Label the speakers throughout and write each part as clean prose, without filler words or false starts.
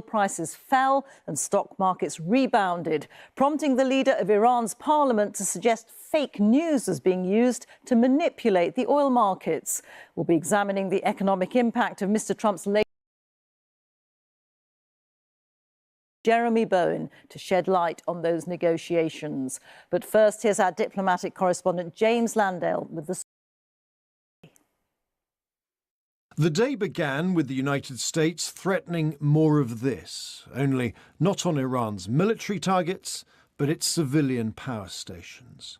Speaker 1: oil prices fell and stock markets rebounded, prompting the leader of Iran's parliament to suggest fake news is being used to manipulate the oil markets. We'll be examining the economic impact of Mr. Trump's latest Jeremy Bowen to shed light on those negotiations. But first, here's our diplomatic correspondent James Landale with the story.
Speaker 2: The day began with the United States threatening more of this, only not on Iran's military targets, but its civilian power stations.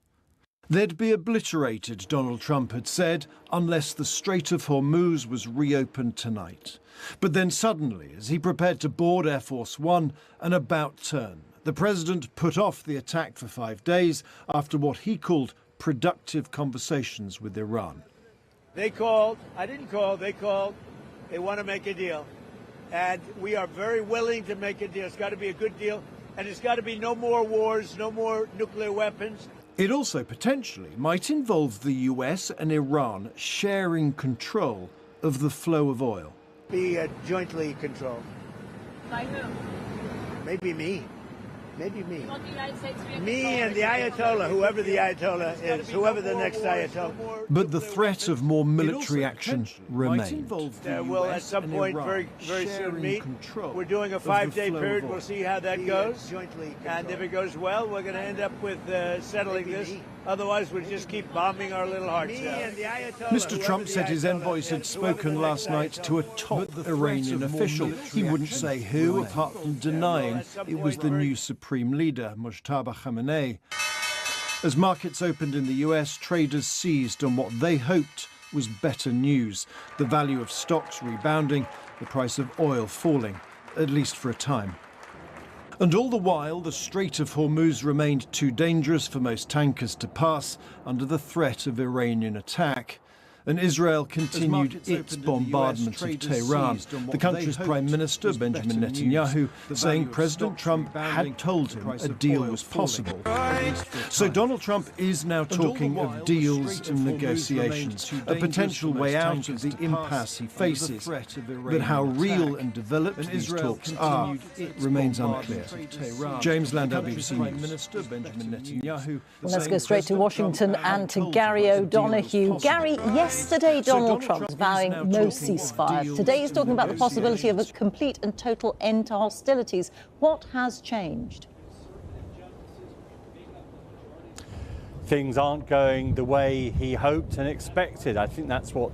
Speaker 2: They'd be obliterated, Donald Trump had said, unless the Strait of Hormuz was reopened tonight. But then suddenly, as he prepared to board Air Force One, an about-turn. The president put off the attack for 5 days after what he called productive conversations with Iran.
Speaker 3: They called. I didn't call. They called. They want to make a deal. And we are very willing to make a deal. It's got to be a good deal. And it's got to be no more wars, no more nuclear weapons.
Speaker 2: It also potentially might involve the US and Iran sharing control of the flow of oil.
Speaker 3: Be jointly controlled.
Speaker 4: By who?
Speaker 3: Maybe me. Maybe me.
Speaker 4: You want the United States to be in
Speaker 3: Me
Speaker 4: control
Speaker 3: and the Ayatollah, whoever the Ayatollah is, whoever the next Ayatollah.
Speaker 2: But the threat of more military action remained.
Speaker 3: We'll at some point very soon meet. We're doing a 5-day period. We'll see how that goes. And if it goes well, we're going to end up with settling this. Otherwise, we'll just keep bombing our little hearts out.
Speaker 2: Mr. Trump said his envoys had spoken last night to a top Iranian official. He wouldn't say who, apart from denying it was the new supreme leader, Mujtaba Khamenei. As markets opened in the US, traders seized on what they hoped was better news. The value of stocks rebounding, the price of oil falling, at least for a time. And all the while, the Strait of Hormuz remained too dangerous for most tankers to pass under the threat of Iranian attack. And Israel continued its bombardment of Tehran. The country's Prime Minister, Benjamin Netanyahu, saying President Trump had told him a deal was possible. So Donald Trump is now talking of deals and negotiations, a potential way out of the impasse he faces. But how real and developed these talks are remains unclear. James Landau, BBC News.
Speaker 1: Well, let's go straight to Washington and to Gary O'Donoghue. Gary, yesterday Donald Trump was vowing no ceasefire. Today he's talking about the possibility of a complete and total end to hostilities. What has changed?
Speaker 5: Things aren't going the way he hoped and expected. I think that's what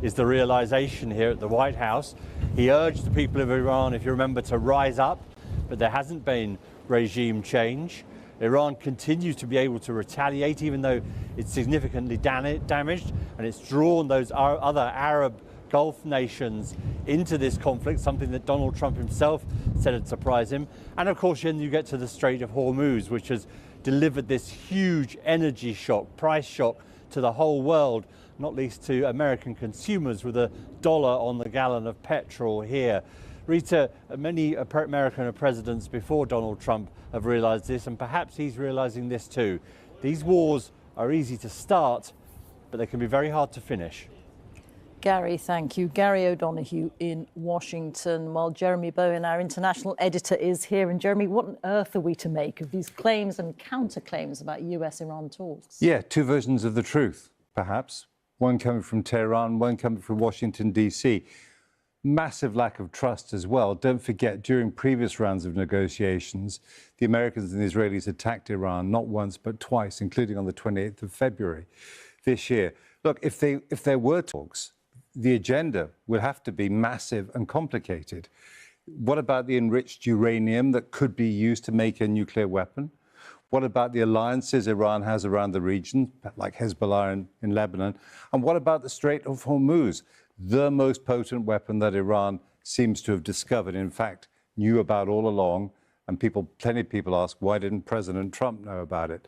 Speaker 5: is the realization here at the White House. He urged the people of Iran, if you remember, to rise up, but there hasn't been regime change. Iran continues to be able to retaliate, even though it's significantly damaged, and it's drawn those other Arab Gulf nations into this conflict, something that Donald Trump himself said had surprised him. And of course, then you get to the Strait of Hormuz, which has delivered this huge energy shock, price shock to the whole world, not least to American consumers with $1 on the gallon of petrol here. Rita, many American presidents before Donald Trump have realized this, and perhaps he's realizing this too. These wars are easy to start, but they can be very hard to finish.
Speaker 1: Gary, thank you. Gary O'Donoghue in Washington, while Jeremy Bowen, our international editor, is here. And Jeremy, what on earth are we to make of these claims and counterclaims about US-Iran talks?
Speaker 6: Yeah, two versions of the truth, perhaps. One coming from Tehran, one coming from Washington, D.C. Massive lack of trust as well. Don't forget, during previous rounds of negotiations, the Americans and the Israelis attacked Iran not once but twice, including on the 28th of February this year. Look, if there were talks, the agenda will have to be massive and complicated. What about the enriched uranium that could be used to make a nuclear weapon? What about the alliances Iran has around the region, like Hezbollah in Lebanon? And what about the Strait of Hormuz, the most potent weapon that Iran seems to have discovered, in fact, knew about all along? And plenty of people ask, why didn't President Trump know about it?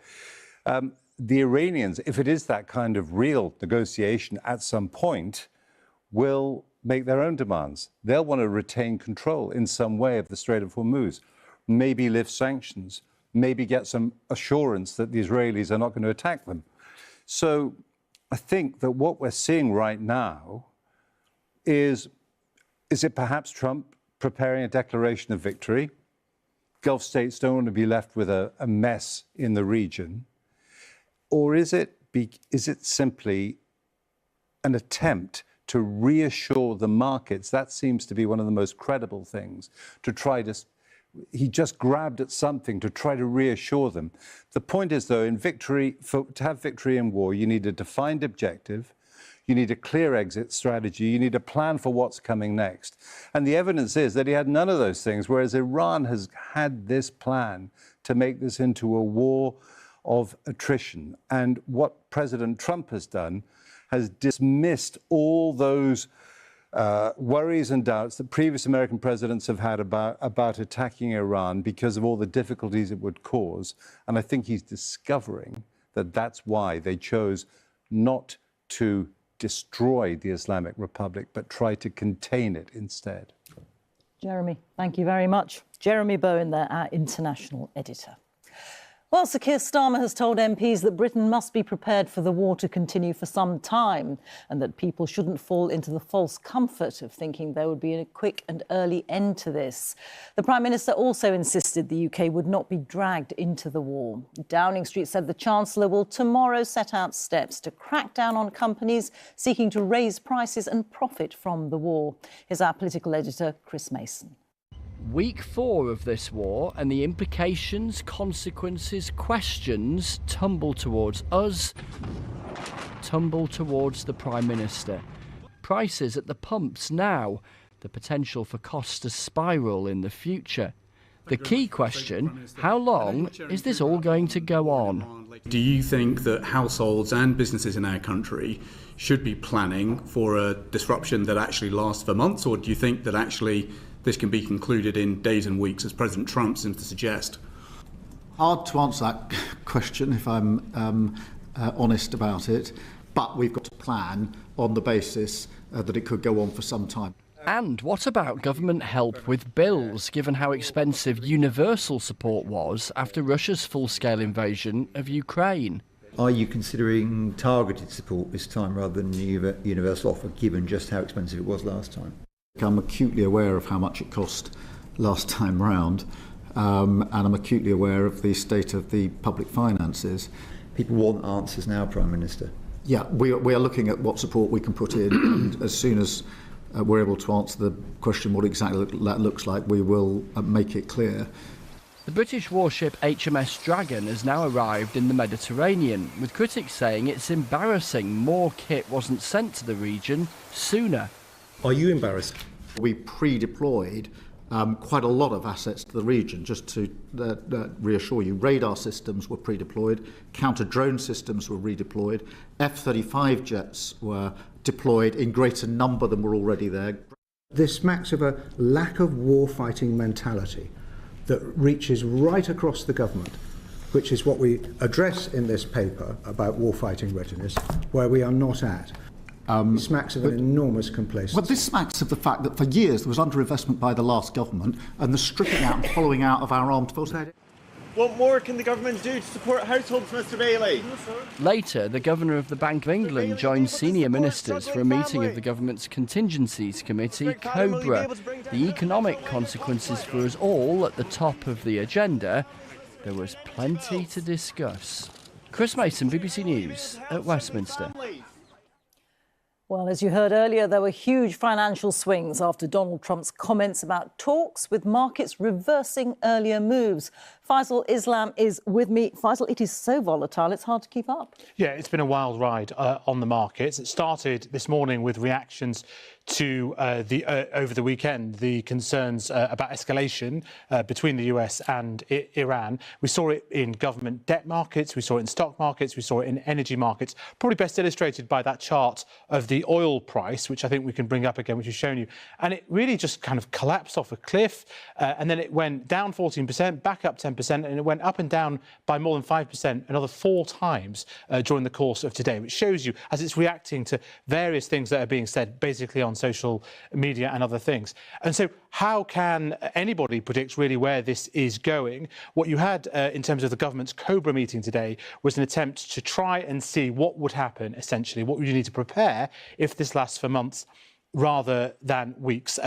Speaker 6: The Iranians, if it is that kind of real negotiation at some point, will make their own demands. They'll want to retain control in some way of the Strait of Hormuz, maybe lift sanctions, maybe get some assurance that the Israelis are not going to attack them. So I think that what we're seeing right now is it perhaps Trump preparing a declaration of victory. Gulf states don't want to be left with a mess in the region. Or is it simply an attempt to reassure the markets? That seems to be one of the most credible things, to try to... He just grabbed at something to try to reassure them. The point is, though, to have victory in war, you need a defined objective, you need a clear exit strategy, you need a plan for what's coming next. And the evidence is that he had none of those things, whereas Iran has had this plan to make this into a war of attrition. And what President Trump has done has dismissed all those worries and doubts that previous American presidents have had about attacking Iran because of all the difficulties it would cause. And I think he's discovering that that's why they chose not to destroy the Islamic Republic, but try to contain it instead.
Speaker 1: Jeremy, thank you very much. Jeremy Bowen there, our international editor. Well, Sir Keir Starmer has told MPs that Britain must be prepared for the war to continue for some time and that people shouldn't fall into the false comfort of thinking there would be a quick and early end to this. The Prime Minister also insisted the UK would not be dragged into the war. Downing Street said the Chancellor will tomorrow set out steps to crack down on companies seeking to raise prices and profit from the war. Here's our political editor, Chris Mason.
Speaker 7: Week 4 of this war and the implications, consequences, questions tumble towards us, tumble towards the Prime Minister. Prices at the pumps now, the potential for costs to spiral in the future. The key question, how long is this all going to go on?
Speaker 8: Do you think that households and businesses in our country should be planning for a disruption that actually lasts for months, or do you think that actually this can be concluded in days and weeks, as President Trump seems to suggest?
Speaker 9: Hard to answer that question, if I'm honest about it, but we've got to plan on the basis that it could go on for some time.
Speaker 7: And what about government help with bills, given how expensive universal support was after Russia's full-scale invasion of Ukraine?
Speaker 10: Are you considering targeted support this time rather than universal offer, given just how expensive it was last time?
Speaker 9: I'm acutely aware of how much it cost last time round, and I'm acutely aware of the state of the public finances.
Speaker 10: People want answers now, Prime Minister.
Speaker 9: Yeah, we are looking at what support we can put in, and as soon as we're able to answer the question what exactly that looks like, we will make it clear.
Speaker 7: The British warship HMS Dragon has now arrived in the Mediterranean, with critics saying it's embarrassing more kit wasn't sent to the region sooner.
Speaker 11: Are you embarrassed?
Speaker 9: We pre-deployed quite a lot of assets to the region, just to reassure you. Radar systems were pre-deployed, counter-drone systems were redeployed, F-35 jets were deployed in greater number than were already there.
Speaker 11: This smacks of a lack of war-fighting mentality that reaches right across the government, which is what we address in this paper about war-fighting readiness, where we are not at. Smacks of an enormous complacency.
Speaker 9: But this smacks of the fact that for years there was underinvestment by the last government and the stripping out and following out of our armed forces.
Speaker 12: What more can the government do to support households, Mr Bailey?
Speaker 7: Later, the Governor of the Bank of England joined senior ministers for a meeting of the government's Contingencies Committee, COBRA. The economic consequences for us all at the top of the agenda. There was plenty to discuss. Chris Mason, BBC News at Westminster.
Speaker 1: Well, as you heard earlier, there were huge financial swings after Donald Trump's comments about talks, with markets reversing earlier moves. Faisal Islam is with me. Faisal, it is so volatile, it's hard to keep up.
Speaker 13: Yeah, it's been a wild ride on the markets. It started this morning with reactions to over the weekend, the concerns about escalation between the US and Iran. We saw it in government debt markets, we saw it in stock markets, we saw it in energy markets, probably best illustrated by that chart of the oil price, which I think we can bring up again, which we've shown you. And it really just kind of collapsed off a cliff, and then it went down 14%, back up 10%, and it went up and down by more than 5%, another 4 times during the course of today, which shows you as it's reacting to various things that are being said basically on social media and other things. And so how can anybody predict really where this is going? What you had in terms of the government's COBRA meeting today was an attempt to try and see what would happen, essentially, what would you need to prepare if this lasts for months rather than weeks.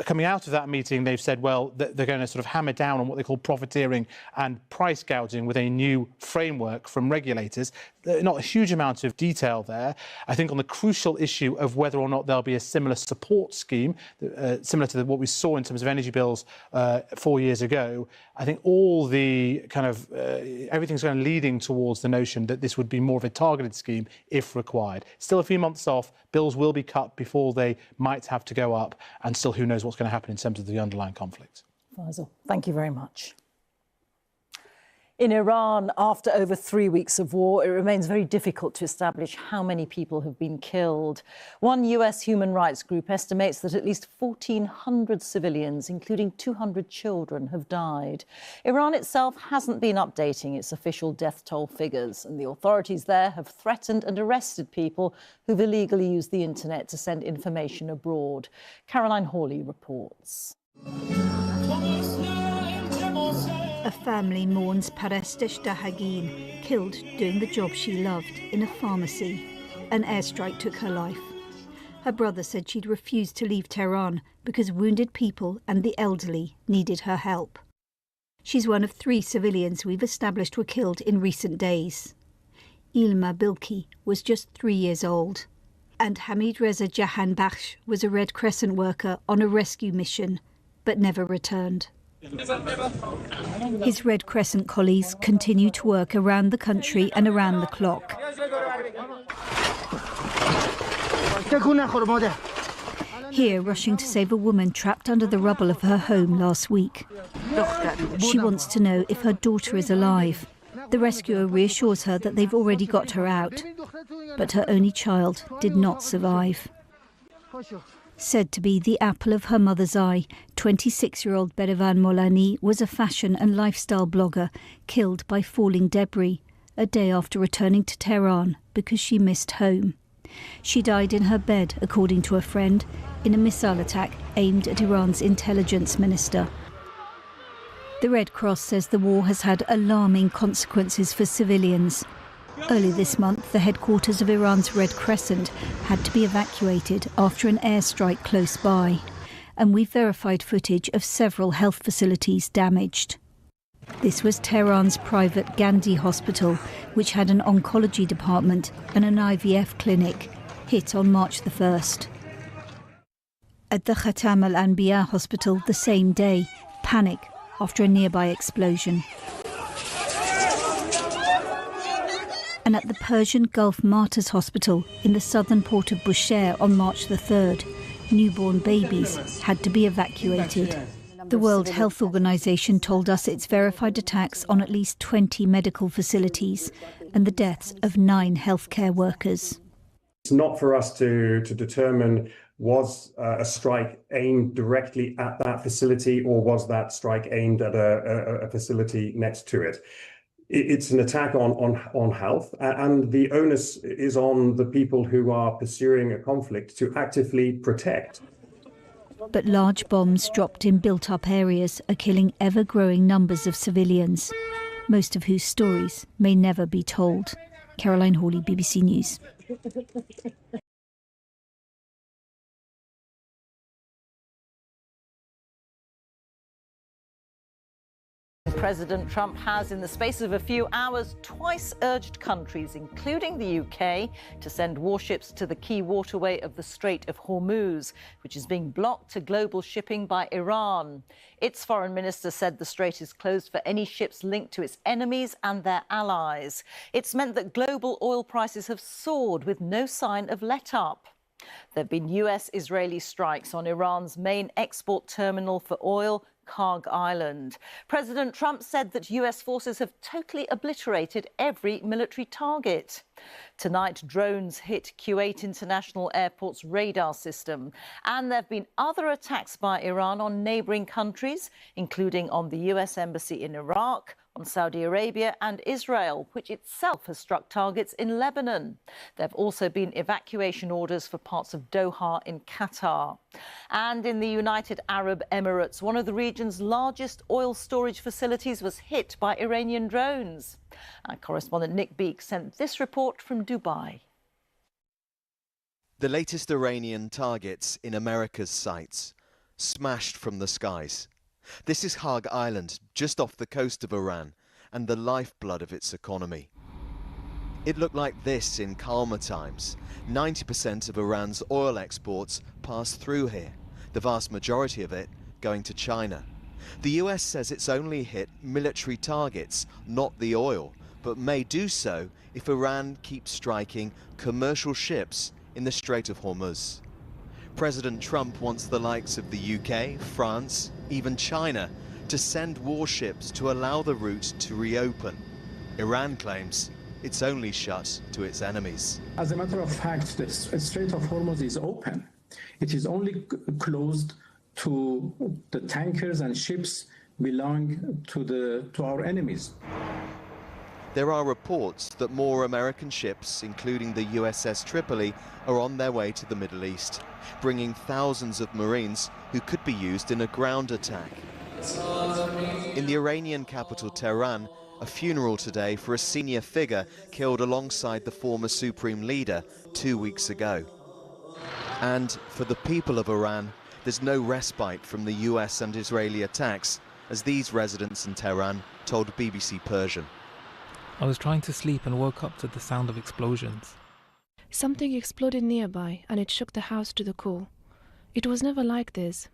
Speaker 13: Coming out of that meeting, they've said, well, they're going to sort of hammer down on what they call profiteering and price gouging with a new framework from regulators. Not a huge amount of detail there. I think on the crucial issue of whether or not there'll be a similar support scheme, similar to what we saw in terms of energy bills 4 years ago, I think all the kind of everything's going leading towards the notion that this would be more of a targeted scheme if required. Still a few months off. Bills will be cut before they might have to go up, and still who knows what's going to happen in terms of the underlying conflict.
Speaker 1: Faisal, thank you very much. In Iran, after over 3 weeks of war, it remains very difficult to establish how many people have been killed. One US human rights group estimates that at least 1,400 civilians, including 200 children, have died. Iran itself hasn't been updating its official death toll figures, and the authorities there have threatened and arrested people who've illegally used the internet to send information abroad. Caroline Hawley reports.
Speaker 14: A family mourns Parestesh Dahagin, killed doing the job she loved in a pharmacy. An airstrike took her life. Her brother said she'd refused to leave Tehran because wounded people and the elderly needed her help. She's one of 3 civilians we've established were killed in recent days. Ilma Bilki was just 3 years old. And Hamid Reza Jahanbakhsh was a Red Crescent worker on a rescue mission, but never returned. His Red Crescent colleagues continue to work around the country and around the clock. Here, rushing to save a woman trapped under the rubble of her home last week. She wants to know if her daughter is alive. The rescuer reassures her that they've already got her out, but her only child did not survive. Said to be the apple of her mother's eye, 26-year-old Berivan Molani was a fashion and lifestyle blogger killed by falling debris a day after returning to Tehran because she missed home. She died in her bed, according to a friend, in a missile attack aimed at Iran's intelligence minister. The Red Cross says the war has had alarming consequences for civilians. Early this month, the headquarters of Iran's Red Crescent had to be evacuated after an airstrike close by, and we've verified footage of several health facilities damaged. This was Tehran's private Gandhi hospital, which had an oncology department and an IVF clinic, hit on March the 1st. At the Khatam al-Anbiya hospital the same day, panic after a nearby explosion. And at the Persian Gulf Martyrs Hospital in the southern port of Bushehr on March the 3rd, newborn babies had to be evacuated. The World Health Organization told us it's verified attacks on at least 20 medical facilities and the deaths of 9 healthcare workers.
Speaker 15: It's not for us to determine was a strike aimed directly at that facility or was that strike aimed at a facility next to it. It's an attack on health, and the onus is on the people who are pursuing a conflict to actively protect.
Speaker 14: But large bombs dropped in built-up areas are killing ever-growing numbers of civilians, most of whose stories may never be told. Caroline Hawley, BBC News.
Speaker 1: President Trump has, in the space of a few hours, twice urged countries, including the UK, to send warships to the key waterway of the Strait of Hormuz, which is being blocked to global shipping by Iran. Its foreign minister said the strait is closed for any ships linked to its enemies and their allies. It's meant that global oil prices have soared with no sign of let-up. There have been US-Israeli strikes on Iran's main export terminal for oil, Karg Island. President Trump said that US forces have totally obliterated every military target. Tonight, drones hit Kuwait International Airport's radar system. And there have been other attacks by Iran on neighbouring countries, including on the US embassy in Iraq, on Saudi Arabia and Israel, which itself has struck targets in Lebanon. There have also been evacuation orders for parts of Doha in Qatar. And in the United Arab Emirates, one of the region's largest oil storage facilities was hit by Iranian drones. Our correspondent Nick Beek sent this report from Dubai.
Speaker 16: The latest Iranian targets in America's sights, smashed from the skies. This is Hag Island, just off the coast of Iran, and the lifeblood of its economy. It looked like this in calmer times. 90% of Iran's oil exports pass through here, the vast majority of it going to China. The US says it's only hit military targets, not the oil, but may do so if Iran keeps striking commercial ships in the Strait of Hormuz. President Trump wants the likes of the UK, France, even China to send warships to allow the route to reopen. Iran claims it's only shut to its enemies.
Speaker 17: As a matter of fact, the Strait of Hormuz is open. It is only closed to the tankers and ships belong to our enemies.
Speaker 16: There are reports that more American ships, including the USS Tripoli, are on their way to the Middle East, bringing thousands of Marines who could be used in a ground attack. In the Iranian capital, Tehran, a funeral today for a senior figure killed alongside the former supreme leader 2 weeks ago. And for the people of Iran, there's no respite from the US and Israeli attacks, as these residents in Tehran told BBC Persian.
Speaker 18: I was trying to sleep and woke up to the sound of explosions.
Speaker 19: Something exploded nearby and it shook the house to the core. It was never like this.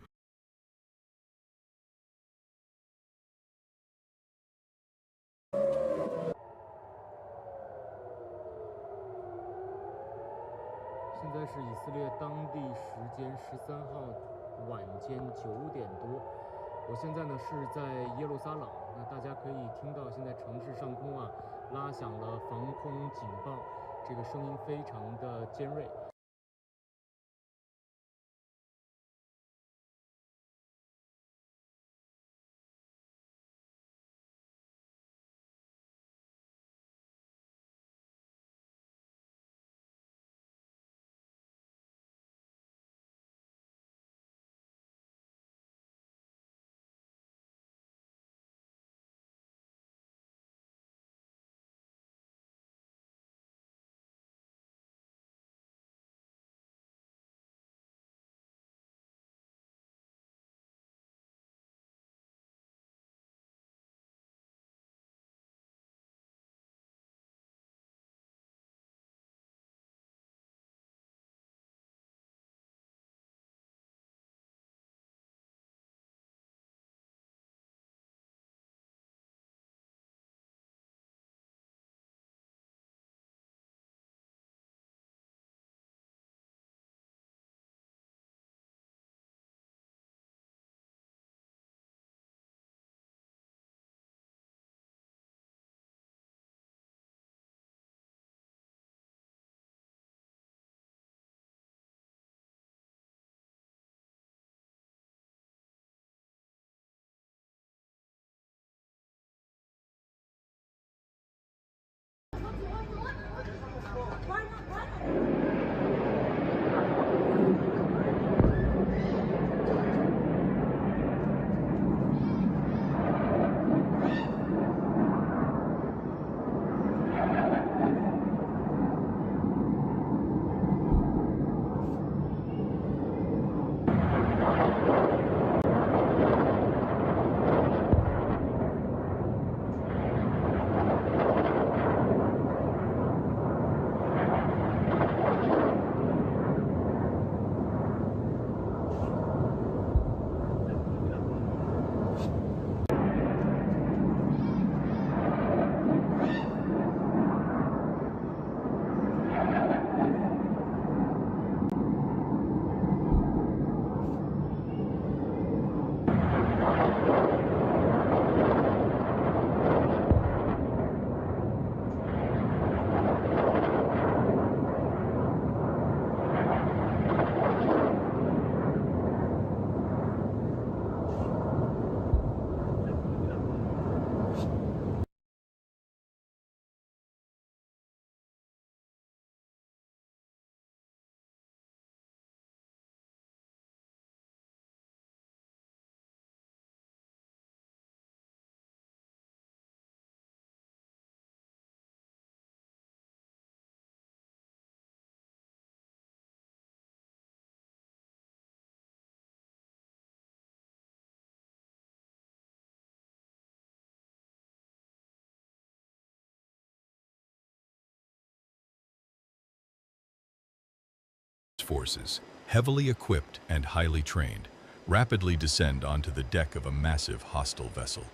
Speaker 20: forces, heavily equipped and highly trained, rapidly descend onto the deck of a massive hostile vessel.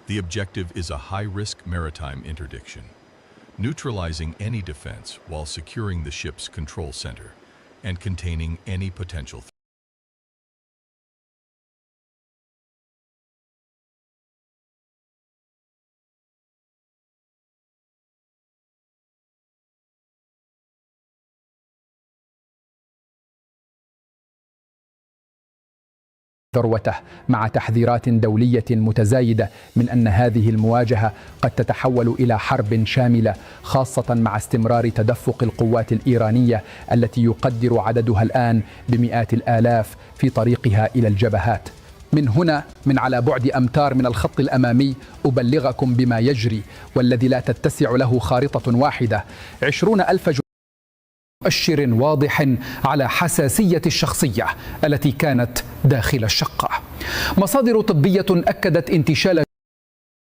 Speaker 20: The objective is a high-risk maritime interdiction, neutralizing any defense while securing the ship's control center and containing any potential threat.
Speaker 21: ذروته مع تحذيرات دولية متزايدة من أن هذه المواجهة قد تتحول إلى حرب شاملة، خاصة مع استمرار تدفق القوات الإيرانية التي يقدر عددها الآن بمئات الآلاف في طريقها إلى الجبهات. من هنا، من على بعد أمتار من الخط الأمامي، أبلغكم بما يجري والذي لا تتسع له خارطة واحدة. 20,000 مؤشر واضح على حساسية الشخصية التي كانت داخل الشقة. مصادر طبية أكدت انتشال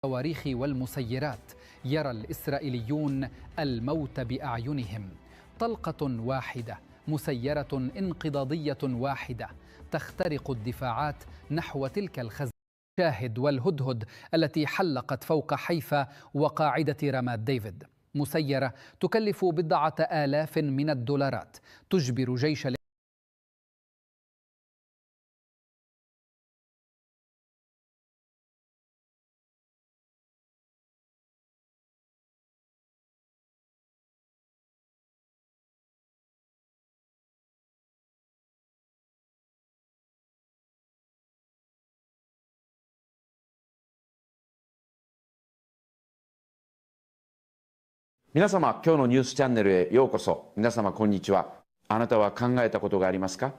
Speaker 21: الصواريخ والمسيرات. يرى الإسرائيليون الموت بأعينهم. طلقة واحدة، مسيرة انقضاضية واحدة تخترق الدفاعات نحو تلك الخزانة شاهد والهدهد التي حلقت فوق حيفا وقاعدة رامات ديفيد. مسيرة تكلف بضعة آلاف من الدولارات، تجبر جيش
Speaker 22: 皆様、今日のニュースチャンネルへようこそ。皆様こんにちは。あなたは考えたことがありますか？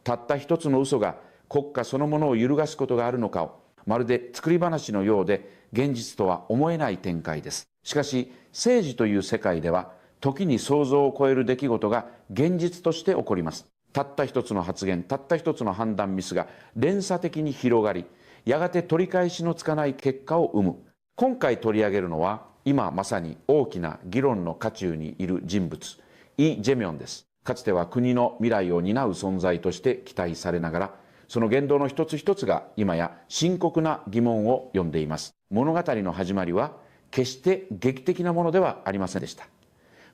Speaker 22: たった一つの嘘が国家そのものを揺るがすことがあるのかを、まるで作り話のようで現実とは思えない展開です。しかし政治という世界では時に想像を超える出来事が現実として起こります。たった一つの発言、たった一つの判断ミスが連鎖的に広がり、やがて取り返しのつかない結果を生む。今回取り上げるのは今まさに大きな議論の渦中にいる人物、イ・ジェミョンです。かつては国の未来を担う存在として期待されながら、その言動の一つ一つが今や深刻な疑問を呼んでいます。物語の始まりは決して劇的なものではありませんでした。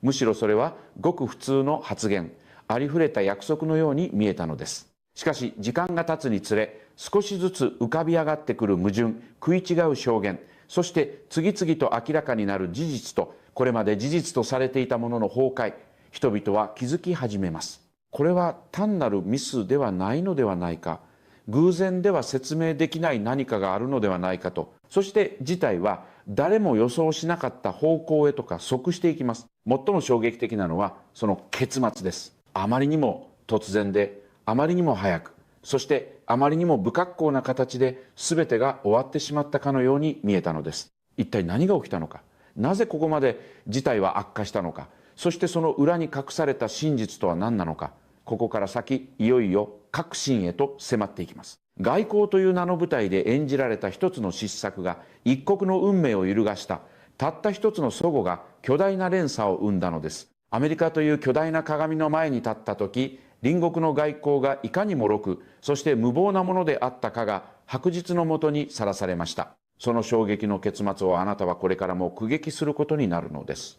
Speaker 22: むしろそれはごく普通の発言、ありふれた約束のように見えたのです。しかし時間が経つにつれ、少しずつ浮かび上がってくる矛盾、食い違う証言、そして次々と明らかになる事実と、これまで事実とされていたものの崩壊、人々は気づき始めます。これは単なるミスではないのではないか、偶然では説明できない何かがあるのではないかと、そして事態は誰も予想しなかった方向へと加速していきます。最も衝撃的なのはその結末です。あまりにも突然で、あまりにも早く、そしてあまりにも不格好な形で全てが終わってしまったかのように見えたのです。一体何が起きたのか、なぜここまで事態は悪化したのか、そしてその裏に隠された真実とは何なのか、ここから先いよいよ核心へと迫っていきます。外交という名の舞台で演じられた一つの失策が一国の運命を揺るがした、たった一つの齟齬が巨大な連鎖を生んだのです。アメリカという巨大な鏡の前に立った時、隣国の外交がいかにもろく、そして無謀なものであったかが白日のもとにさらされました。その衝撃の結末をあなたはこれからも苦劇することになるのです。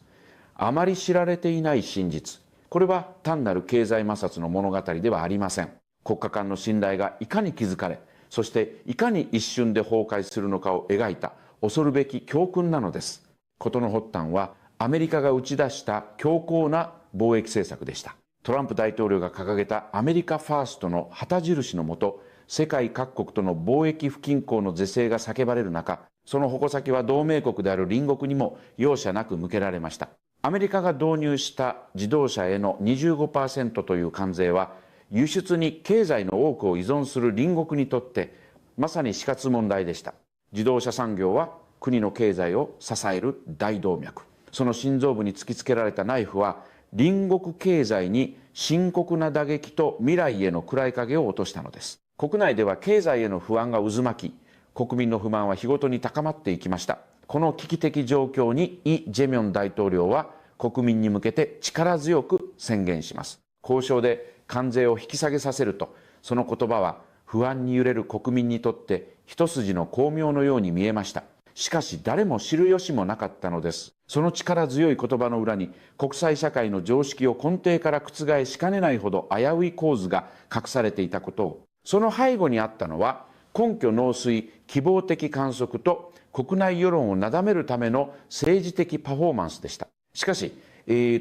Speaker 22: あまり知られていない真実、これは単なる経済摩擦の物語ではありません。国家間の信頼がいかに築かれ、そしていかに一瞬で崩壊するのかを描いた恐るべき教訓なのです。事の発端はアメリカが打ち出した強硬な貿易政策でした。トランプ大統領が掲げたアメリカファーストの旗印のもと、世界各国との貿易不均衡の是正が叫ばれる中、その矛先は同盟国である隣国にも容赦なく向けられました。アメリカが導入した自動車への 25% という関税は、輸出に経済の多くを依存する隣国にとってまさに死活問題でした。自動車産業は国の経済を支える大動脈、その心臓部に突きつけられたナイフは隣国経済に深刻な打撃と未来への暗い影を落としたのです。国内では経済への不安が渦巻き、国民の不満は日ごとに高まっていきました。この危機的状況にイ・ジェミョン大統領は国民に向けて力強く宣言します。交渉で関税を引き下げさせると、その言葉は不安に揺れる国民にとって一筋の光明のように見えました。しかし誰も知る由もなかったのです。その力強い言葉の裏に国際社会の常識を根底から覆しかねないほど危うい構図が隠されていたことを、その背後にあったのは根拠農水希望的観測と国内世論をなだめるための政治的パフォーマンスでした。しかし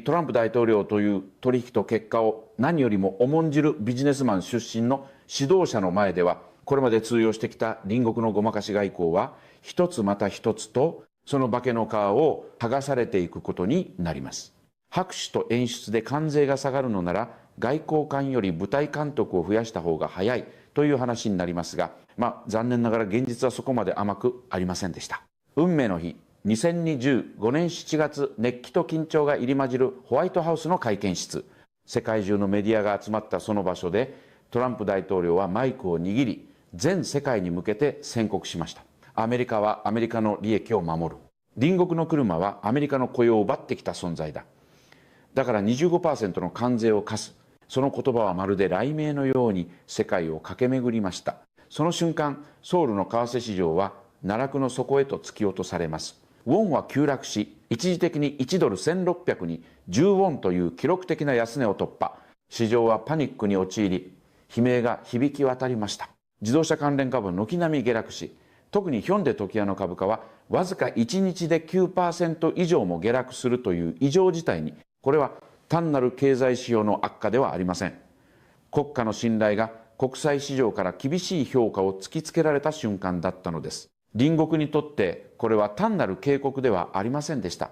Speaker 22: トランプ大統領という取引と結果を何よりも重んじるビジネスマン出身の指導者の前では、これまで通用してきた隣国のごまかし外交は一つまた一つとその化けの皮を剥がされていくことになります。拍手と演出で関税が下がるのなら外交官より舞台監督を増やした方が早いという話になりますが、残念ながら現実はそこまで甘くありませんでした。運命の日、2025年7月、熱気と緊張が入り混じるホワイトハウスの会見室。世界中のメディアが集まったその場所でトランプ大統領はマイクを握り、全世界に向けて宣告しました。アメリカはアメリカの利益を守る。隣国の車はアメリカの雇用を奪ってきた存在だ。だから 25% の関税を課す。その言葉はまるで雷鳴のように世界を駆け巡りました。その瞬間、ソウルの為替市場は奈落の底へと突き落とされます。ウォンは急落し、一時的に1ドル1600に10ウォンという記録的な安値を突破。市場はパニックに陥り、悲鳴が響き渡りました。自動車関連株は軒並み下落し、特にヒョンデトキヤの株価はわずか1日で 9% 以上も下落するという異常事態に、これは単なる経済指標の悪化ではありません。国家の信頼が国際市場から厳しい評価を突きつけられた瞬間だったのです。隣国にとってこれは単なる警告ではありませんでした。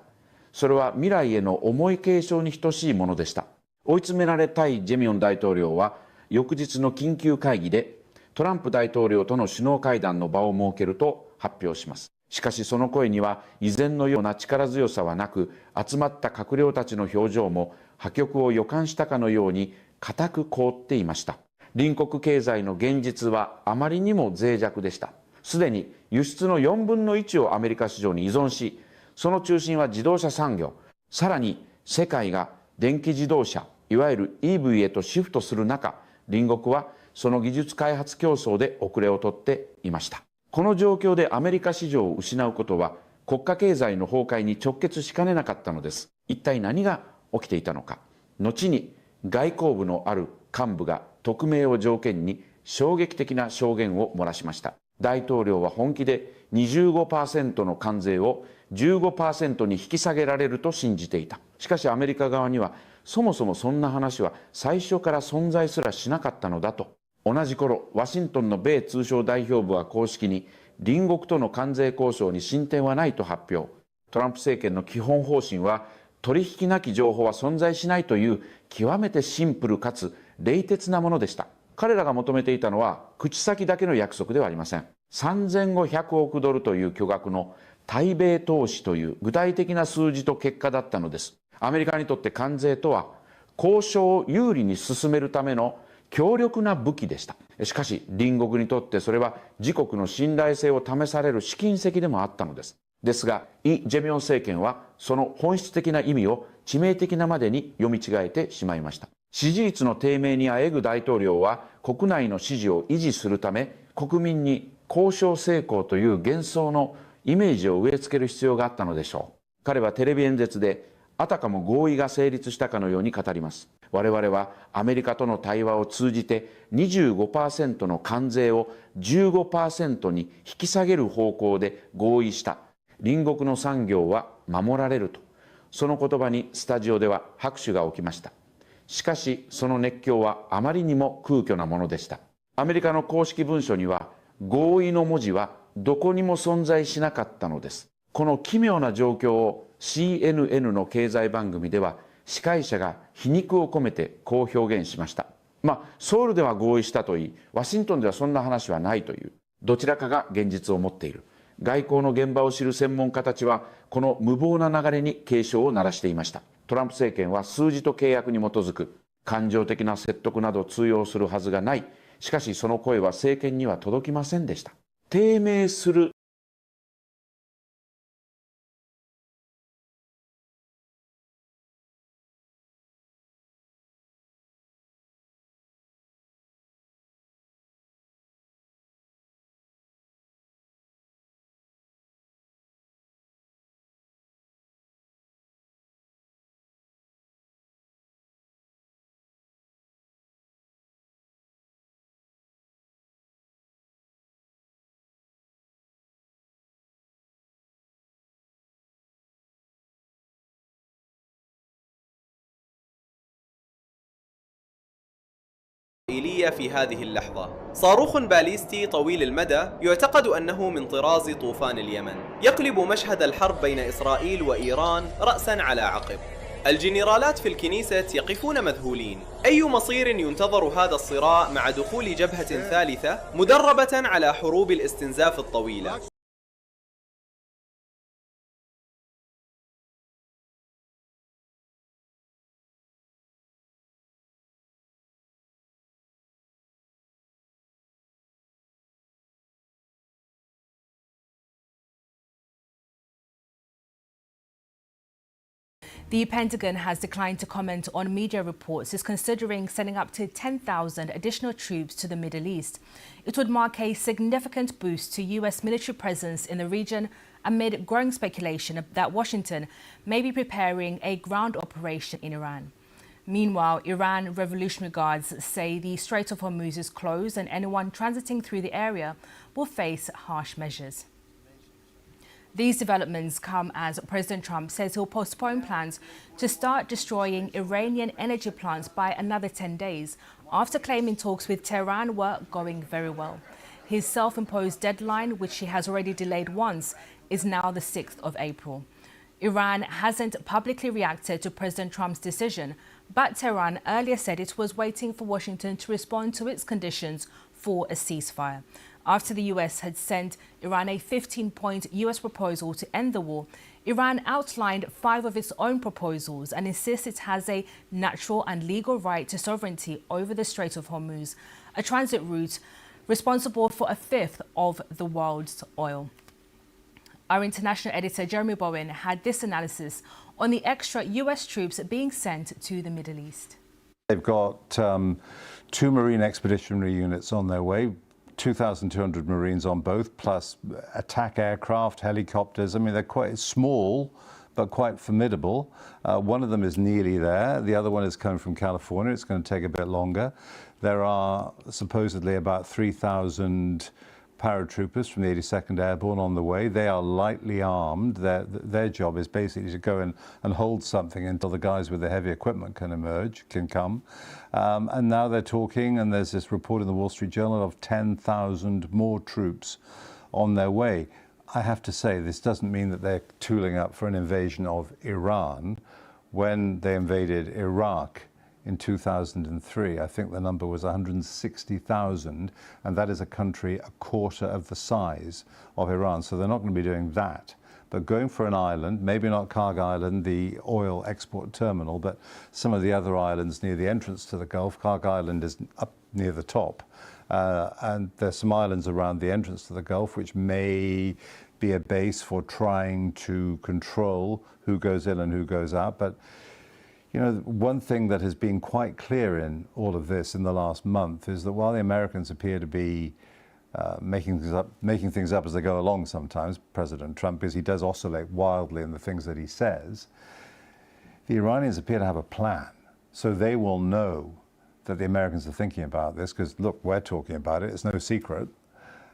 Speaker 22: それは未来への重い警鐘に等しいものでした。追い詰められたいジェミョン大統領は翌日の緊急会議でトランプ大統領との首脳会談の場を設けると発表します。しかしその声には以前のような力強さはなく、集まった閣僚たちの表情も破局を予感したかのように固く凍っていました。隣国経済の現実はあまりにも脆弱でした。すでに輸出の4分の1をアメリカ市場に依存し、その中心は自動車産業。さらに世界が電気自動車、いわゆる EV へとシフトする中、隣国はその技術開発競争で遅れをとっていました。この状況でアメリカ市場を失うことは国家経済の崩壊に直結しかねなかったのです。一体何が起きていたのか。後に外交部のある幹部が匿名を条件に衝撃的な証言を漏らしました。大統領は本気で 25% の関税を 15% に引き下げられると信じていた。しかしアメリカ側にはそもそもそんな話は最初から存在すらしなかったのだと。同じ頃、ワシントンの米通商代表部は公式に隣国との関税交渉に進展はないと発表。トランプ政権の基本方針は取引なき情報は存在しないという極めてシンプルかつ冷徹なものでした。彼らが求めていたのは口先だけの約束ではありません。3500億ドルという巨額の対米投資という具体的な数字と結果だったのです。アメリカにとって関税とは交渉を有利に進めるための強力な武器でした。しかし隣国にとってそれは自国の信頼性を試される試金石でもあったのです。ですがイ・ジェミョン政権はその本質的な意味を致命的なまでに読み違えてしまいました。支持率の低迷にあえぐ大統領は国内の支持を維持するため国民に交渉成功という幻想のイメージを植え付ける必要があったのでしょう。彼はテレビ演説であたかも合意が成立したかのように語ります。我々はアメリカとの対話を通じて 25% の関税を 15% に引き下げる方向で合意した。隣国の産業は守られると。その言葉にスタジオでは拍手が起きました。しかしその熱狂はあまりにも空虚なものでした。アメリカの公式文書には合意の文字はどこにも存在しなかったのです。この奇妙な状況を CNN の経済番組では司会者が皮肉を込めてこう表現しました。ソウルでは合意したといい、ワシントンではそんな話はないという、どちらかが現実を持っている。外交の現場を知る専門家たちはこの無謀な流れに警鐘を鳴らしていました。トランプ政権は数字と契約に基づく感情的な説得など通用するはずがない。しかしその声は政権には届きませんでした。低迷する
Speaker 3: إسرائيلية في هذه اللحظة. صاروخ باليستي طويل المدى يعتقد أنه من طراز طوفان اليمن يقلب مشهد الحرب بين إسرائيل وإيران رأسا على عقب. الجنرالات في الكنيسة يقفون مذهولين. أي مصير ينتظر هذا الصراع مع دخول جبهة ثالثة مدربة على حروب الاستنزاف الطويلة؟
Speaker 4: The Pentagon has declined to comment on media reports. It's considering sending up to 10,000 additional troops to the Middle East. It would mark a significant boost to U.S. military presence in the region amid growing speculation that Washington may be preparing a ground operation in Iran. Meanwhile, Iran Revolutionary Guards say the Strait of Hormuz is closed and anyone transiting through the area will face harsh measures. These developments come as President Trump says he'll postpone plans to start destroying Iranian energy plants by another 10 days, after claiming talks with Tehran were going very well. His self-imposed deadline, which he has already delayed once, is now the 6th of April. Iran hasn't publicly reacted to President Trump's decision, but Tehran earlier said it was waiting for Washington to respond to its conditions for a ceasefire. After the US had sent Iran a 15-point US proposal to end the war, Iran outlined 5 of its own proposals and insists it has a natural and legal right to sovereignty over the Strait of Hormuz, a transit route responsible for a fifth of the world's oil. Our international editor, Jeremy Bowen, had this analysis on the extra US troops being sent to the Middle East.
Speaker 6: They've got 2 Marine Expeditionary Units on their way, 2,200 Marines on both, plus attack aircraft, helicopters. I mean, they're quite small, but quite formidable. One of them is nearly there. The other one is coming from California. It's going to take a bit longer. There are supposedly about 3,000 paratroopers from the 82nd Airborne on the way. They are lightly armed. Their job is basically to go in and hold something until the guys with the heavy equipment can come. And now they're talking, and there's this report in the Wall Street Journal of 10,000 more troops on their way. I have to say, this doesn't mean that they're tooling up for an invasion of Iran. When they invaded Iraq in 2003, I think the number was 160,000, and that is a country a quarter of the size of Iran. So they're not going to be doing that. But going for an island, maybe not Karg Island, the oil export terminal, but some of the other islands near the entrance to the Gulf. Karg Island is up near the top. And there's some islands around the entrance to the Gulf which may be a base for trying to control who goes in and who goes out. But you know, one thing that has been quite clear in all of this in the last month is that while the Americans appear to be making things up as they go along sometimes, President Trump, because he does oscillate wildly in the things that he says, the Iranians appear to have a plan. So they will know that the Americans are thinking about this, because look, we're talking about it, it's no secret.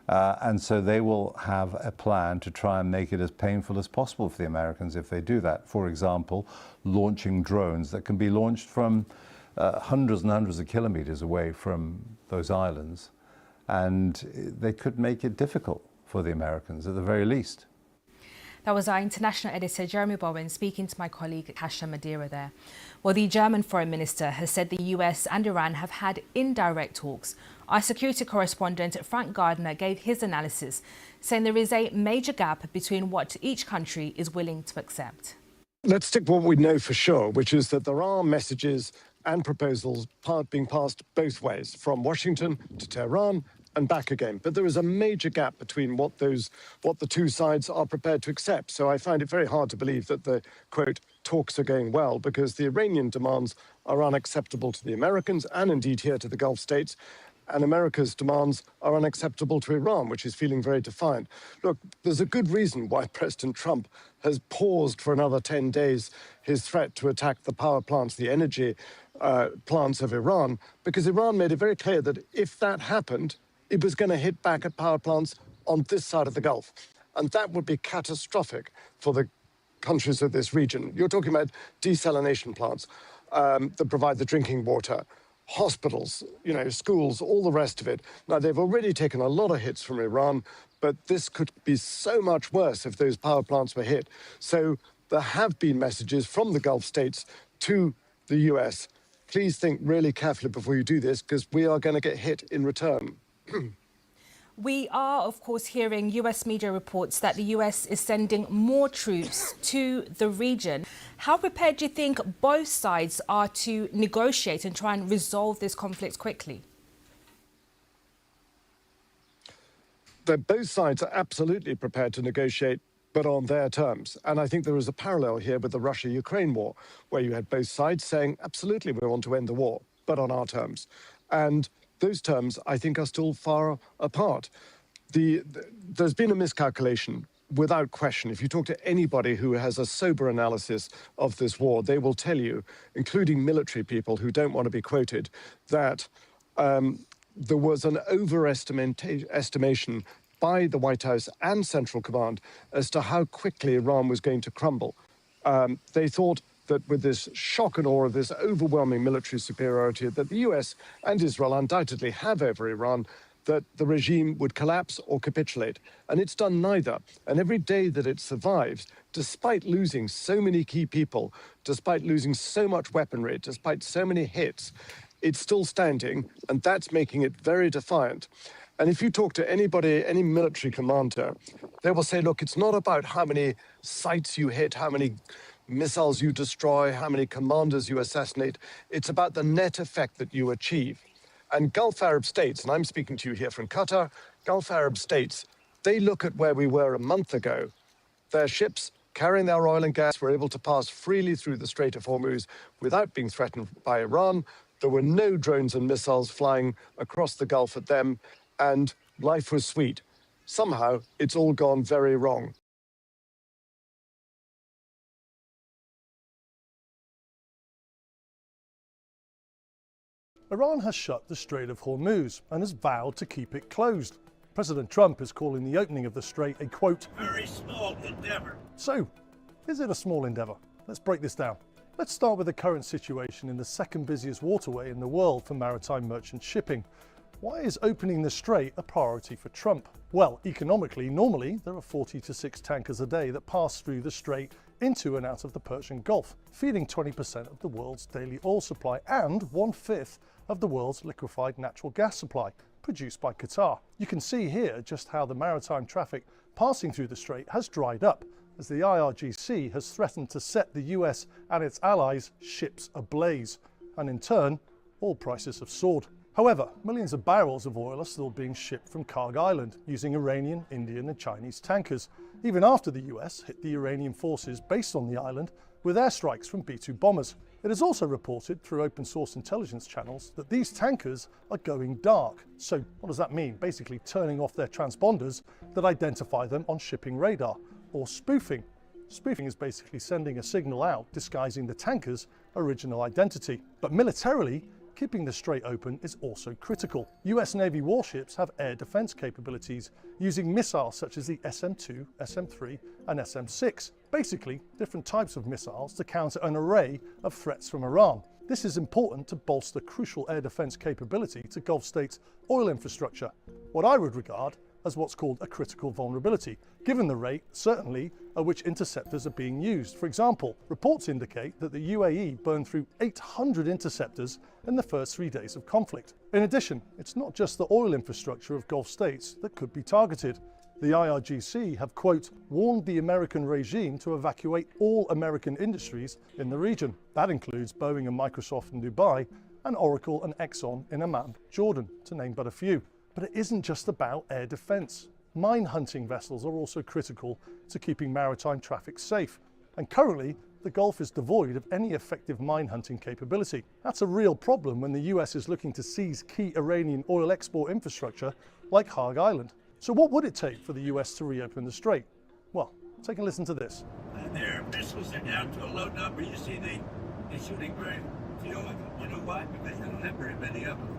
Speaker 6: And so they will have a plan to try and make it as painful as possible for the Americans if they do that. For example, launching drones that can be launched from hundreds and hundreds of kilometers away from those islands. And they could make it difficult for the Americans at the very least.
Speaker 4: That was our international editor, Jeremy Bowen, speaking to my colleague, Kasha Madeira there. Well, the German foreign minister has said the US and Iran have had indirect talks. Our security correspondent, Frank Gardner, gave his analysis, saying there is a major gap between what each country is willing to accept.
Speaker 23: Let's stick with what we know for sure, which is that there are messages and proposals being passed both ways, from Washington to Tehran and back again. But there is a major gap between what the two sides are prepared to accept. So I find it very hard to believe that the, quote, talks are going well, because the Iranian demands are unacceptable to the Americans and indeed here to the Gulf states. And America's demands are unacceptable to Iran, which is feeling very defiant. Look, there's a good reason why President Trump has paused for another 10 days his threat to attack the power plants, the energy plants of Iran, because Iran made it very clear that if that happened, it was going to hit back at power plants on this side of the Gulf. And that would be catastrophic for the countries of this region. You're talking about desalination plants that provide the drinking water hospitals, schools, all the rest of it. Now, they've already taken a lot of hits from Iran, but this could be so much worse if those power plants were hit. So there have been messages from the Gulf states to the US. Please think really carefully before you do this, because we are going to get hit in return.
Speaker 4: We are, of course, hearing US media reports that the US is sending more troops to the region. How prepared do you think both sides are to negotiate and try and resolve this conflict quickly?
Speaker 23: Both sides are absolutely prepared to negotiate, but on their terms. And I think there is a parallel here with the Russia-Ukraine war, where you had both sides saying, absolutely, we want to end the war, but on our terms. And those terms, I think, are still far apart. There's been a miscalculation, without question. If you talk to anybody who has a sober analysis of this war, they will tell you, including military people who don't want to be quoted, that there was an overestimation by the White House and Central Command as to how quickly Iran was going to crumble. They thought that with this shock and awe of this overwhelming military superiority that the US and Israel undoubtedly have over Iran, that the regime would collapse or capitulate. And it's done neither. And every day that it survives, despite losing so many key people, despite losing so much weaponry, despite so many hits, it's still standing, and that's making it very defiant. And if you talk to anybody, any military commander, they will say, look, it's not about how many sites you hit, how many missiles you destroy, how many commanders you assassinate. It's about the net effect that you achieve. And Gulf Arab states, and I'm speaking to you here from Qatar, Gulf Arab states, they look at where we were a month ago. Their ships carrying their oil and gas were able to pass freely through the Strait of Hormuz without being threatened by Iran. There were no drones and missiles flying across the Gulf at them, and life was sweet. Somehow, it's all gone very wrong.
Speaker 2: Iran has shut the Strait of Hormuz and has vowed to keep it closed. President Trump is calling the opening of the strait a, quote,
Speaker 5: very small endeavor.
Speaker 2: So, is it a small endeavor? Let's break this down. Let's start with the current situation in the second busiest waterway in the world for maritime merchant shipping. Why is opening the strait a priority for Trump? Well, economically, normally there are 40 to 6 tankers a day that pass through the strait into and out of the Persian Gulf, feeding 20% of the world's daily oil supply and 1/5 of the world's liquefied natural gas supply, produced by Qatar. You can see here just how the maritime traffic passing through the strait has dried up, as the IRGC has threatened to set the US and its allies' ships ablaze, and in turn, oil prices have soared. However, millions of barrels of oil are still being shipped from Karg Island using Iranian, Indian and Chinese tankers, even after the US hit the Iranian forces based on the island with airstrikes from B-2 bombers. It is also reported through open source intelligence channels that these tankers are going dark. So what does that mean? Basically turning off their transponders that identify them on shipping radar, or spoofing. Spoofing is basically sending a signal out disguising the tanker's original identity. But militarily, keeping the strait open is also critical. US Navy warships have air defense capabilities using missiles such as the SM-2, SM-3 and SM-6. Basically, different types of missiles to counter an array of threats from Iran. This is important to bolster crucial air defense capability to Gulf states' oil infrastructure, what I would regard as what's called a critical vulnerability, given the rate, certainly, at which interceptors are being used. For example, reports indicate that the UAE burned through 800 interceptors in the first 3 days of conflict. In addition, it's not just the oil infrastructure of Gulf states that could be targeted. The IRGC have, quote, warned the American regime to evacuate all American industries in the region. That includes Boeing and Microsoft in Dubai, and Oracle and Exxon in Amman, Jordan, to name but a few. But it isn't just about air defense. Mine hunting vessels are also critical to keeping maritime traffic safe. And currently, the Gulf is devoid of any effective mine hunting capability. That's a real problem when the US is looking to seize key Iranian oil export infrastructure like Karg Island. So what would it take for the US to reopen the strait? Well, take a listen to this.
Speaker 5: Their missiles are down to a low number. You see, they're shooting very few of them. You know why? Because they don't have very many of them.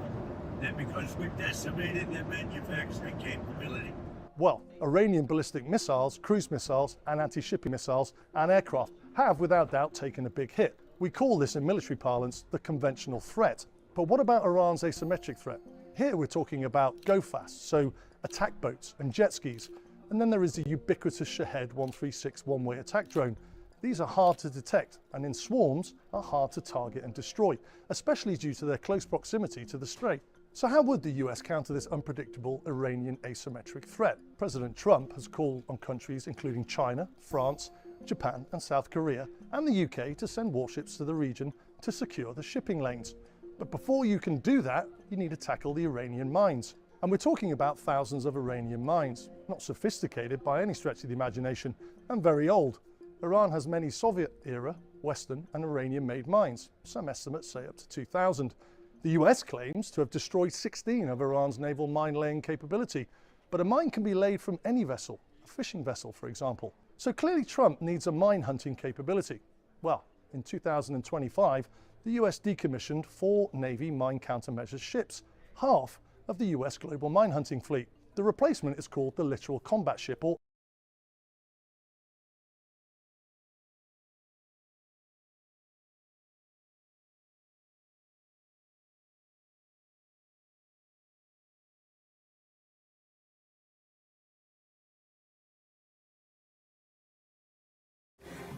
Speaker 5: And because we've decimated their manufacturing capability.
Speaker 2: Well, Iranian ballistic missiles, cruise missiles, and anti-shipping missiles and aircraft have without doubt taken a big hit. We call this in military parlance the conventional threat. But what about Iran's asymmetric threat? Here we're talking about go fast, so attack boats and jet skis. And then there is the ubiquitous Shahed 136 one-way attack drone. These are hard to detect and in swarms are hard to target and destroy, especially due to their close proximity to the Strait. So how would the US counter this unpredictable Iranian asymmetric threat? President Trump has called on countries including China, France, Japan and South Korea and the UK to send warships to the region to secure the shipping lanes. But before you can do that, you need to tackle the Iranian mines. And we're talking about thousands of Iranian mines, not sophisticated by any stretch of the imagination, and very old. Iran has many Soviet-era, Western and Iranian-made mines. Some estimates say up to 2,000. The US claims to have destroyed 16 of Iran's naval mine-laying capability. But a mine can be laid from any vessel, a fishing vessel, for example. So clearly Trump needs a mine-hunting capability. Well, in 2025, the US decommissioned 4 Navy mine countermeasures ships, half of the US global mine hunting fleet. The replacement is called the Littoral Combat Ship, or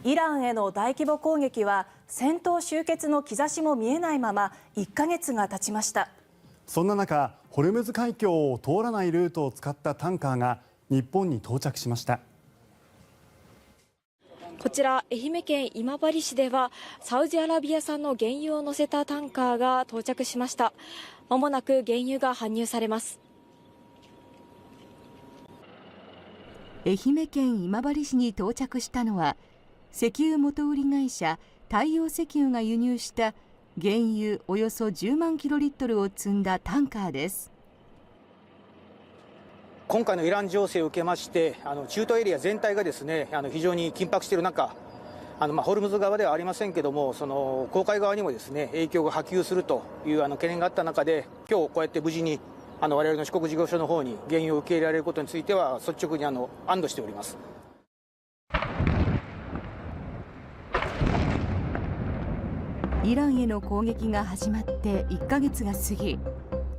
Speaker 8: イランへの大規模攻撃は戦闘終結の兆しも見えないまま1ヶ月が経ちました。
Speaker 10: そんな中、ホルムズ海峡を通らないルートを使ったタンカーが日本に到着しました。
Speaker 11: こちら愛媛県今治市ではサウジアラビア産の原油を乗せたタンカーが到着しました。まもなく原油が搬入されます。
Speaker 24: 愛媛県今治市に到着したのは石油元売り会社太陽石油が輸入した原油およそ10万キロリットルを積んだタンカーです。
Speaker 25: 今回のイラン情勢を受けまして中東エリア全体がですね非常に緊迫している中ホルムズ側ではありませんけどもその公海側にもですね影響が波及するという懸念があった中で今日こうやって無事に我々の四国事業所の方に原油を受け入れられることについては率直に安堵しております。
Speaker 24: イランへの攻撃が始まって1ヶ月が過ぎ、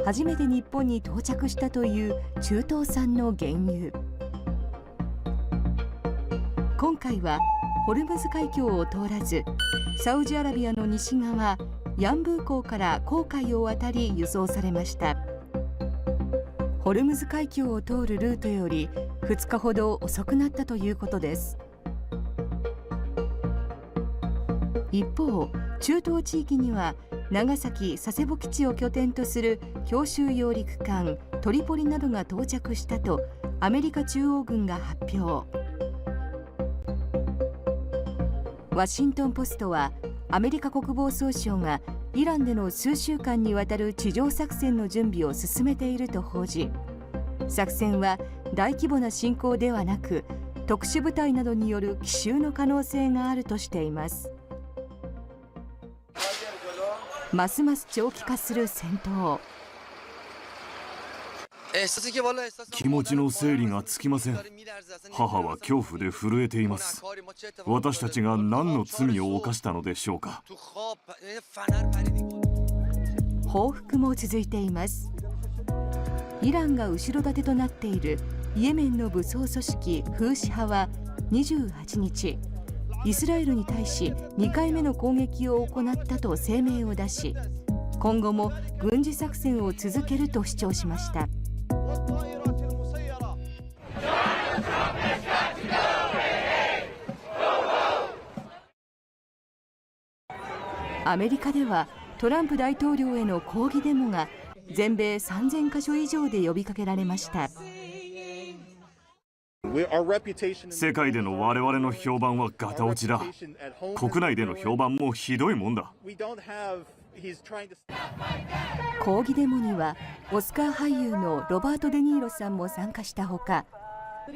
Speaker 24: 初めて日本に到着したという中東産の原油。今回はホルムズ海峡を通らず、サウジアラビアの西側ヤンブー港から紅海を渡り輸送されました。ホルムズ海峡を通るルートより2日ほど遅くなったということです。一方、中東地域には長崎佐世保基地を拠点とする強襲揚陸艦トリポリなどが到着したとアメリカ中央軍が発表。ワシントンポストはアメリカ国防総省がイランでの数週間にわたる地上作戦の準備を進めていると報じ、作戦は大規模な侵攻ではなく特殊部隊などによる奇襲の可能性があるとしています。ますます長期化する戦闘。
Speaker 26: 気持ちの整理がつきません。母は恐怖で震えています。私たちが何の罪を犯したのでしょうか。
Speaker 24: 報復も続いています。イランが後ろ盾となっているイエメンの武装組織フーシ派は28日、イスラエルに対し2回目の攻撃を行ったと声明を出し、今後も軍事作戦を続けると主張しました。アメリカではトランプ大統領への抗議デモが全米3000カ所以上で呼びかけられました。
Speaker 26: 世界での我々の評判はガタ落ちだ。国内での評判もひどいもんだ。
Speaker 24: 抗議デモにはオスカー俳優のロバート・デ・ニーロさんも参加したほか、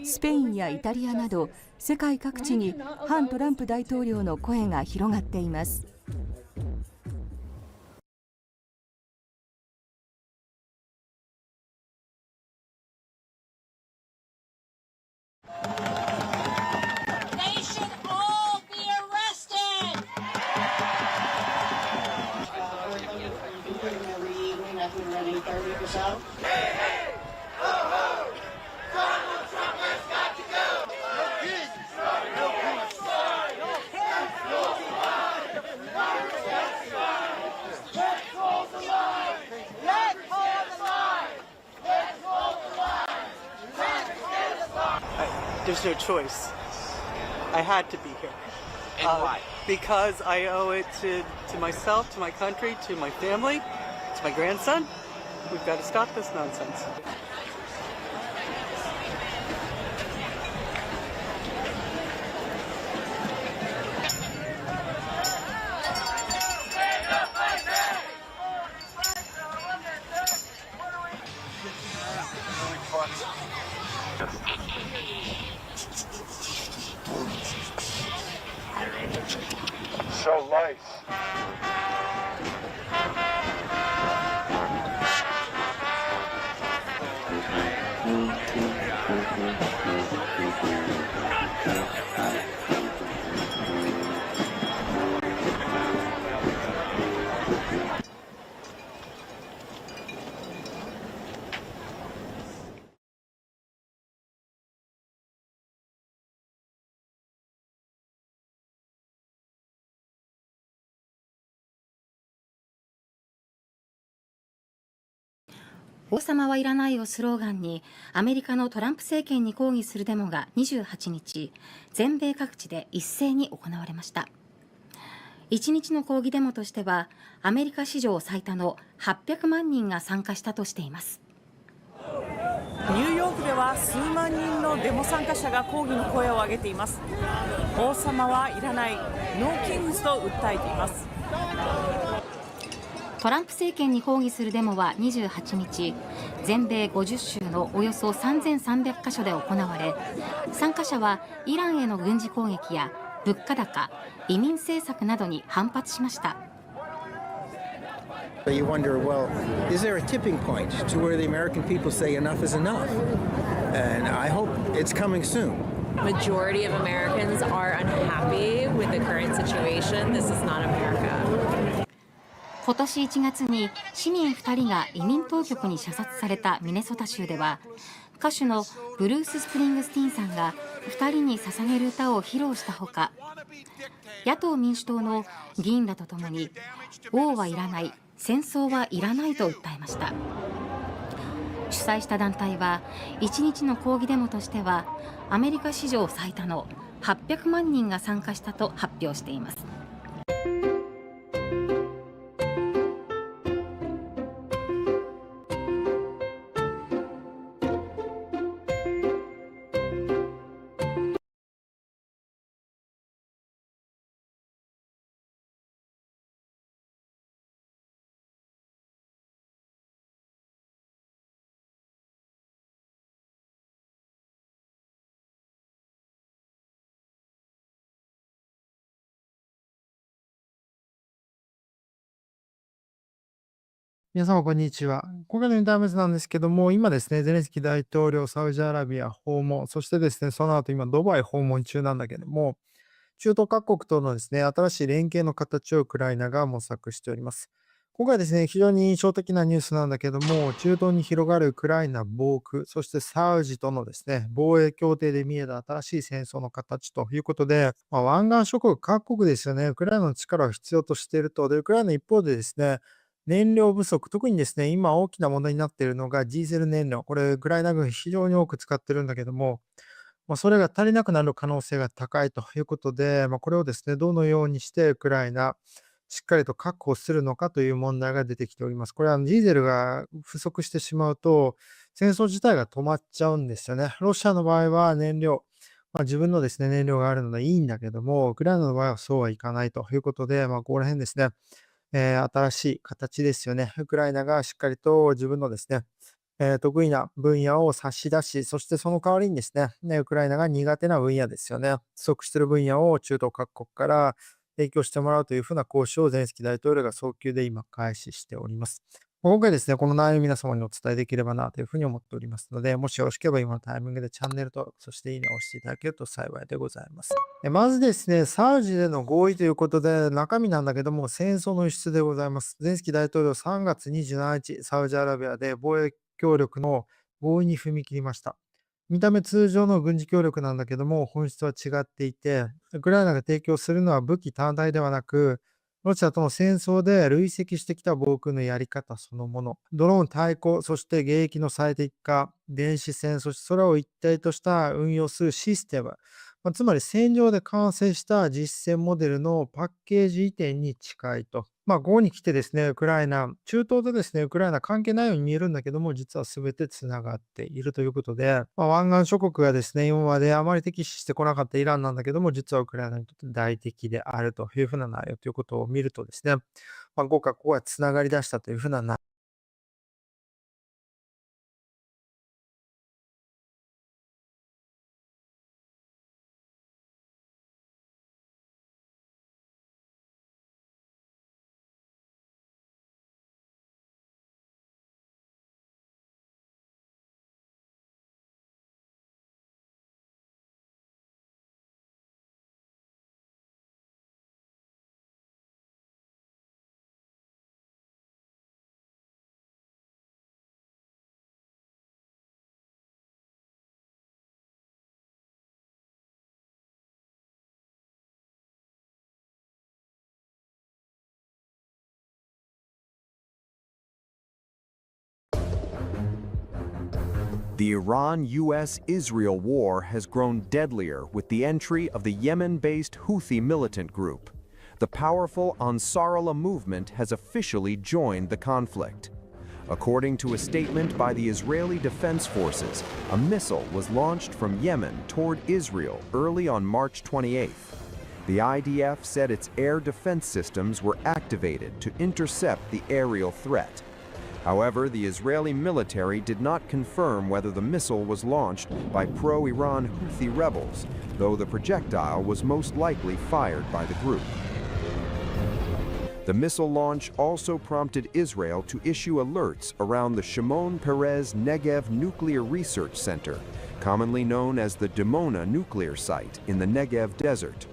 Speaker 24: スペインやイタリアなど世界各地に反トランプ大統領の声が広がっています。
Speaker 7: There's no choice. I had to be here.
Speaker 9: And why?
Speaker 7: Because I owe it to myself, to my country, to my family, to my grandson. We've got to stop this nonsense.
Speaker 23: So nice.
Speaker 12: 「王様はいらない」をスローガンにアメリカのトランプ政権に抗議するデモが28日、全米各地で一斉に行われました。1日の抗議デモとしてはアメリカ史上最多の800万人が参加したとしています。
Speaker 13: ニューヨークでは数万人のデモ参加者が抗議の声を上げています。王様はいらない、ノーキングスと訴えています。
Speaker 12: トランプ政権に抗議するデモは28日、全米50州のおよそ3300カ所で行われ、参加者はイランへの軍事攻撃や物価高、移民政策などに反発しました。
Speaker 14: You wonder, well, is there a tipping point to where the American people say enough is enough? And I hope it's coming soon.
Speaker 15: Majority of Americans are unhappy with the current situation. This is not America.
Speaker 12: 今年1月に市民2人が移民当局に射殺されたミネソタ州では、歌手のブルース・スプリングスティーンさんが2人に捧げる歌を披露したほか、野党民主党の議員らとともに王はいらない、戦争はいらないと訴えました。主催した団体は1日の抗議デモとしてはアメリカ史上最多の800万人が参加したと発表しています。
Speaker 27: 皆様、こんにちは。今回のインターメスなんですけども、今ですね、ゼレンスキー大統領、サウジアラビア訪問、そしてですね、その後今、ドバイ訪問中なんだけども、中東各国とのですね、新しい連携の形をウクライナが模索しております。今回ですね、非常に印象的なニュースなんだけども、中東に広がるウクライナ防空、そしてサウジとのですね、防衛協定で見えた新しい戦争の形ということで、湾岸諸国各国ですよね、ウクライナの力を必要としていると。で、ウクライナ一方でですね、燃料不足、特にですね、今大きな問題になっているのがディーゼル燃料。これ、ウクライナ軍非常に多く使ってるんだけども、それが足りなくなる可能性が高いということで、これをですね、どのようにしてウクライナ、しっかりと確保するのかという問題が出てきております。これはディーゼルが不足してしまうと、戦争自体が止まっちゃうんですよね。ロシアの場合は燃料、自分のですね、燃料があるのでいいんだけども、ウクライナの場合はそうはいかないということで、ここら辺ですね、新しい形ですよね。ウクライナがしっかりと自分のですね、得意な分野を差し出し、そしてその代わりにですね、ウクライナが苦手な分野ですよね。不足している分野を中東各国から提供してもらうというふうな交渉をゼレンスキー大統領が早急で今開始しております。今回ですね、この内容を皆様にお伝えできればなというふうに思っておりますので、もしよろしければ今のタイミングでチャンネル登録、そしていいねを押していただけると幸いでございます。まずですね、サウジでの合意ということで、中身なんだけども、戦争の輸出でございます。ゼレンスキー大統領3月27日、サウジアラビアで防衛協力の合意に踏み切りました。見た目通常の軍事協力なんだけども、本質は違っていて、ウクライナが提供するのは武器単体ではなく、ロシアとの戦争で累積してきた防空のやり方そのもの、ドローン対抗、そして迎撃の最適化、電子戦、そして空を一体とした運用するシステム、つまり戦場で完成した実戦モデルのパッケージ移転に近いと。ここに来てですね、ウクライナ、中東でですね、ウクライナ関係ないように見えるんだけども、実は全てつながっているということで、湾岸諸国がですね、今まであまり敵視してこなかったイランなんだけども、実はウクライナにとって大敵であるというふうな内容ということを見るとですね、ここがつながり出したというふうな内容。
Speaker 1: The Iran-US-Israel war has grown deadlier with the entry of the Yemen-based Houthi militant group. The powerful Ansarullah movement has officially joined the conflict. According to a statement by the Israeli Defense Forces, a missile was launched from Yemen toward Israel early on March 28th. The IDF said its air defense systems were activated to intercept the aerial threat. However, the Israeli military did not confirm whether the missile was launched by pro-Iran Houthi rebels, though the projectile was most likely fired by the group. The missile launch also prompted Israel to issue alerts around the Shimon Peres Negev Nuclear Research Center, commonly known as the Dimona nuclear site in the Negev desert.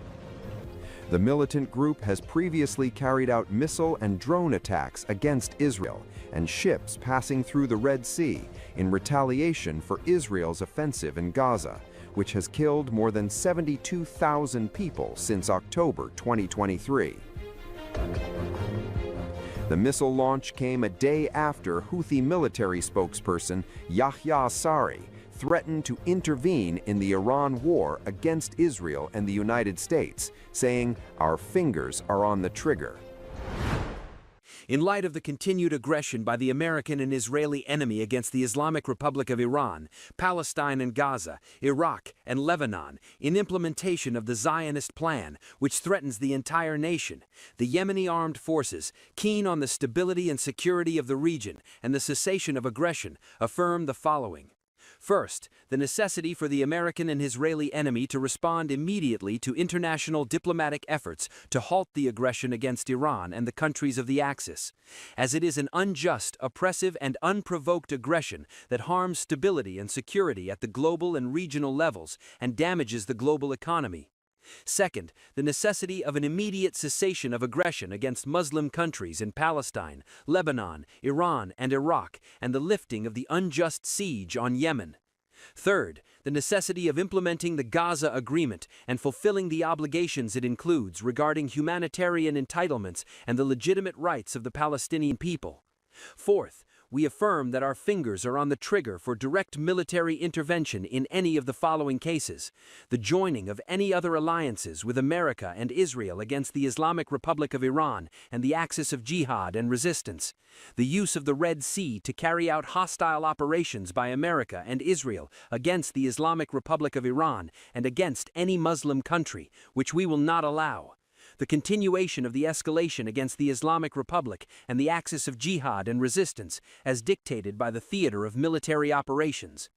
Speaker 1: The militant group has previously carried out missile and drone attacks against Israel and ships passing through the Red Sea in retaliation for Israel's offensive in Gaza, which has killed more than 72,000 people since October 2023. The missile launch came a day after Houthi military spokesperson Yahya Sari threatened to intervene in the Iran war against Israel and the United States, saying, "Our fingers are on the trigger."
Speaker 9: In light of the continued aggression by the American and Israeli enemy against the Islamic Republic of Iran, Palestine and Gaza, Iraq and Lebanon, in implementation of the Zionist plan, which threatens the entire nation, the Yemeni armed forces, keen on the stability and security of the region and the cessation of aggression, affirm the following. First, the necessity for the American and Israeli enemy to respond immediately to international diplomatic efforts to halt the aggression against Iran and the countries of the Axis, as it is an unjust, oppressive, and unprovoked aggression that harms stability and security at the global and regional levels and damages the global economy. Second, the necessity of an immediate cessation of aggression against Muslim countries in Palestine, Lebanon, Iran, and Iraq, and the lifting of the unjust siege on Yemen. Third, the necessity of implementing the Gaza Agreement and fulfilling the obligations it includes regarding humanitarian entitlements and the legitimate rights of the Palestinian people. Fourth, we affirm that our fingers are on the trigger for direct military intervention in any of the following cases: the joining of any other alliances with America and Israel against the Islamic Republic of Iran and the axis of jihad and resistance, the use of the Red Sea to carry out hostile operations by America and Israel against the Islamic Republic of Iran and against any Muslim country, which we will not allow, the continuation of the escalation against the Islamic Republic and the axis of jihad and resistance as dictated by the theater of military operations.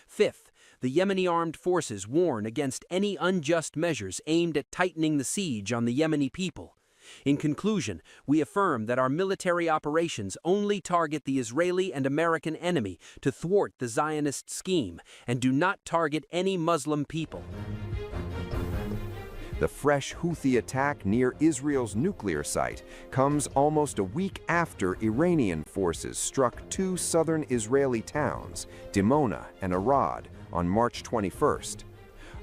Speaker 9: Fifth, the Yemeni armed forces warn against any unjust measures aimed at tightening the siege on the Yemeni people. In conclusion, we affirm that our military operations only target the Israeli and American enemy to thwart the Zionist scheme and do not target any Muslim people.
Speaker 1: The fresh Houthi attack near Israel's nuclear site comes almost a week after Iranian forces struck two southern Israeli towns, Dimona and Arad, on March 21st.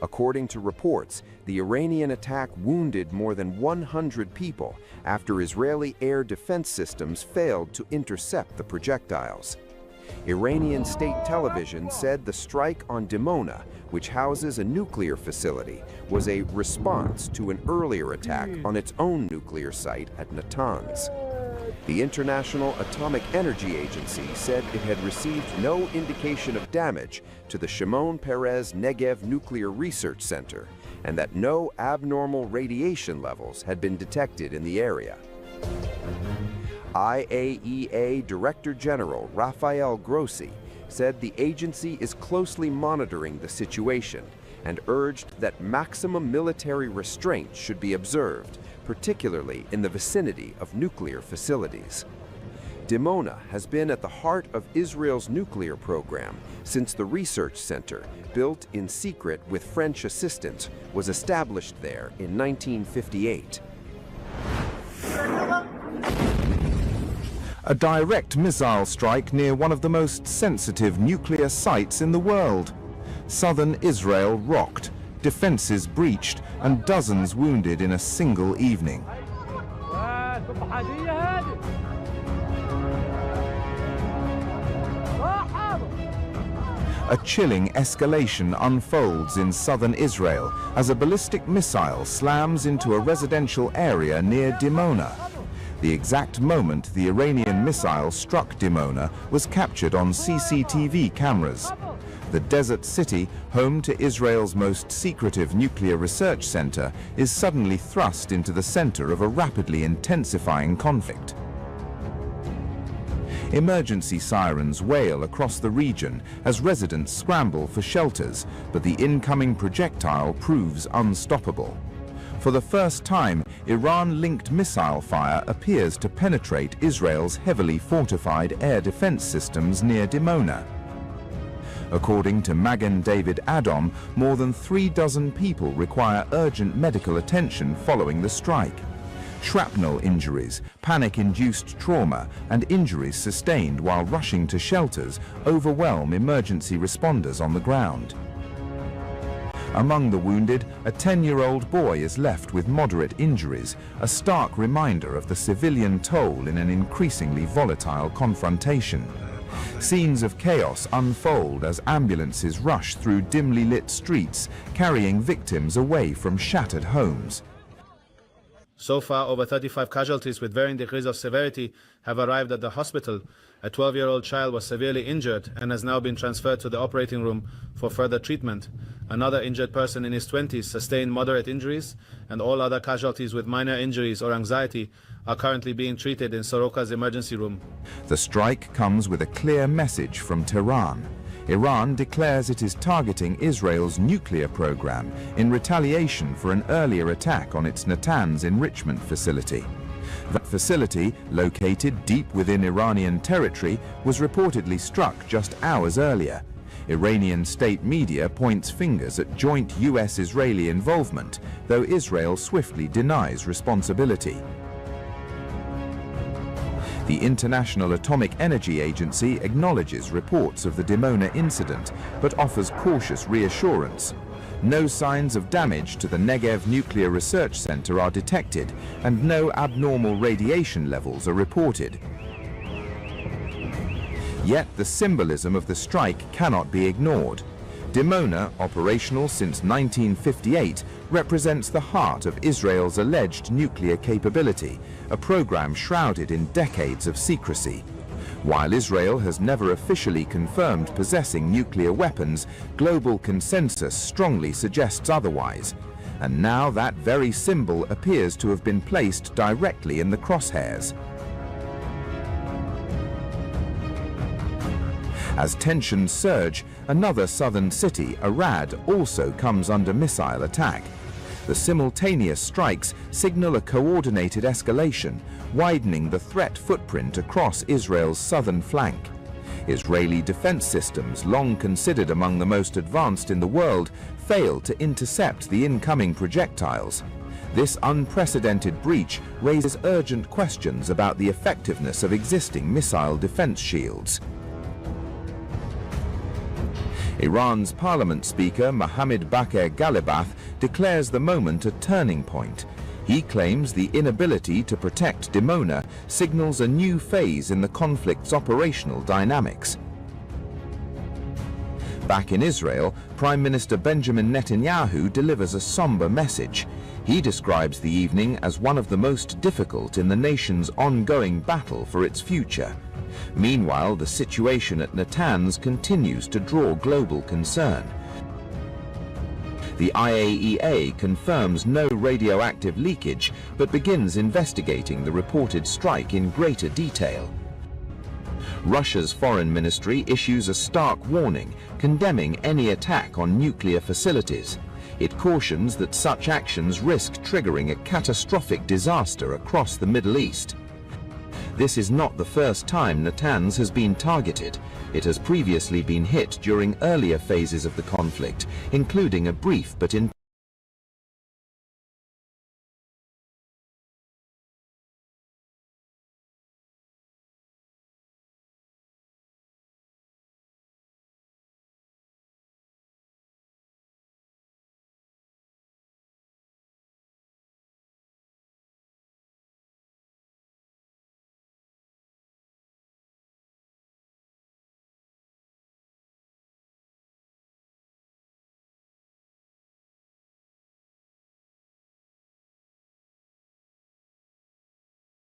Speaker 1: According to reports, the Iranian attack wounded more than 100 people after Israeli air defense systems failed to intercept the projectiles. Iranian state television said the strike on Dimona, which houses a nuclear facility, was a response to an earlier attack on its own nuclear site at Natanz. The International Atomic Energy Agency said it had received no indication of damage to the Shimon Peres Negev Nuclear Research Center and that no abnormal radiation levels had been detected in the area. IAEA Director General Rafael Grossi said the agency is closely monitoring the situation and urged that maximum military restraint should be observed, particularly in the vicinity of nuclear facilities. Dimona has been at the heart of Israel's nuclear program since the research center, built in secret with French assistance, was established there in 1958.
Speaker 16: A direct missile strike near one of the most sensitive nuclear sites in the world. Southern Israel rocked, defenses breached, and dozens wounded in a single evening. A chilling escalation unfolds in southern Israel as a ballistic missile slams into a residential area near Dimona. The exact moment the Iranian missile struck Dimona was captured on CCTV cameras. The desert city, home to Israel's most secretive nuclear research center, is suddenly thrust into the center of a rapidly intensifying conflict. Emergency sirens wail across the region as residents scramble for shelters, but the incoming projectile proves unstoppable. For the first time, Iran-linked missile fire appears to penetrate Israel's heavily fortified air defense systems near Dimona. According to Magen David Adom, more than 36 people require urgent medical attention following the strike. Shrapnel injuries, panic-induced trauma, and injuries sustained while rushing to shelters overwhelm emergency responders on the ground. Among the wounded, a 10-year-old boy is left with moderate injuries, a stark reminder of the civilian toll in an increasingly volatile confrontation. Scenes of chaos unfold as ambulances rush through dimly lit streets, carrying victims away from shattered homes.
Speaker 17: So far, over 35 casualties with varying degrees of severity have arrived at the hospital. A 12-year-old child was severely injured and has now been transferred to the operating room for further treatment. Another injured person in his 20s sustained moderate injuries, and all other casualties with minor injuries or anxiety are currently being treated in Soroka's emergency room.
Speaker 16: The strike comes with a clear message from Tehran. Iran declares it is targeting Israel's nuclear program in retaliation for an earlier attack on its Natanz enrichment facility. That facility, located deep within Iranian territory, was reportedly struck just hours earlier. Iranian state media points fingers at joint US-Israeli involvement, though Israel swiftly denies responsibility. The International Atomic Energy Agency acknowledges reports of the Dimona incident, but offers cautious reassurance. No signs of damage to the Negev Nuclear Research Center are detected, and no abnormal radiation levels are reported. Yet the symbolism of the strike cannot be ignored. Dimona, operational since 1958, represents the heart of Israel's alleged nuclear capability, a program shrouded in decades of secrecy. While Israel has never officially confirmed possessing nuclear weapons, global consensus strongly suggests otherwise. And now that very symbol appears to have been placed directly in the crosshairs. As tensions surge, another southern city, Arad, also comes under missile attack. The simultaneous strikes signal a coordinated escalation, widening the threat footprint across Israel's southern flank. Israeli defense systems, long considered among the most advanced in the world, failed to intercept the incoming projectiles. This unprecedented breach raises urgent questions about the effectiveness of existing missile defense shields. Iran's parliament speaker Mohammad Bakr Ghalibaf declares the moment a turning point. He claims the inability to protect Dimona signals a new phase in the conflict's operational dynamics. Back in Israel, Prime Minister Benjamin Netanyahu delivers a somber message. He describes the evening as one of the most difficult in the nation's ongoing battle for its future. Meanwhile, the situation at Natanz continues to draw global concern. The IAEA confirms no radioactive leakage, but begins investigating the reported strike in greater detail. Russia's foreign ministry issues a stark warning, condemning any attack on nuclear facilities. It cautions that such actions risk triggering a catastrophic disaster across the Middle East. This is not the first time Natanz has been targeted. It has previously been hit during earlier phases of the conflict, including a brief but intense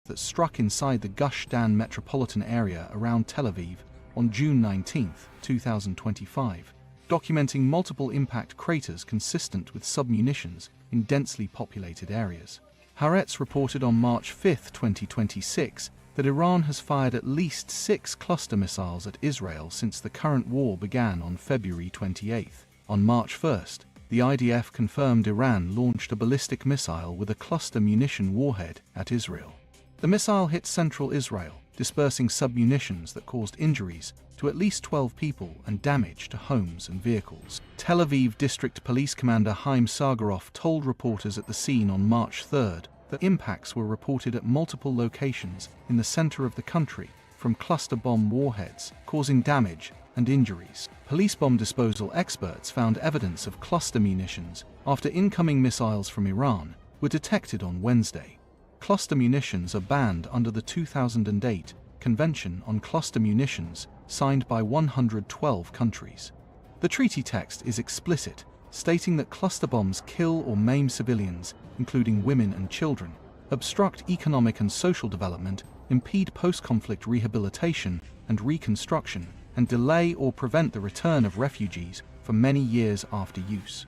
Speaker 3: that struck inside the Gush Dan metropolitan area around Tel Aviv on June 19, 2025, documenting multiple impact craters consistent with submunitions in densely populated areas. Haaretz reported on March 5, 2026, that Iran has fired at least 6 cluster missiles at Israel since the current war began on February 28. On March 1st, the IDF confirmed Iran launched a ballistic missile with a cluster munition warhead at Israel. The missile hit central Israel, dispersing submunitions that caused injuries to at least 12 people and damage to homes and vehicles. Tel Aviv District Police Commander Haim Sargaroff told reporters at the scene on March 3rd that impacts were reported at multiple locations in the center of the country from cluster bomb warheads, causing damage and injuries. Police bomb disposal experts found evidence of cluster munitions after incoming missiles from Iran were detected on Wednesday. Cluster munitions are banned under the 2008 Convention on Cluster Munitions, signed by 112 countries. The treaty text is explicit, stating that cluster bombs kill or maim civilians, including women and children, obstruct economic and social development, impede post-conflict rehabilitation and reconstruction, and delay or prevent the return of refugees for many years after use.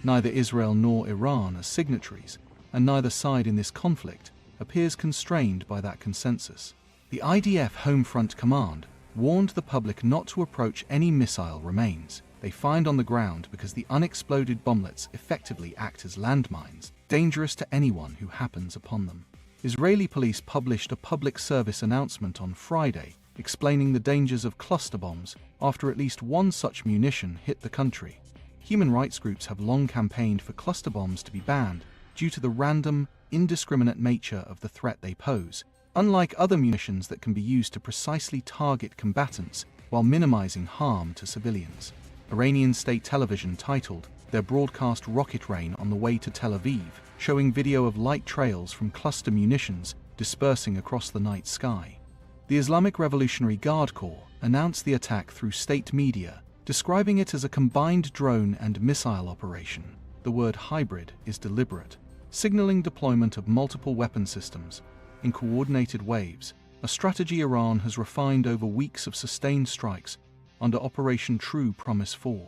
Speaker 3: Neither Israel nor Iran are signatories, and neither side in this conflict appears constrained by that consensus. The IDF Home Front Command warned the public not to approach any missile remains they find on the ground because the unexploded bomblets effectively act as landmines, dangerous to anyone who happens upon them. Israeli police published a public service announcement on Friday explaining the dangers of cluster bombs after at least one such munition hit the country. Human rights groups have long campaigned for cluster bombs to be banned due to the random, indiscriminate nature of the threat they pose, unlike other munitions that can be used to precisely target combatants while minimizing harm to civilians. Iranian state television titled their broadcast rocket rain on the way to Tel Aviv, showing video of light trails from cluster munitions dispersing across the night sky. The Islamic Revolutionary Guard Corps announced the attack through state media, describing it as a combined drone and missile operation. The word hybrid is deliberate, signaling deployment of multiple weapon systems in coordinated waves, a strategy Iran has refined over weeks of sustained strikes under Operation True Promise 4.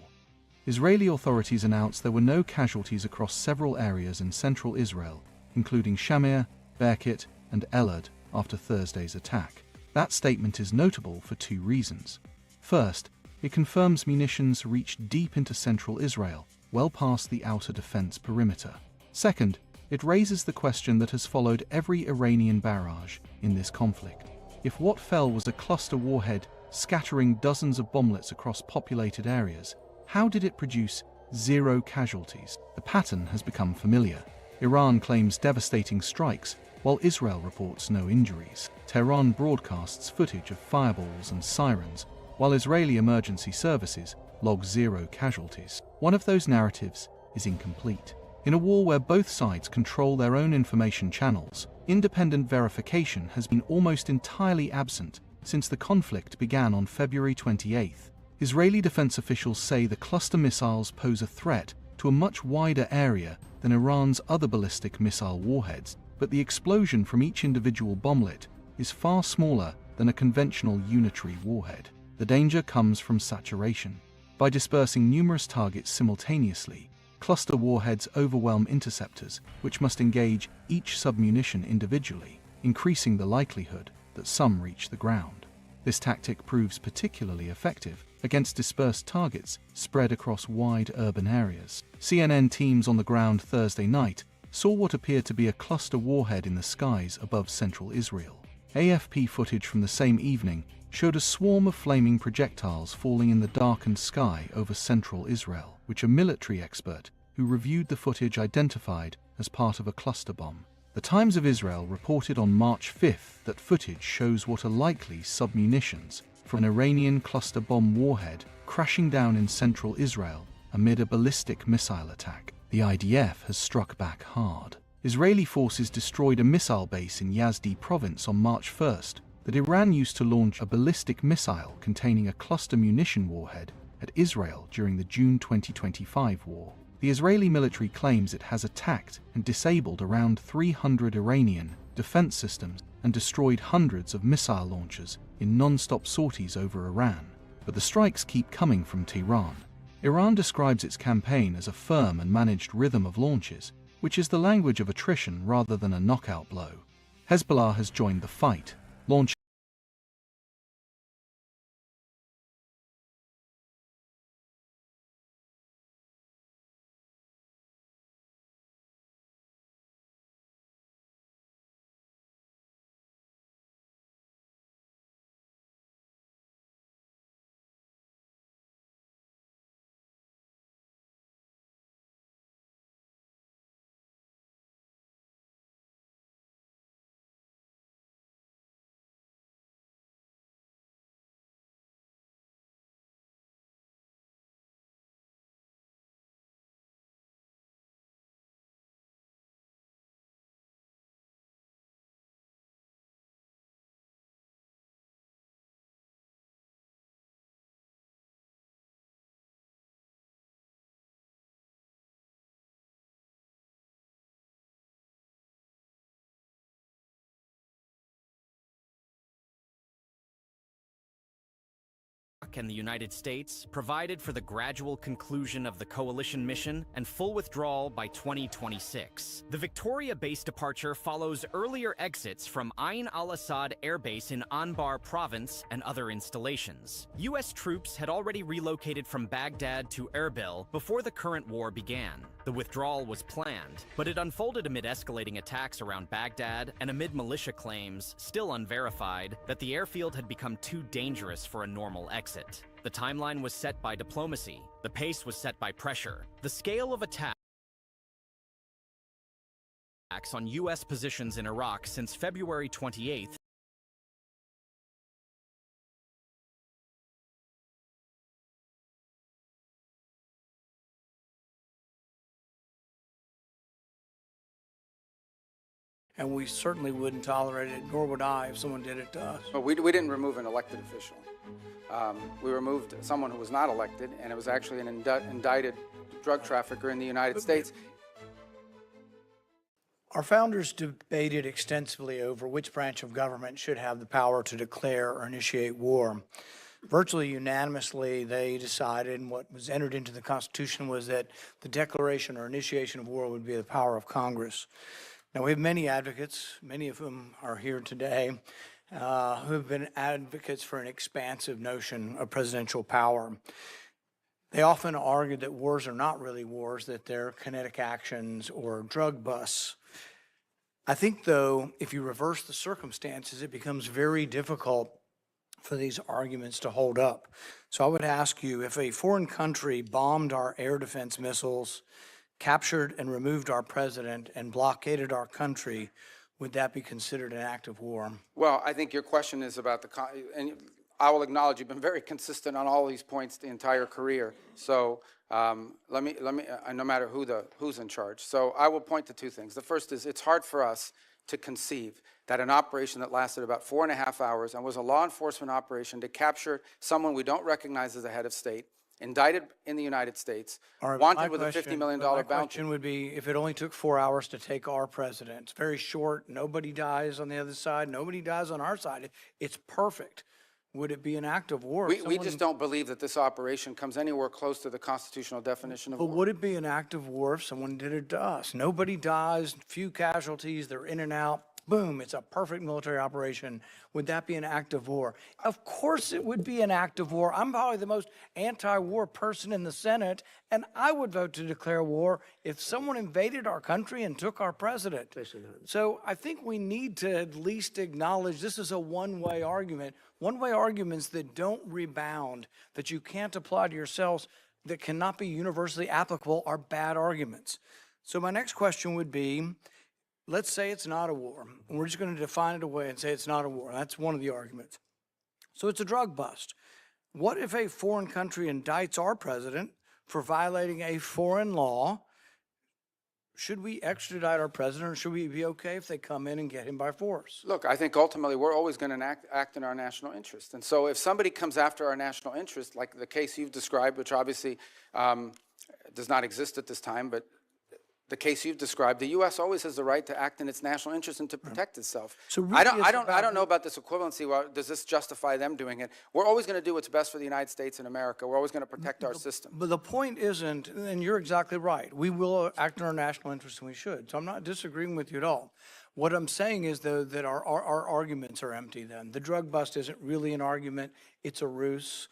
Speaker 3: Israeli authorities announced there were no casualties across several areas in central Israel, including Shamir, Berkut, and Elad, after Thursday's attack. That statement is notable for 2 reasons. First, it confirms munitions reached deep into central Israel, well past the outer defense perimeter. Second, it raises the question that has followed every Iranian barrage in this conflict. If what fell was a cluster warhead scattering dozens of bomblets across populated areas, how did it produce zero casualties? The pattern has become familiar. Iran claims devastating strikes, while Israel reports no injuries. Tehran broadcasts footage of fireballs and sirens, while Israeli emergency services log zero casualties. One of those narratives is incomplete. In a war where both sides control their own information channels, independent verification has been almost entirely absent since the conflict began on February 28th. Israeli defense officials say the cluster missiles pose a threat to a much wider area than Iran's other ballistic missile warheads, but the explosion from each individual bomblet is far smaller than a conventional unitary warhead. The danger comes from saturation. By dispersing numerous targets simultaneously, cluster warheads overwhelm interceptors, which must engage each submunition individually, increasing the likelihood that some reach the ground. This tactic proves particularly effective against dispersed targets spread across wide urban areas. CNN teams on the ground Thursday night saw what appeared to be a cluster warhead in the skies above central Israel. AFP footage from the same evening showed a swarm of flaming projectiles falling in the darkened sky over central Israel, which a military expert who reviewed the footage identified as part of a cluster bomb. The Times of Israel reported on March 5th that footage shows what are likely submunitions from an Iranian cluster bomb warhead crashing down in central Israel amid a ballistic missile attack. The IDF has struck back hard. Israeli forces destroyed a missile base in Yazdi province on March 1st that Iran used to launch a ballistic missile containing a cluster munition warhead at Israel during the June 2025 war. The Israeli military claims it has attacked and disabled around 300 Iranian defense systems and destroyed hundreds of missile launchers in non-stop sorties over Iran. But the strikes keep coming from Tehran. Iran describes its campaign as a firm and managed rhythm of launches, which is the language of attrition rather than a knockout blow. Hezbollah has joined the fight, launching
Speaker 4: and the United States provided for the gradual conclusion of the coalition mission and full withdrawal by 2026. The Victoria-based departure follows earlier exits from Ain al-Assad Air Base in Anbar province and other installations. U.S. troops had already relocated from Baghdad to Erbil before the current war began. The withdrawal was planned, but it unfolded amid escalating attacks around Baghdad and amid militia claims, still unverified, that the airfield had become too dangerous for a normal exit. The timeline was set by diplomacy. The pace was set by pressure. The scale of attacks on U.S. positions in Iraq since February 28th
Speaker 6: and we certainly wouldn't tolerate it, nor would I if someone did it to us.
Speaker 18: But we didn't remove an elected official. We removed someone who was not elected, and it was actually an indicted drug trafficker in the United States.
Speaker 6: Our founders debated extensively over which branch of government should have the power to declare or initiate war. Virtually unanimously, they decided, and what was entered into the Constitution was that the declaration or initiation of war would be the power of Congress. Now, we have many advocates, many of whom are here today, who have been advocates for an expansive notion of presidential power. They often argue that wars are not really wars, that they're kinetic actions or drug busts. I think, though, if you reverse the circumstances, it becomes very difficult for these arguments to hold up. So I would ask you, if a foreign country bombed our air defense missiles, captured and removed our president, and blockaded our country, would that be considered an act of war?
Speaker 18: Well, I think your question is about and I will acknowledge you've been very consistent on all these points the entire career. So let me, no matter who's in charge. So I will point to two things. The first is it's hard for us to conceive that an operation that lasted about 4.5 hours and was a law enforcement operation to capture someone we don't recognize as a head of state, indicted in the United States, wanted with a $50 million bounty.
Speaker 6: My question would be, if it only took 4 hours to take our president, it's very short, nobody dies on the other side, nobody dies on our side, it's perfect. Would it be an act of war?
Speaker 18: We just don't believe that this operation comes anywhere close to the constitutional definition of war.
Speaker 6: But would it be an act of war if someone did it to us? Nobody dies, few casualties, they're in and out. Boom, it's a perfect military operation. Would that be an act of war? Of course it would be an act of war. I'm probably the most anti-war person in the Senate, and I would vote to declare war if someone invaded our country and took our president. So I think we need to at least acknowledge this is a one-way argument. One-way arguments that don't rebound, that you can't apply to yourselves, that cannot be universally applicable are bad arguments. So my next question would be, let's say it's not a war. We're just going to define it away and say it's not a war. That's one of the arguments. So it's a drug bust. What if a foreign country indicts our president for violating a foreign law? Should we extradite our president, or should we be okay if they come in and get him by force?
Speaker 18: Look, I think ultimately we're always going to act in our national interest. And so if somebody comes after our national interest, like the case you've described, which obviously does not exist at this time, but the case you've described, the U.S. always has the right to act in its national interest and to protect itself.
Speaker 6: So really
Speaker 18: I don't know about this equivalency. Well, does this justify them doing it? We're always going to do what's best for the United States and America. We're always going to protect our system.
Speaker 6: But the point isn't, and you're exactly right, we will act in our national interest, and we should. So I'm not disagreeing with you at all. What I'm saying is, though, that our arguments are empty then. The drug bust isn't really an argument. It's a ruse.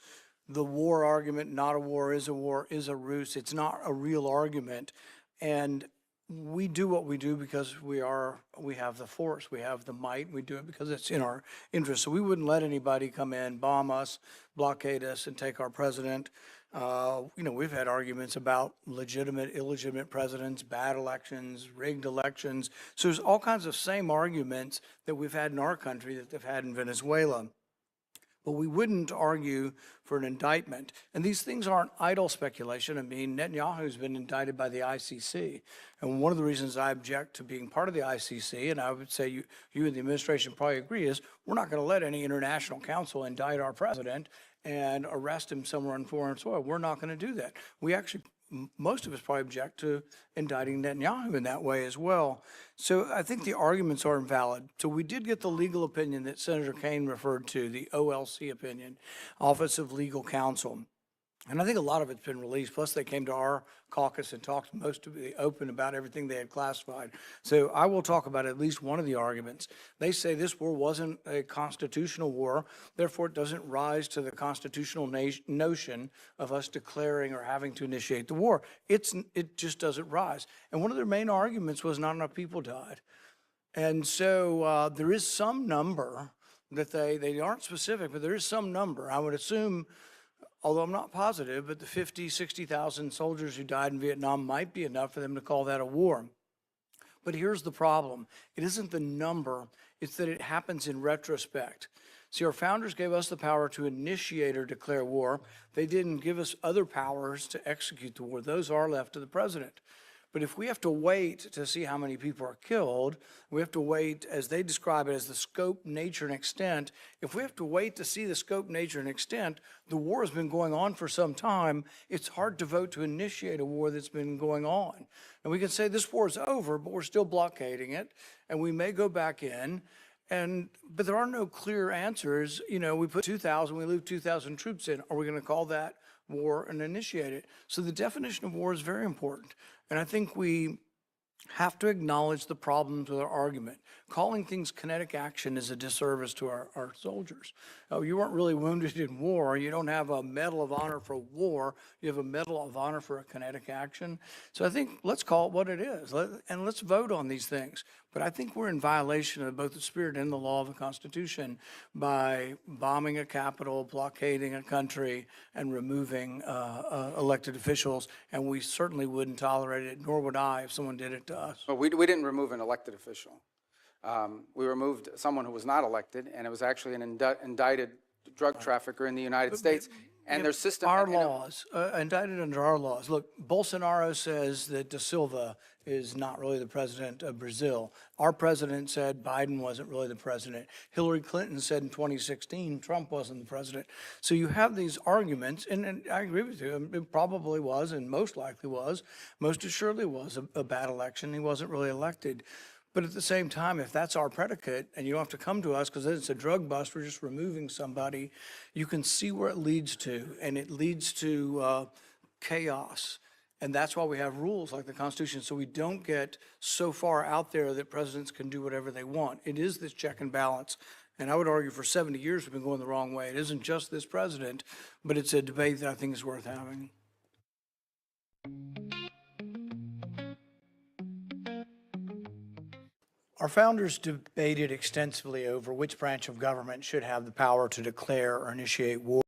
Speaker 6: The war argument, not a war, is a ruse. It's not a real argument. And we do what we do because we have the force, we have the might, we do it because it's in our interest. So we wouldn't let anybody come in, bomb us, blockade us, and take our president. We've had arguments about legitimate, illegitimate presidents, bad elections, rigged elections. So there's all kinds of same arguments that we've had in our country that they've had in Venezuela. But we wouldn't argue for an indictment. And these things aren't idle speculation. I mean, Netanyahu's been indicted by the ICC. And one of the reasons I object to being part of the ICC, and I would say you and the administration probably agree, is we're not going to let any international council indict our president and arrest him somewhere on foreign soil. We're not going to do that. We actually, most of us probably object to indicting Netanyahu in that way as well. So I think the arguments are invalid. So we did get the legal opinion that Senator Kaine referred to, the OLC opinion, Office of Legal Counsel. And I think a lot of it's been released. Plus, they came to our caucus and talked most of the open about everything they had classified. So I will talk about at least one of the arguments. They say this war wasn't a constitutional war, therefore it doesn't rise to the constitutional notion of us declaring or having to initiate the war. It just doesn't rise. And one of their main arguments was not enough people died. And so there is some number that they aren't specific, but there is some number. I would assume, although I'm not positive, but the 50, 60,000 soldiers who died in Vietnam might be enough for them to call that a war. But here's the problem. It isn't the number, it's that it happens in retrospect. See, our founders gave us the power to initiate or declare war. They didn't give us other powers to execute the war. Those are left to the president. But if we have to wait to see how many people are killed, we have to wait, as they describe it, as the scope, nature, and extent. If we have to wait to see the scope, nature, and extent, the war has been going on for some time. It's hard to vote to initiate a war that's been going on. And we can say this war is over, but we're still blockading it, and we may go back in. But there are no clear answers. You know, we put 2,000, we leave 2,000 troops in. Are we going to call that war and initiate it? So the definition of war is very important. And I think we have to acknowledge the problems with our argument. Calling things kinetic action is a disservice to our soldiers. Oh, you weren't really wounded in war. You don't have a Medal of Honor for war. You have a Medal of Honor for a kinetic action. So I think let's call it what it is, and let's vote on these things. But I think we're in violation of both the spirit and the law of the Constitution by bombing a capital, blockading a country, and removing elected officials. And we certainly wouldn't tolerate it, nor would I if someone did it to us.
Speaker 18: Well, we didn't remove an elected official. We removed someone who was not elected, and it was actually an indicted drug trafficker in the United States. And their system.
Speaker 6: Our laws, indicted under our laws. Look, Bolsonaro says that Da Silva is not really the president of Brazil. Our president said Biden wasn't really the president. Hillary Clinton said in 2016 Trump wasn't the president. So you have these arguments, and I agree with you. It probably was, and most likely was, most assuredly was a bad election. He wasn't really elected. But at the same time, if that's our predicate, and you don't have to come to us because it's a drug bust, we're just removing somebody, you can see where it leads to, and it leads to chaos. And that's why we have rules like the Constitution, so we don't get so far out there that presidents can do whatever they want. It is this check and balance. And I would argue for 70 years we've been going the wrong way. It isn't just this president, but it's a debate that I think is worth having. Our founders debated extensively over which branch of government should have the power to declare or initiate war.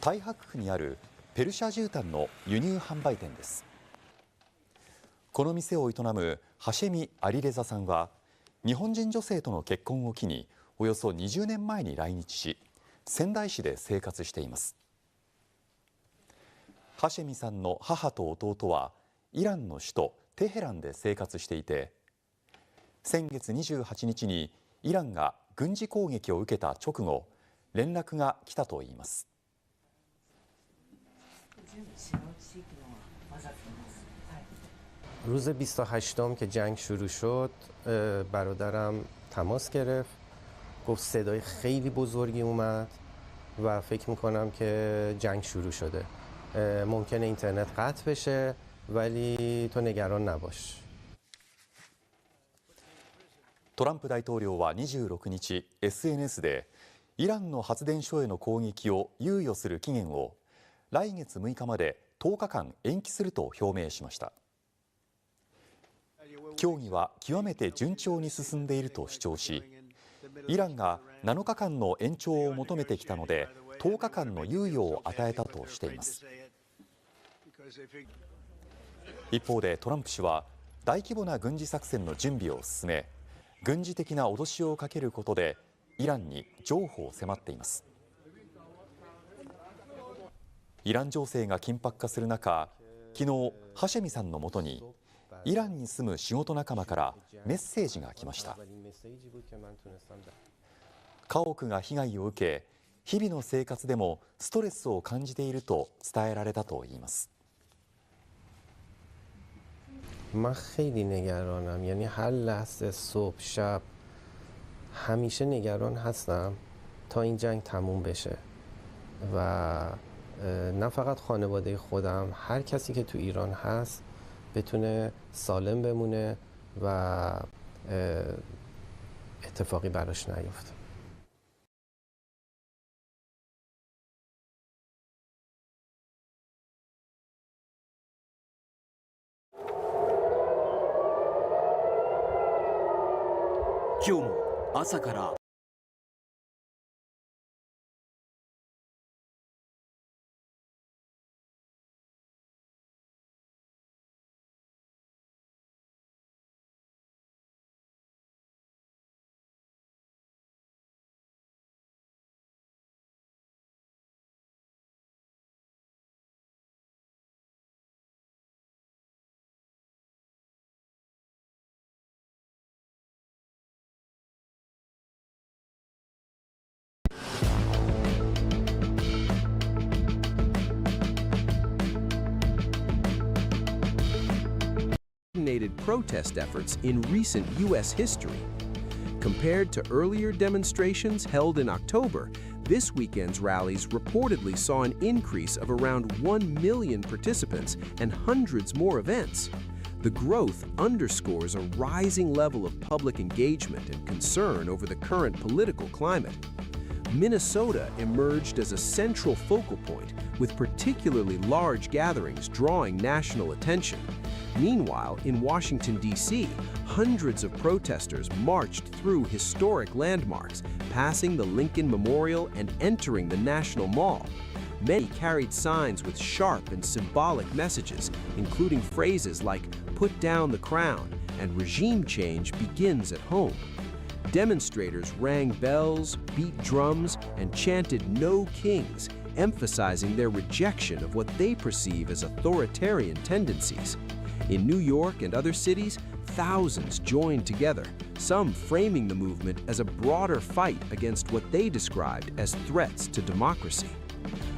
Speaker 2: 太白区にあるペルシャ絨毯の輸入販売店です。この店を営むハシェミ・アリレザさんは日本人女性との結婚を機におよそ20年前に来日し仙台市で生活しています。ハシェミさんの母と弟はイランの首都テヘランで生活していて、先月28日にイランが軍事攻撃を受けた直後連絡が来たといいます。
Speaker 5: روز 28م که جنگ شروع شد برادرم تماس گرفت، گفت صدای خیلی بزرگی اومد و فکر میکنم که جنگ شروع شده. ممکنه اینترنت قطع بشه ولی تو نگران نباش.
Speaker 2: トランプ大統領は26日 SNS でイランの発電所への攻撃を猶予する期限を来月6日まで10日間延期すると表明しました。協議は極めて順調に進んでいると主張し、イランが7日間の延長を求めてきたので10日間の猶予を与えたとしています。一方でトランプ氏は大規模な軍事作戦の準備を進め、軍事的な脅しをかけることでイランに譲歩を迫っています。イラン情勢が緊迫化する中、昨日ハシェミさんのもとにイランに住む仕事仲間からメッセージが来ました。家屋が被害を受け、日々の生活でもストレスを感じていると伝えられたといいます。
Speaker 5: من خیلی نگرانم، یعنی هر لحظه صبح شب همیشه نگران هستم تا این جنگ تموم بشه و نه فقط خانواده خودم، هر کسی که تو ایران هست بتونه سالم بمونه و اتفاقی براش نیفته.
Speaker 8: 今日も朝から
Speaker 9: Coordinated protest efforts in recent U.S. history. Compared to earlier demonstrations held in October, this weekend's rallies reportedly saw an increase of around 1 million participants and hundreds more events. The growth underscores a rising level of public engagement and concern over the current political climate. Minnesota emerged as a central focal point, with particularly large gatherings drawing national attention. Meanwhile, in Washington, D.C., hundreds of protesters marched through historic landmarks, passing the Lincoln Memorial and entering the National Mall. Many carried signs with sharp and symbolic messages, including phrases like "Put down the crown" and "Regime change begins at home." Demonstrators rang bells, beat drums, and chanted "No Kings," emphasizing their rejection of what they perceive as authoritarian tendencies. In New York and other cities, thousands joined together, some framing the movement as a broader fight against what they described as threats to democracy.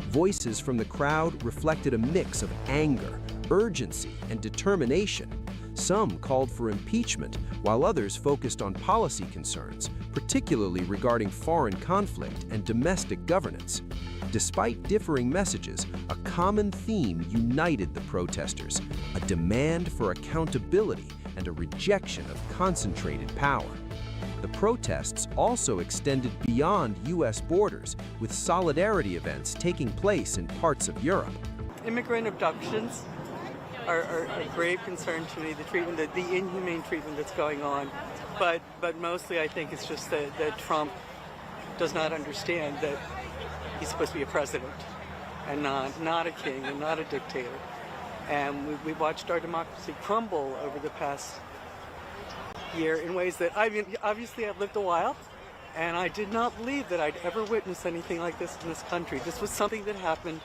Speaker 9: Voices from the crowd reflected a mix of anger, urgency, and determination. Some called for impeachment, while others focused on policy concerns, particularly regarding foreign conflict and domestic governance. Despite differing messages, a common theme united the protesters: a demand for accountability and a rejection of concentrated power. The protests also extended beyond U.S. borders, with solidarity events taking place in parts of Europe.
Speaker 7: Immigrant abductions are a grave concern to me, the treatment, the inhumane treatment that's going on. But mostly I think it's just that Trump does not understand that he's supposed to be a president and not a king and not a dictator. And we watched our democracy crumble over the past year in ways that, I mean, obviously I've lived a while, and I did not believe that I'd ever witness anything like this in this country. This was something that happened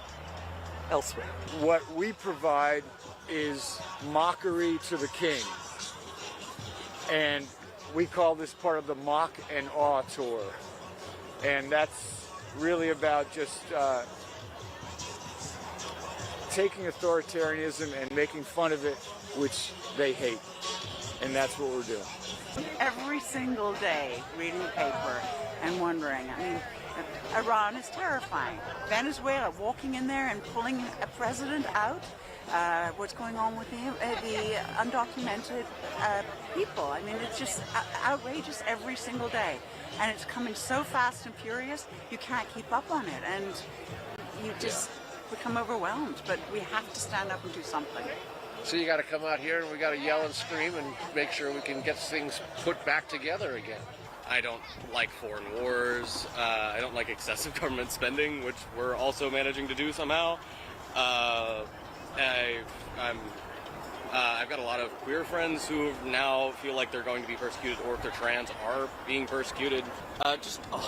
Speaker 7: elsewhere.
Speaker 10: What we provide is mockery to the king. And we call this part of the Mock and Awe Tour. And that's really about just taking authoritarianism and making fun of it, which they hate. And that's what we're doing.
Speaker 11: Every single day reading the paper and wondering, I mean, Iran is terrifying. Venezuela, walking in there and pulling a president out. What's going on with the undocumented people. I mean, it's just outrageous every single day. And it's coming so fast and furious, you can't keep up on it. And you just become overwhelmed. But we have to stand up and do something.
Speaker 19: So you got to come out here and we got to yell and scream and make sure we can get things put back together again.
Speaker 20: I don't like foreign wars. I don't like excessive government spending, which we're also managing to do somehow. I've got a lot of queer friends who now feel like they're going to be persecuted, or if they're trans, are being persecuted.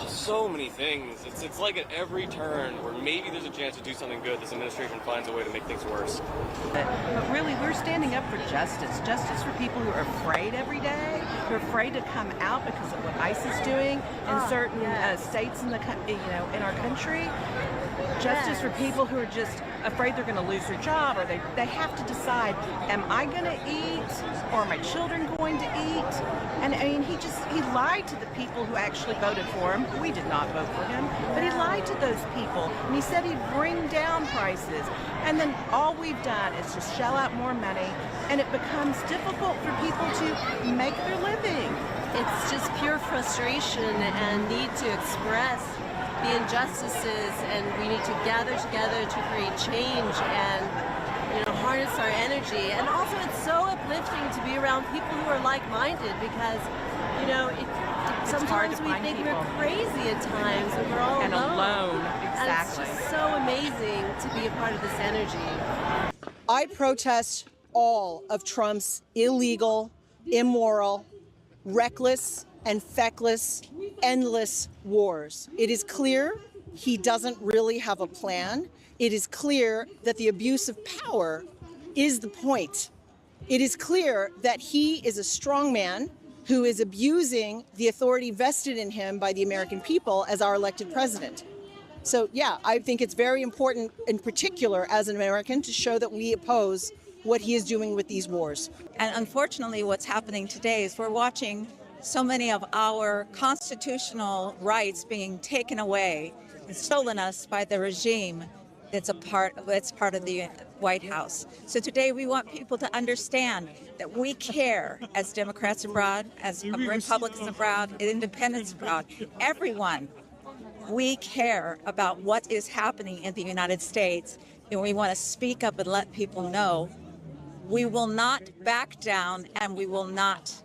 Speaker 20: So many things. It's like at every turn where maybe there's a chance to do something good, this administration finds a way to make things worse.
Speaker 11: But really, we're standing up for justice. Justice for people who are afraid every day.
Speaker 13: who are afraid to come out because of what ICE is doing in certain states in the in our country. Justice for people who are just afraid they're going to lose their job, or they have to decide, am I going to eat, or are my children going to eat? And I mean, he lied to the people who actually voted for him. We did not vote for him, but he lied to those people, and he said he'd bring down prices. And then all we've done is just shell out more money, and it becomes difficult for people to make their living.
Speaker 21: It's just pure frustration and need to express the injustices, and we need to gather together to create change and harness our energy. And also it's so uplifting to be around people who are like-minded, because sometimes we think we're crazy at times and we're all
Speaker 13: alone.
Speaker 21: And
Speaker 13: Exactly.
Speaker 21: it's just so amazing to be a part of this energy.
Speaker 22: I protest all of Trump's illegal, immoral, reckless, and feckless, endless wars. It is clear he doesn't really have a plan. It is clear that the abuse of power is the point. It is clear that he is a strongman who is abusing the authority vested in him by the American people as our elected president. So yeah, I think it's very important, in particular as an American, to show that we oppose what he is doing with these wars.
Speaker 23: And unfortunately, what's happening today is we're watching so many of our constitutional rights being taken away and stolen us by the regime that's part of the White House. So today we want people to understand that we care, as Democrats abroad, as Republicans abroad, independents abroad, everyone. We care about what is happening in the United States, and we want to speak up and let people know we will not back down, and we will not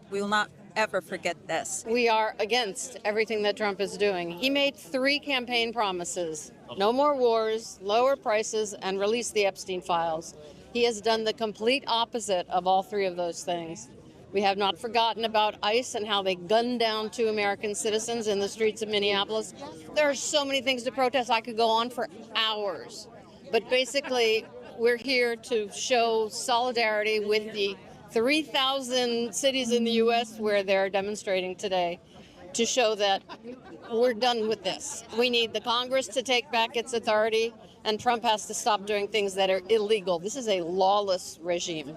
Speaker 23: ever forget this.
Speaker 24: We are against everything that Trump is doing. He made 3 campaign promises: no more wars, lower prices, and release the Epstein files. He has done the complete opposite of all 3 of those things. We have not forgotten about ICE and how they gunned down 2 American citizens in the streets of Minneapolis. There are so many things to protest. I could go on for hours. But basically, we're here to show solidarity with the 3,000 cities in the U.S. where they're demonstrating today, to show that we're done with this. We need the Congress to take back its authority, and Trump has to stop doing things that are illegal. This is a lawless regime.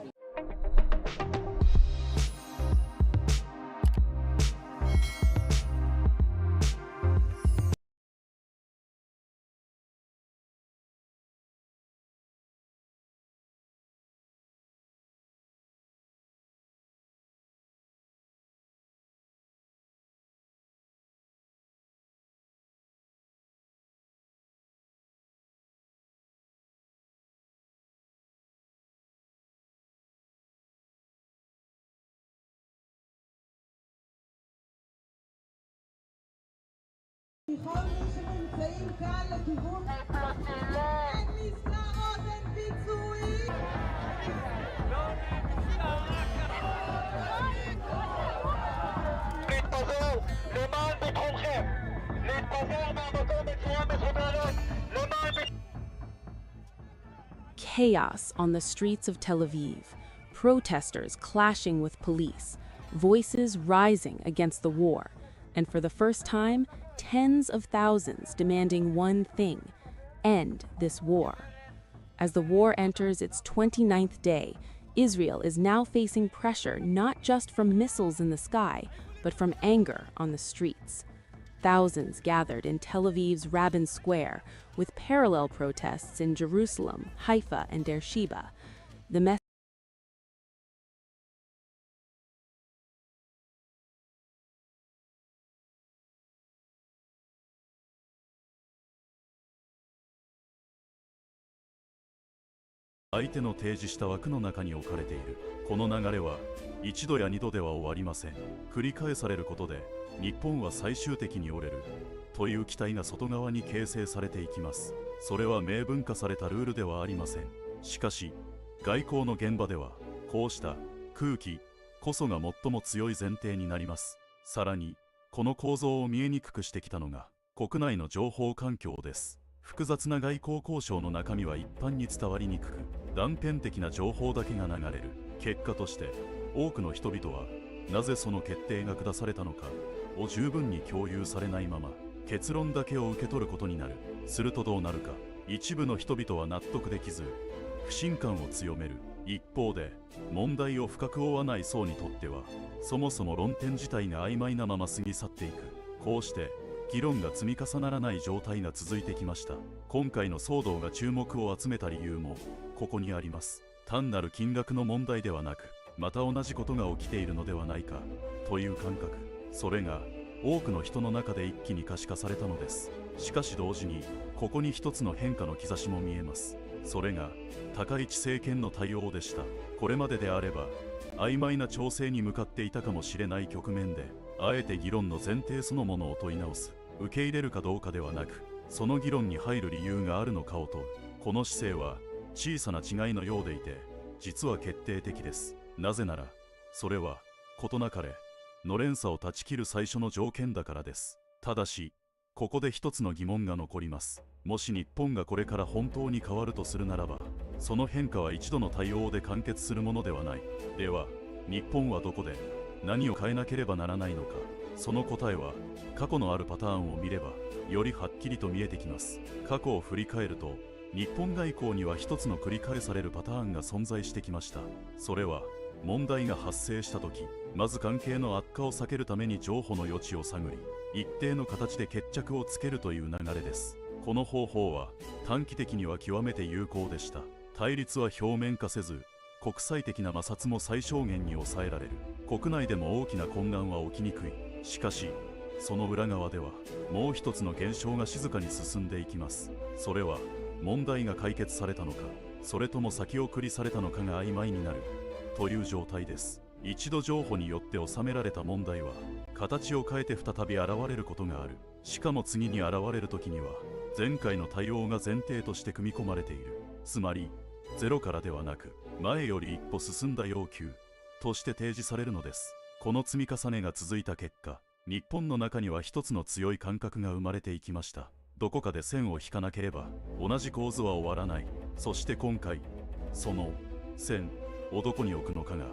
Speaker 25: Chaos on the streets of Tel Aviv, protesters clashing with police, voices rising against the war, and for the first time, tens of thousands demanding one thing: end this war. As the war enters its 29th day, Israel is now facing pressure not just from missiles in the sky, but from anger on the streets. Thousands gathered in Tel Aviv's Rabin Square, with parallel protests in Jerusalem, Haifa, and Beersheba. The
Speaker 26: 相手の提示した枠の中に置かれている。この流れは一度や二度では終わりません。繰り返されることで日本は最終的に折れるという期待が外側に形成されていきます。それは明文化されたルールではありません。しかし外交の現場ではこうした空気こそが最も強い前提になります。さらにこの構造を見えにくくしてきたのが国内の情報環境です。複雑な外交交渉の中身は一般に伝わりにくく、断片的な情報だけが流れる。結果として多くの人々はなぜその決定が下されたのかを十分に共有されないまま結論だけを受け取ることになる。するとどうなるか。一部の人々は納得できず不信感を強める。一方で問題を深く追わない層にとってはそもそも論点自体が曖昧なまま過ぎ去っていく。こうして議論が積み重ならない状態が続いてきました。今回の騒動が注目を集めた理由もここにあります。単なる金額の問題ではなく、また同じことが起きているのではないかという感覚、それが多くの人の中で一気に可視化されたのです。しかし同時にここに一つの変化の兆しも見えます。それが高市政権の対応でした。これまでであれば曖昧な調整に向かっていたかもしれない局面で、あえて議論の前提そのものを問い直す、受け入れるかどうかではなく、その議論に入る理由があるのかを問う。この姿勢は小さな違いのようでいて、実は決定的です。なぜならそれは事なかれの連鎖を断ち切る最初の条件だからです。ただしここで一つの疑問が残ります。もし日本がこれから本当に変わるとするならば、その変化は一度の対応で完結するものではない。では日本はどこで何を変えなければならないのか。その答えは過去のあるパターンを見ればよりはっきりと見えてきます。過去を振り返ると日本外交には一つの繰り返されるパターンが存在してきました。それは問題が発生した時、まず関係の悪化を避けるために譲歩の余地を探り、一定の形で決着をつけるという流れです。この方法は短期的には極めて有効でした。対立は表面化せず、国際的な摩擦も最小限に抑えられる。国内でも大きな混乱は起きにくい。しかしその裏側ではもう一つの現象が静かに進んでいきます。それは問題が解決されたのか、それとも先送りされたのかが曖昧になるという状態です。一度譲歩によって収められた問題は形を変えて再び現れることがある。しかも次に現れる時には前回の対応が前提として組み込まれている。つまりゼロからではなく前より一歩進んだ要求として提示されるのです。この積み重ねが続いた結果、日本の中には一つの強い感覚が生まれていきました。どこかで線を引かなければ同じ構図は終わらない。そして今回その線をどこに置くのかが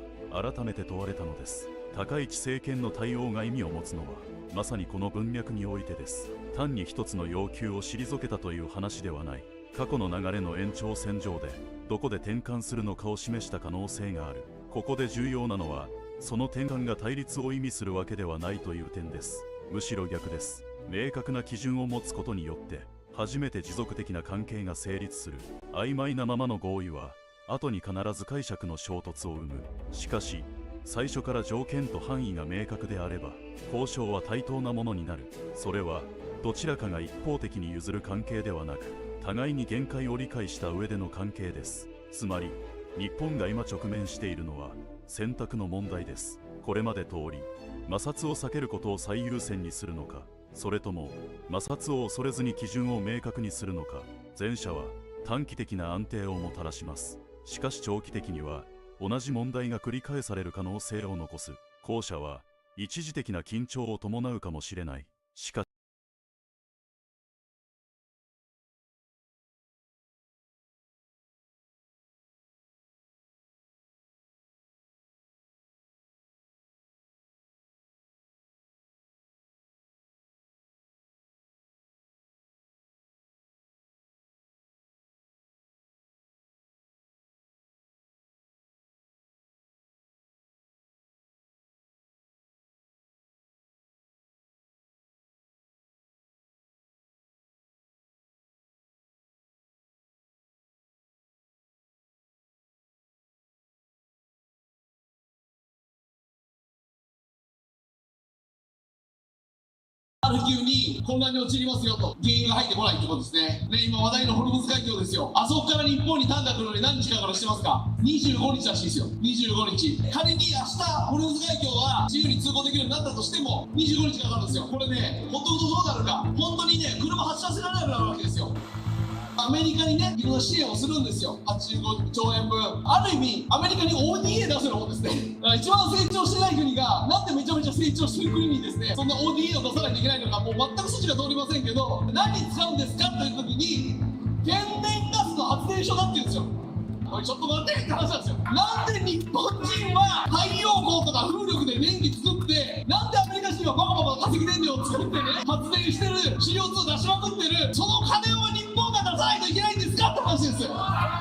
Speaker 26: 改めて問われたのです。高市政権の対応が意味を持つのはまさにこの文脈においてです。単に一つの要求を退けたという話ではない。過去の流れの延長線上でどこで転換するのかを示した可能性がある。ここで重要なのはその転換が対立を意味するわけではないという点です。むしろ逆です。明確な基準を持つことによって初めて持続的な関係が成立する。曖昧なままの合意は後に必ず解釈の衝突を生む。しかし最初から条件と範囲が明確であれば交渉は対等なものになる。それはどちらかが一方的に譲る関係ではなく、互いに限界を理解した上での関係です。つまり日本が今直面しているのは選択の問題です。これまで通り摩擦を避けることを最優先にするのか、それとも摩擦を恐れずに基準を明確にするのか。前者は短期的な安定をもたらします。しかし長期的には同じ問題が繰り返される可能性を残す。後者は一時的な緊張を伴うかもしれない。しかし
Speaker 1: ある急に混乱に陥りますよと、原油が入ってこないってことですね。で、今話題のホルムズ海峡ですよ。あそこから日本にタンが来るのに何日かからしてますか。25日らしいですよ。25日。仮に明日ホルムズ海峡は自由に通行できるようになったとしても25日かかるんですよ。これね、ほっとくとどうなるか。本当にね、車発車せられなくなるわけですよ。アメリカにね、いろんな支援をするんですよ。85兆円分。ある意味、アメリカに ODA 出すようなもんですね。だから一番成長してない国が、なんでめちゃめちゃ成長してる国にですね、そんな ODA を出さないといけないのか、もう全く筋が通りませんけど、何に使うんですかという時に、天然ガスの発電所だって言うんですよ。おいちょっと待ってって話なんですよ。なんで日本人は太陽光とか風力で電気作って、なんでアメリカ人はバカバカ化石燃料を作ってね、発電してる、CO2 出しまくってる、その金を日本が出さないといけないんですかって話ですよ。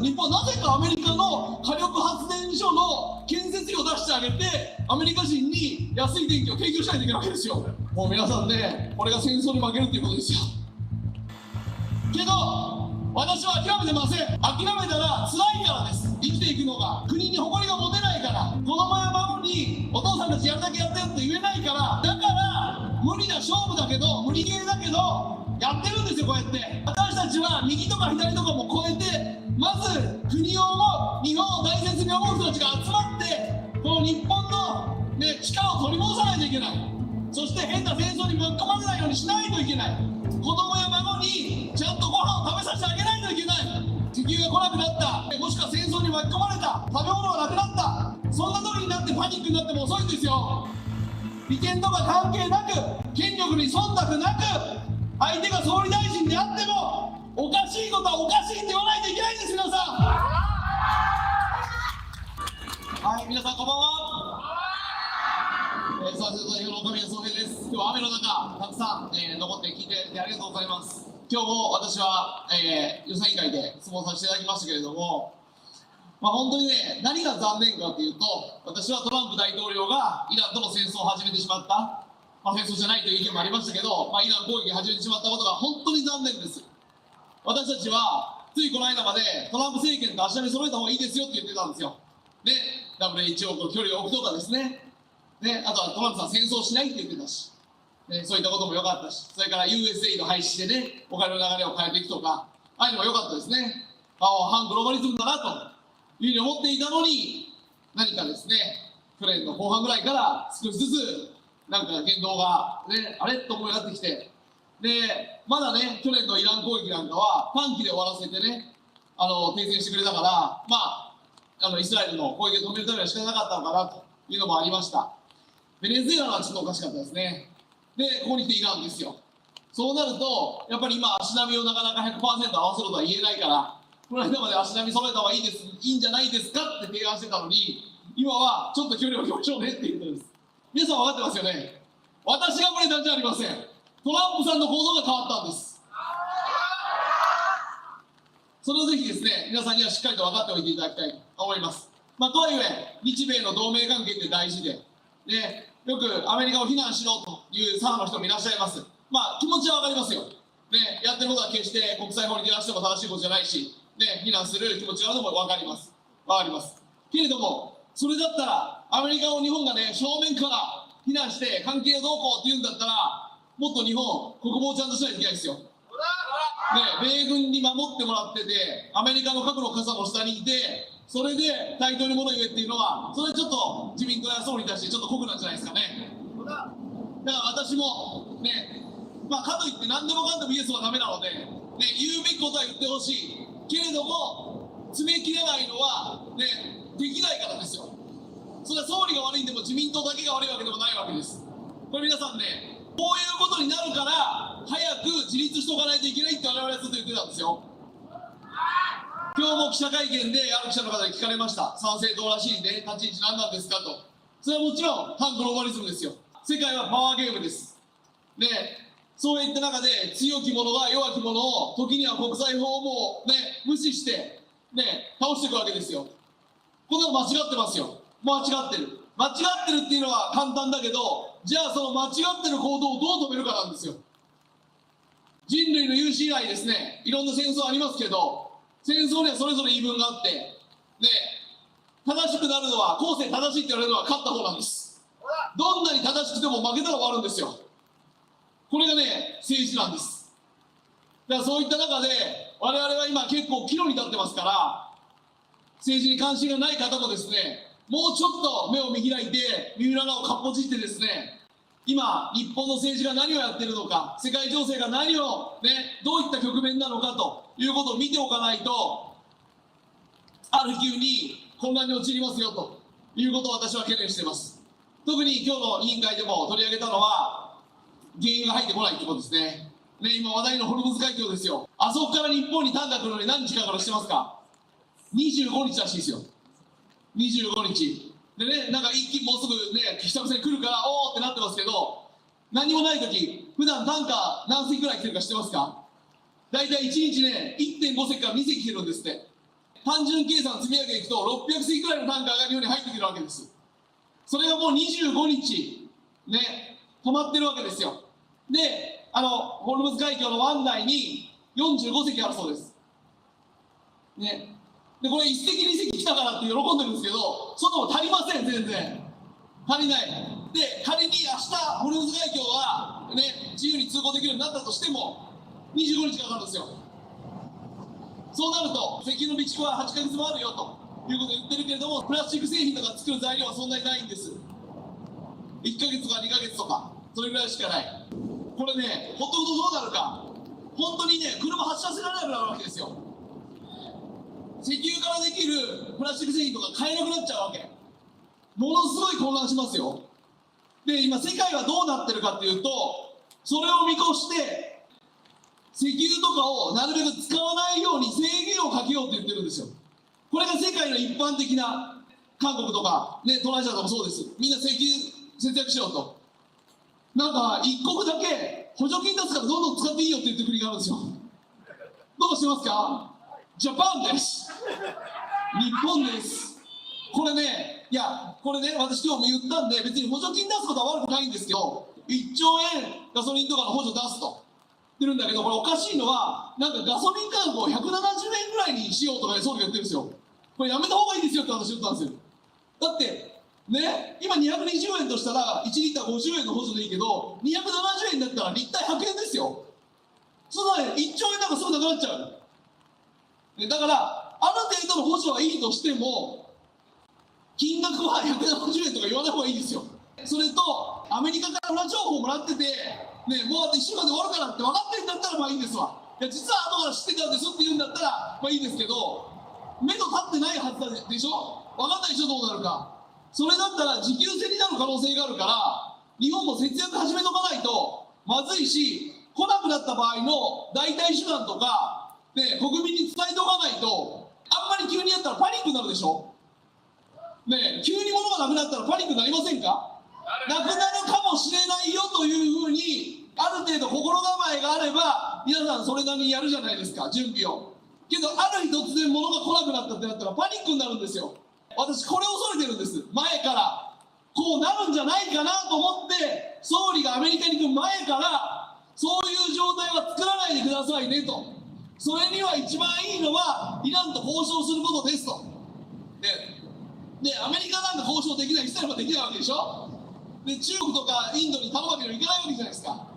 Speaker 1: 日本はなぜかアメリカの火力発電所の建設費を出してあげて、アメリカ人に安い電気を提供しないといけないわけですよ。もう皆さんね、これが戦争に負けるっていうことですよ。けど私は諦めてません。諦めたら辛いからです。生きていくのが国に誇りが持てないから、子供や孫にお父さんたちやるだけやってよって言えないから、だから無理な勝負だけど、無理ゲーだけどやってるんですよ。こうやって私たちは右とか左とかも超えて、まず国を思う、日本を大切に思う人たちが集まって、この日本の、ね、力を取り戻さないといけない。そして変な戦争に巻き込まれないようにしないといけない。子供や孫にちゃんとご飯を食べさせてあげないといけない。石油が来なくなった、もしくは戦争に巻き込まれた、食べ物がなくなった、そんな時になってパニックになっても遅いんですよ。利権とか関係なく、権力に忖度なく、相手が総理大臣であってもおかしいことはおかしいって言わないといけないんです。皆さん、はい、皆さんこんばんは。参政代表の岡宮宗平です。今日は雨の中たくさん、残って聞いてありがとうございます。今日も私は、予算委員会で質問させていただきましたけれども、本当にね、何が残念かというと、私はトランプ大統領がイランとの戦争を始めてしまった、戦争じゃないという意見もありましたけど、イラン攻撃を始めてしまったことが本当に残念です。私たちはついこの間までトランプ政権と足並み揃えた方がいいですよって言ってたんですよ。で、WHO と距離を置くとかですね、あとはトランプさん戦争しないって言ってたし、そういったことも良かったし、それから USAID 廃止でね、お金の流れを変えていくとか、ああいうのも良かったですね。反グローバリズムだなというふうに思っていたのに、何かですね、去年の後半ぐらいから少しずつなんか言動が、あれと思いになってきて、でまだね、去年のイラン攻撃なんかは短期で終わらせてね、停戦してくれたから、イスラエルの攻撃を止めるためには仕方なかったのかなというのもありました。ベネズエラはちょっとおかしかったですね。で、ここに来てイランですよ。そうなると、やっぱり今、足並みをなかなか 100% 合わせろとは言えないから、この間まで足並み揃えた方がいいんじゃないですかって提案してたのに、今はちょっと距離を置きましょうねって言ってるんです。皆さん分かってますよね。私がこれなんじゃありません。トランプさんの行動が変わったんです。それをぜひですね、皆さんにはしっかりと分かっておいていただきたいと思います。とはいえ、日米の同盟関係って大事で、よくアメリカを非難しろという左派の人もいらっしゃいます。気持ちは分かりますよ。やってることは決して国際法に照らしても正しいことじゃないし、非難する気持ちがあるのも分かります。けれども、それだったら、アメリカを日本がね、正面から非難して関係をどうこうって言うんだったら、もっと日本、国防をちゃんとしないといけないですよ。米軍に守ってもらってて、アメリカの核の傘の下にいて、それで対等に物言えっていうのは、それちょっと自民党や総理に対してちょっと酷なんじゃないですかね。だから私もかといって何でもかんでもイエスはダメなので、言うべきことは言ってほしいけれども、詰め切れないのはできないからですよ。それは総理が悪いんでも自民党だけが悪いわけでもないわけです。これ皆さんね、こういうことになるから早く自立しておかないといけないって我々はずっと言ってたんですよ。今日も記者会見である記者の方に聞かれました。参政党らしいね、立ち位置何なんですかと。それはもちろん反グローバリズムですよ。世界はパワーゲームです。そういった中で強き者が弱き者を時には国際法も無視して倒していくわけですよ。こんなの間違ってますよ。間違ってるっていうのは簡単だけど、じゃあその間違ってる行動をどう止めるかなんですよ。人類の有史以来ですね、いろんな戦争ありますけど、戦争にはそれぞれ言い分があって、正しくなるのは、後世正しいって言われるのは勝った方なんです。どんなに正しくても負けたら終わるんですよ。これが政治なんです。だからそういった中で、我々は今結構岐路に立ってますから、政治に関心がない方もですね、もうちょっと目を見開いて、三浦をかっぽじってですね、今、日本の政治が何をやってるのか、世界情勢が何をどういった局面なのかということを見ておかないと、ある急に混乱に陥りますよということを私は懸念しています。特に今日の委員会でも取り上げたのは、原油が入ってこないということですね。今話題のホルムズ海峡ですよ。あそこから日本にタンが来るのに何日かかるしてますか。25日らしいですよ。25日。でね、なんか一気にもうすぐね、久々に来るから、おーってなってますけど、何もないとき、普段タンカー何隻くらい来てるか知ってますか？大体1日ね、1.5 隻から2隻来てるんですって。単純計算積み上げていくと、600隻くらいのタンカーが日本に入ってくるわけです。それがもう25日、ね、止まってるわけですよ。で、ホルムズ海峡の湾内に45隻あるそうです。ね。で、これ1隻2隻来たからって喜んでるんですけど、そんなの足りません、全然。足りない。で、仮に明日、ホルムズ海峡がね、自由に通行できるようになったとしても、25日かかるんですよ。そうなると、石油の備蓄は8ヶ月もあるよということを言ってるけれども、プラスチック製品とか作る材料はそんなにないんです。1ヶ月とか2ヶ月とか、それぐらいしかない。これね、ほとんどどうなるか、本当にね、車発車せられなくなるわけですよ。石油からできるプラスチック製品とか買えなくなっちゃうわけ。ものすごい混乱しますよ。で、今世界はどうなってるかっていうと、それを見越して石油とかをなるべく使わないように制限をかけようって言ってるんですよ。これが世界の一般的な、韓国とかね、東南アジアとかもそうです。みんな石油節約しようと。なんか一国だけ補助金出すからどんどん使っていいよって言ってる国があるんですよ。どうしてますか？ジャパンです。日本です。これね、いや、これね、私今日も言ったんで、別に補助金出すことは悪くないんですけど、1兆円ガソリンとかの補助出すと言ってるんだけど、これおかしいのは、なんかガソリン価格を170円ぐらいにしようとか総理が言ってるんですよ。これやめた方がいいですよって私言ったんですよ。だって、ね、今220円としたら1リッター50円の補助でいいけど、270円だったらリッター100円ですよ。そんな1兆円なんかすぐなくなっちゃう。だから、ある程度の補助はいいとしても、金額は170円とか言わない方がいいですよ。それと、アメリカから裏情報もらってて、ね、もうあと1週間で終わるからって分かってんだったらまあいいんですわ。いや、実は後から知ってたんですって言うんだったら、まあいいですけど、目と立ってないはずだでしょ？分かんないでしょ、どうなるか。それだったら持久戦になる可能性があるから、日本も節約始めとかないとまずいし、来なくなった場合の代替手段とか、ね、国民に伝えておかないと、あんまり急にやったらパニックになるでしょ。ね、急に物がなくなったらパニックになりませんか？なくなるかもしれないよというふうに、ある程度心構えがあれば、皆さんそれなりにやるじゃないですか、準備を。けど、ある日突然物が来なくなったってなったらパニックになるんですよ。私、これを恐れてるんです。前から。こうなるんじゃないかなと思って、総理がアメリカに行く前から、そういう状態は作らないでくださいねと。それには一番いいのは、イランと交渉することですと。で、アメリカなんか交渉できない、イスラエルはできないわけでしょ。で、中国とかインドに頼むわけにはいかないわけじゃないですか。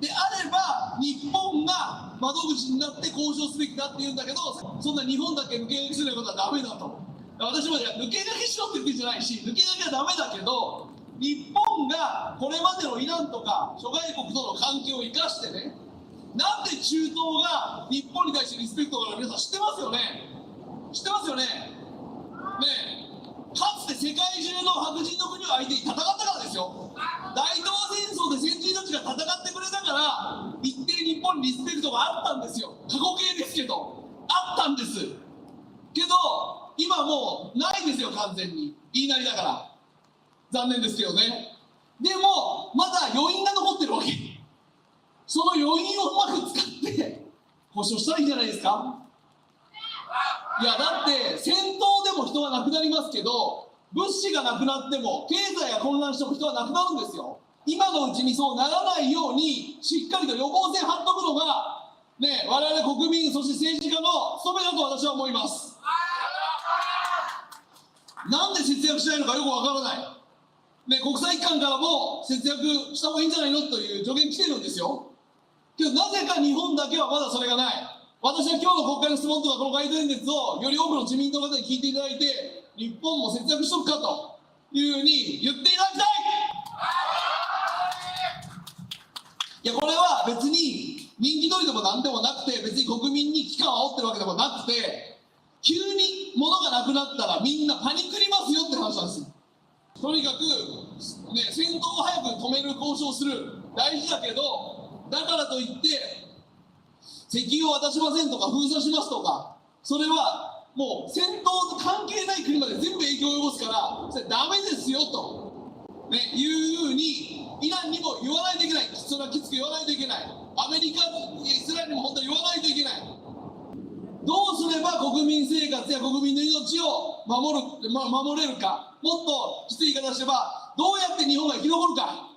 Speaker 1: であれば、日本が窓口になって交渉すべきだって言うんだけど、そんな日本だけ抜け駆けすることはダメだと。私も抜け駆けしろって言ってんじゃないし、抜け駆けはダメだけど、日本がこれまでのイランとか諸外国との関係を生かしてね、なんで中東が日本に対してリスペクトがあるの皆さん知ってますよね。知ってますよね。ねえ、かつて世界中の白人の国を相手に戦ったからですよ。大東亜戦争で先人たちが戦ってくれたから、一定日本にリスペクトがあったんですよ。過去形ですけど、あったんです。けど、今もうないですよ、完全に。言いなりだから。残念ですけどね。でも、まだ余韻が残ってるわけ。その余韻をうまく使って、交渉したらいいんじゃないですか。いや、だって、戦闘でも人は亡くなりますけど、物資がなくなっても、経済が混乱しても人は亡くなるんですよ。今のうちにそうならないように、しっかりと予防線張っとくのが、ね、我々国民、そして政治家の務めだと私は思います。なんで節約しないのかよくわからない。ね、国際機関からも節約した方がいいんじゃないのという助言来てるんですよ。けど、なぜか日本だけはまだそれがない。私は今日の国会の質問とかこの街頭演説をより多くの自民党の方に聞いていただいて、日本も節約しとくかというふうに言っていただきたい。いや、これは別に人気取りでも何でもなくて、別に国民に危機感を煽ってるわけでもなくて、急に物がなくなったらみんなパニクりますよって話なんですよ。とにかく、ね、戦闘を早く止める交渉をする大事だけど、だからといって石油を渡しませんとか封鎖しますとか、それはもう戦闘と関係ない国まで全部影響を及ぼすから、それダメですよと、いうふうにイランにも言わないといけない。それはきつく言わないといけない。アメリカ、イスラエルにも本当に言わないといけない。どうすれば国民生活や国民の命を守れるか、もっときつい言い方をすれば、どうやって日本が生き残るか、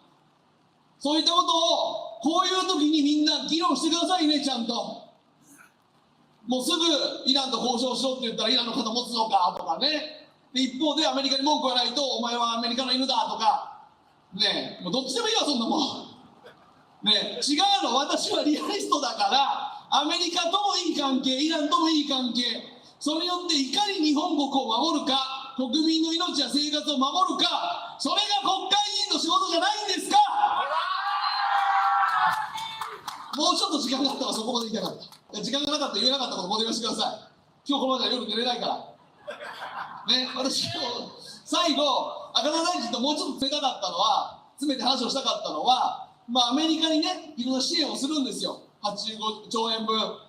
Speaker 1: そういったことをこういう時にみんな議論してくださいね、ちゃんと。もうすぐイランと交渉しろって言ったらイランの肩持つのかとかね。で一方でアメリカに文句がないと、お前はアメリカの犬だとか、ねえ、もうどっちでもいいわ、そんなもん。ねえ、違うの、私はリアリストだから、アメリカともいい関係、イランともいい関係、それによっていかに日本国を守るか、国民の命や生活を守るか、それが国会議員の仕事じゃないんですか。もうちょっと時間があったらそこまで言いたかった。時間がなかったら言えなかったことも言わせてください。今日このままじゃ夜寝れないから。ね、私、最後、赤田大臣ともうちょっと詰めたかったのは、詰めて話をしたかったのは、アメリカにね、いろんな支援をするんですよ。85兆円分。あ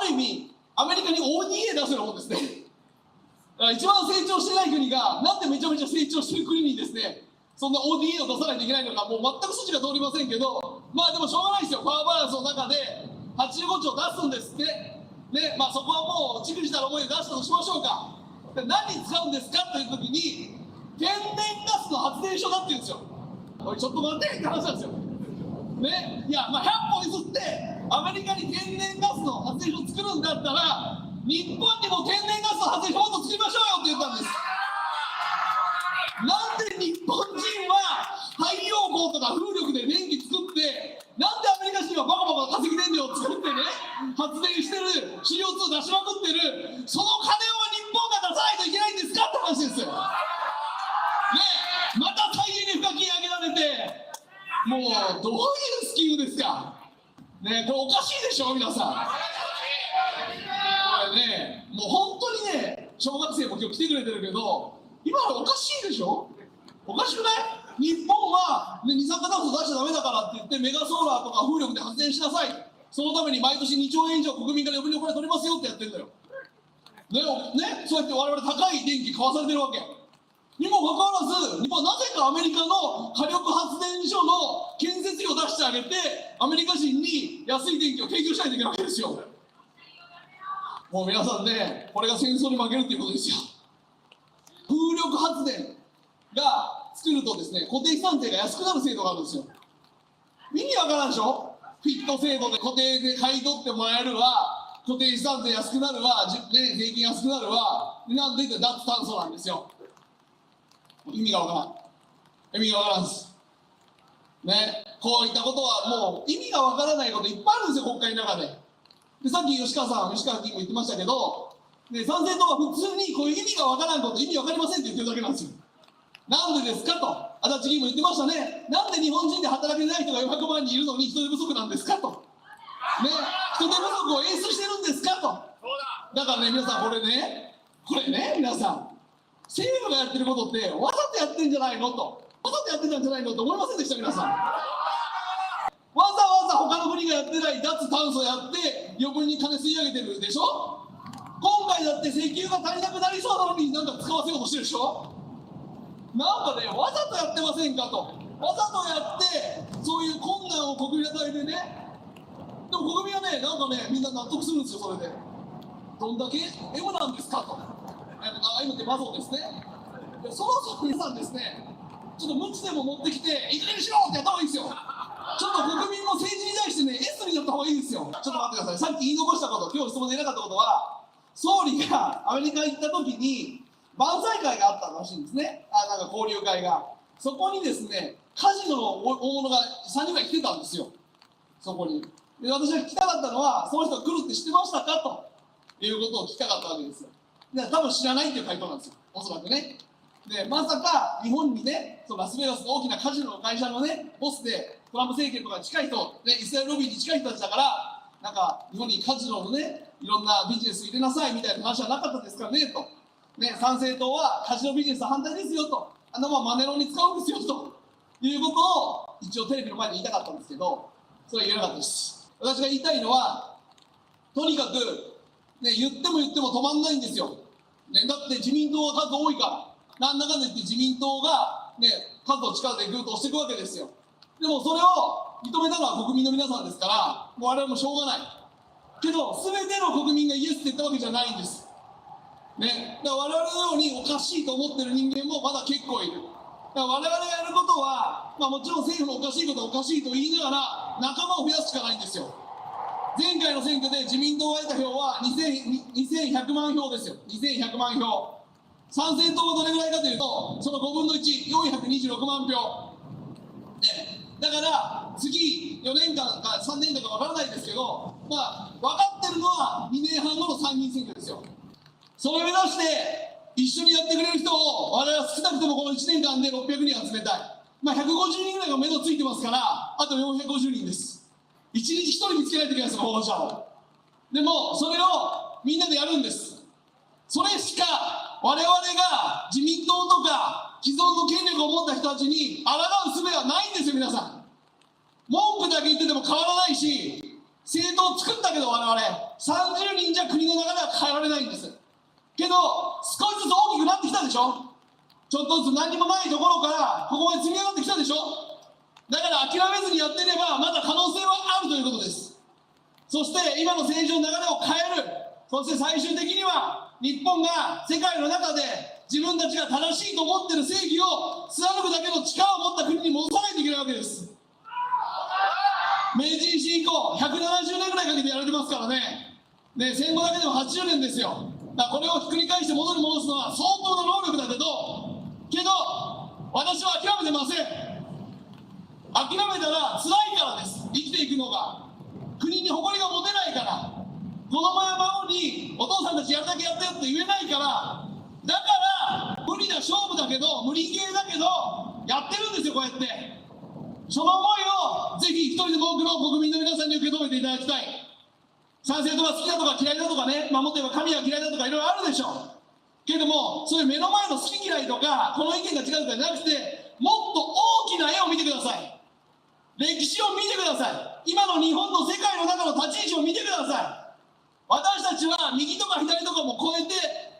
Speaker 1: る意味、アメリカに ODA 出せるもんですね。一番成長してない国が、なんでめちゃめちゃ成長してる国にですね、そんな ODA を出さないといけないのか、もう全く筋が通りませんけど、でもしょうがないですよ。パワーバランスの中で85兆出すんですって。ね、そこはもう、じくじたる思いで出したとしましょうか。何に使うんですかというときに、天然ガスの発電所だって言うんですよ。おい、ちょっと待ってって話なんですよ。ね、いや、100歩譲って、アメリカに天然ガスの発電所を作るんだったら、日本にも天然ガスの発電所を作りましょうよって言ったんです。なんで日本人は太陽光とか風力で電気作って、なんでアメリカ人はバカバカ化石燃料を作ってね、発電してる、CO2 出しまくってる、その金を日本が出さないといけないんですかって話ですよ。ねえ、また再エネ賦課金上げられて、もうどういうスキルですか。ねえ、これおかしいでしょ、皆さん。これね、もう本当にね、小学生も今日来てくれてるけど、今のおかしいでしょ。おかしくない？日本は、二酸化炭素出しちゃダメだからって言って、メガソーラーとか風力で発電しなさい。そのために毎年2兆円以上国民から余分にお金取りますよってやってるんだよ。ね、そうやって我々高い電気買わされてるわけ。にもかかわらず、日本はなぜかアメリカの火力発電所の建設費を出してあげて、アメリカ人に安い電気を提供しないといけないわけですよ。もう皆さんね、これが戦争に負けるっていうことですよ。風力発電が作るとですね、固定資産税が安くなる制度があるんですよ。意味わからんでしょ。フィット制度で固定で買い取ってもらえるわ、固定資産税安くなるわ、ね、税金安くなるわ、なんで脱炭素なんですよ。意味がわからん。意味がわからんです。ね、こういったことはもう意味がわからないこといっぱいあるんですよ、国会の中で。で、さっき吉川議員も言ってましたけど、ね、参政党は普通にこういう意味がわからんこと、意味わかりませんって言ってるだけなんですよ。なんでですかと、足立議員も言ってましたね。なんで日本人で働けない人が400万人いるのに人手不足なんですかと。ね、人手不足を演出してるんですかと。だからね、皆さんこれね、皆さん、政府がやってることってわざとやってんじゃないのと。わざとやってたんじゃないのと思いませんでした、皆さん。わざわざ他の国がやってない脱炭素やって余分に金吸い上げてるでしょ。今回だって石油が足りなくなりそうなのになんか使わせようとしてるでしょ。なんかね、わざとやってませんかと。わざとやってそういう困難を国民に与えてね。でも国民はね、なんかね、みんな納得するんですよ。それでどんだけ M なんですかと。M ってマゾですね。でそろそろ皆さんですね、ちょっと無知でも持ってきていい加減にしろってやった方がいいですよ。ちょっと国民も政治に対してね、S になった方がいいですよ。ちょっと待ってください。さっき言い残したこと、今日質問で言えなかったことは、総理がアメリカ行った時に晩餐会があったらしいんですね。なんか交流会が。そこにですね、カジノの大物が3人ぐらい来てたんですよ。そこに。で、私が聞きたかったのは、その人が来るって知ってましたかということを聞きたかったわけですよ。で、多分知らないっていう回答なんですよ。おそらくね。で、まさか日本にね、そのラスベガスの大きなカジノの会社のね、ボスで、トランプ政権とかに近い人、ね、イスラエルロビーに近い人たちだから、なんか日本にカジノのね、いろんなビジネス入れなさいみたいな話はなかったですかねと。ね、参政党はカジノビジネス反対ですよと。マネロンに使うんですよということを一応テレビの前で言いたかったんですけど、それは言えなかったです。私が言いたいのは、とにかくね、言っても止まんないんですよ。ね、だって自民党が数多いから、なんだかんだ言って自民党が、ね、数の力でぐっと押していくわけですよ。でもそれを認めたのは国民の皆さんですから、もう我々もしょうがない。けど、すべての国民がイエスって言ったわけじゃないんです。ね、だから我々のようにおかしいと思ってる人間もまだ結構いる。だから我々がやることは、もちろん政府のおかしいことはおかしいと言いながら、仲間を増やすしかないんですよ。前回の選挙で自民党が得た票は2100万票ですよ。2100万票。参戦党がどれぐらいかというと、その5分の1、426万票。ね、だから次4年間か3年間か分からないですけど、分かってるのは2年半後の参議院選挙ですよ。それを目指して一緒にやってくれる人を我々は少なくともこの1年間で600人集めたい。150人ぐらいが目処ついてますから、あと450人です。1日1人見つけないといけないですよ、候補者を。でもそれをみんなでやるんです。それしか我々が自民党とか既存の権力を持った人たちに抗う術はないんですよ。皆さん文句だけ言ってても変わらないし、政党を作ったけど我々30人じゃ国の中では変えられないんです。けど少しずつ大きくなってきたでしょ。ちょっとずつ何もないところからここまで積み上がってきたでしょ。だから諦めずにやってればまだ可能性はあるということです。そして今の政治の流れを変える、そして最終的には日本が世界の中で自分たちが正しいと思っている正義を貫くだけの力を持った国に戻さないといけないわけです。明治維新以降170年ぐらいかけてやられてますからね。戦後だけでも80年ですよ。だからこれをひっくり返して戻すのは相当な能力だけど私は諦めてません。諦めたら辛いからです。生きていくのが国に誇りが持てないから、子供や孫にお父さんたちやるだけやってよって言えないから、だから無理な勝負だけど無理系だけどやってるんですよ。こうやってその思いをぜひ一人でも多くの国民の皆さんに受け止めていただきたい。賛成とか好きだとか嫌いだとかね、もっと言えば神は嫌いだとかいろいろあるでしょうけども、そういう目の前の好き嫌いとかこの意見が違うとかじゃなくて、もっと大きな絵を見てください。歴史を見てください。今の日本の世界の中の立ち位置を見てください。私たちは右とか左とかも超えて、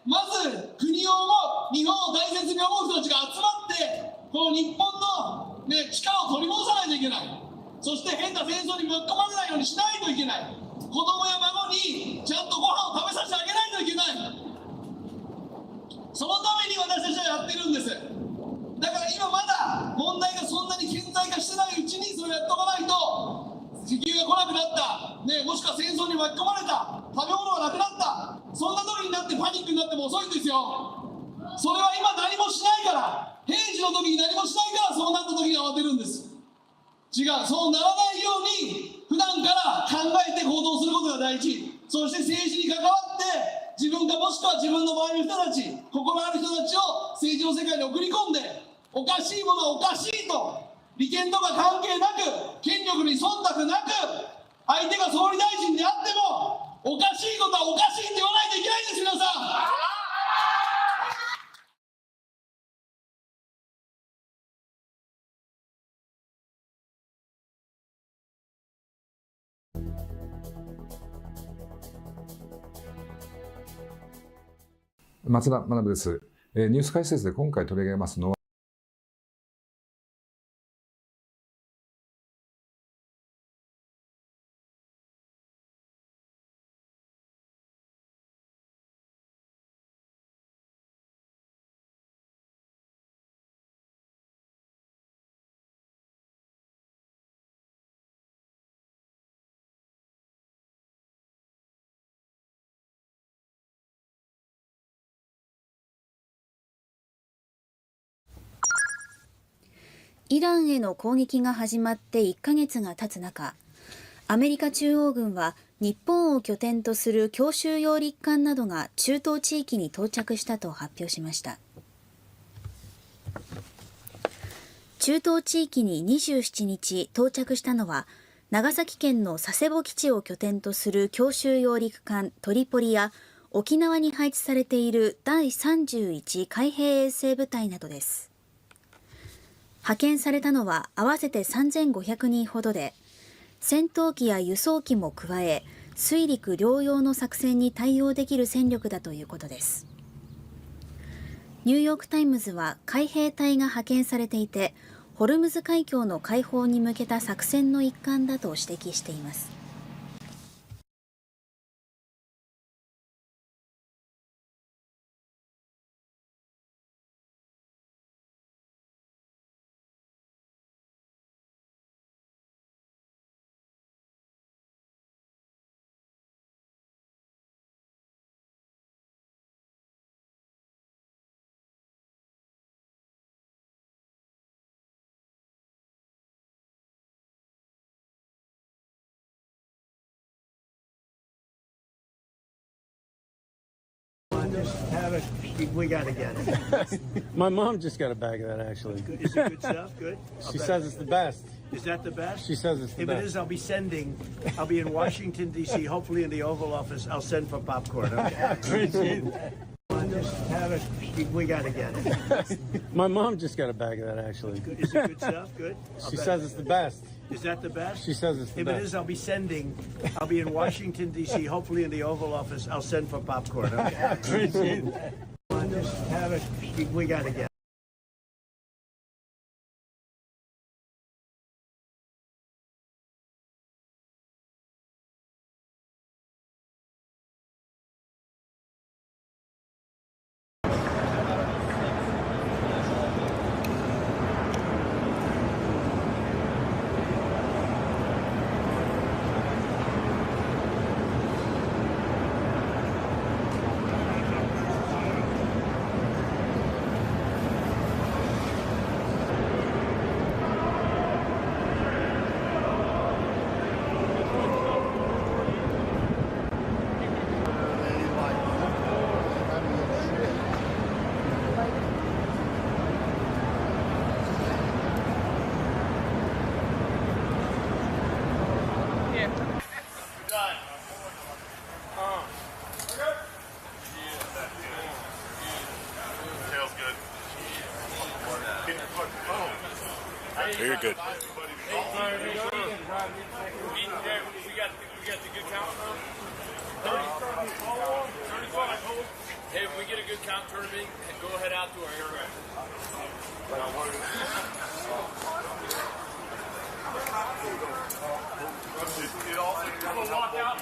Speaker 1: まず国を思う、日本を大切に思う人たちが集まってこの日本の、力を取り戻さないといけない。そして変な戦争に巻き込まれないようにしないといけない。子供や孫にちゃんとご飯を食べさせてあげないといけない。そのために私たちはやってるんです。だから今まだ問題がそんなに顕在化してないうちにそれをやっておかないと、石油が来なくなった、もしくは戦争に巻き込まれた、食べ物がなくなった、そんな時になってパニックになっても遅いんですよ。それは今何もしないから、平時の時に何もしないからそうなった時に慌てるんです。違う、そうならないように普段から考えて行動することが大事。そして政治に関わって自分かもしくは自分の周りの人たち、心ある人たちを政治の世界に送り込んで、おかしいものはおかしいと、利権とか関係なく、権力に忖度なく、相手が総理大臣であってもおかしいことはおかしいって言わないといけないんです。皆さん
Speaker 3: 松田学です。ニュース解説で今回取り上げますのは、
Speaker 12: イランへの攻撃が始まって1ヶ月が経つ中、アメリカ中央軍は日本を拠点とする強襲揚陸艦などが中東地域に到着したと発表しました。中東地域に27日到着したのは、長崎県の佐世保基地を拠点とする強襲揚陸艦トリポリや沖縄に配置されている第31海兵衛星部隊などです。派遣されたのは合わせて3500人ほどで、戦闘機や輸送機も加え、水陸両用の作戦に対応できる戦力だということです。ニューヨーク・タイムズは海兵隊が派遣されていて、ホルムズ海峡の開放に向けた作戦の一環だと指摘しています。
Speaker 4: We got to get it.
Speaker 14: My mom just got a bag of that, actually.
Speaker 4: Is it good stuff? Good?
Speaker 14: She says it's the best.
Speaker 4: Is that the best?
Speaker 14: She says it's the best.
Speaker 4: If it is, I'll be in Washington, D.C., hopefully in the Oval Office. I'll send for popcorn. Okay?
Speaker 14: Appreciate it.
Speaker 4: Just have it. We got to get it.
Speaker 14: My mom just got a bag of that, actually.
Speaker 4: Is it good stuff? Good?
Speaker 14: She says it's the best.
Speaker 4: Is that the best?
Speaker 14: She says it's the best.
Speaker 4: If it is, I'll be in Washington, D.C., hopefully in the Oval Office. I'll send for popcorn. Okay?
Speaker 14: Appreciate it.
Speaker 4: Just have it. We got to get it.
Speaker 15: Very good.
Speaker 16: We got the good count now? 35. Hey, if we get a good count tournament, go ahead out to our aircraft. We'll walk out.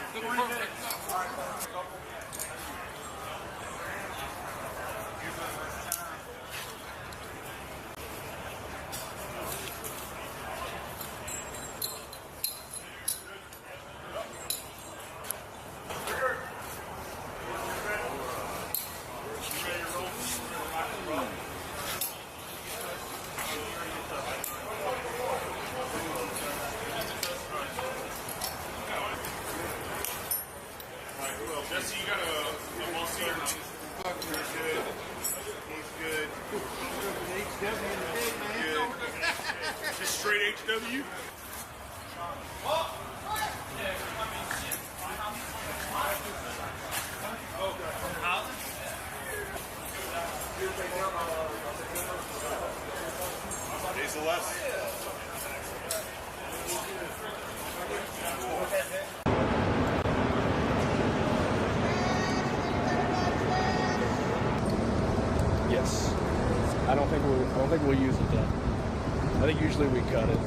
Speaker 16: Jesse, you got a ball seat? Good. He's good. Good. Just straight HW? Days or less.
Speaker 17: Yes. I don't think we'll use it though. I think usually we cut it.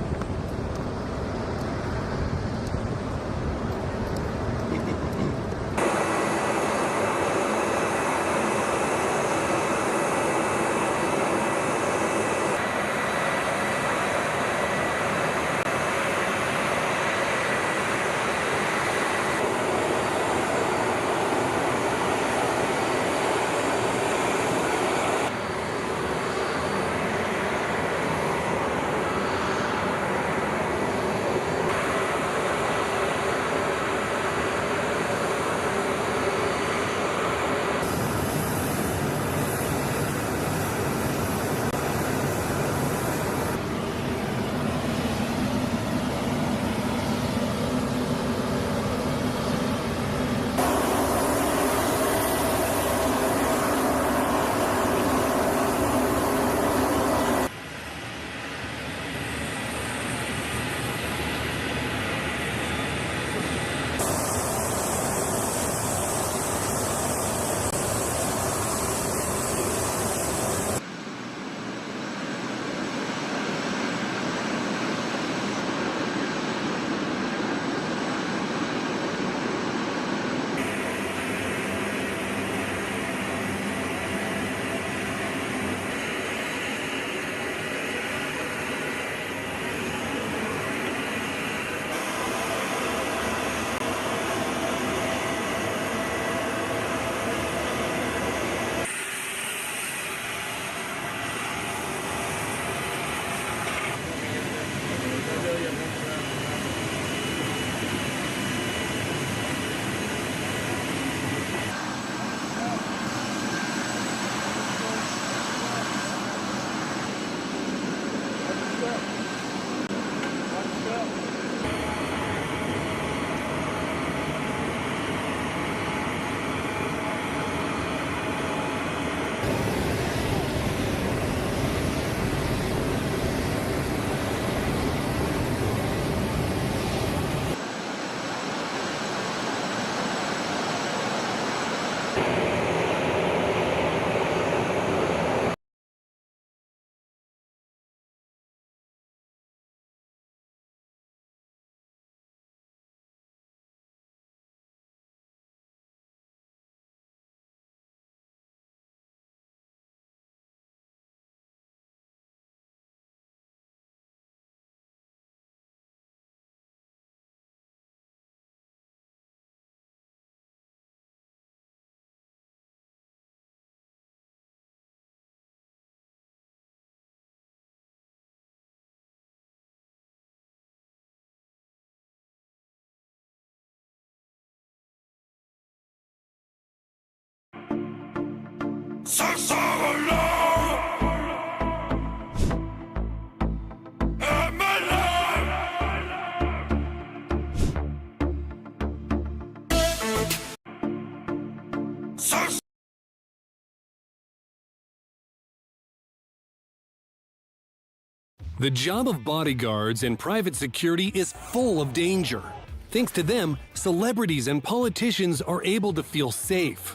Speaker 2: The job of bodyguards and private security is full of danger. Thanks to them, celebrities and politicians are able to feel safe.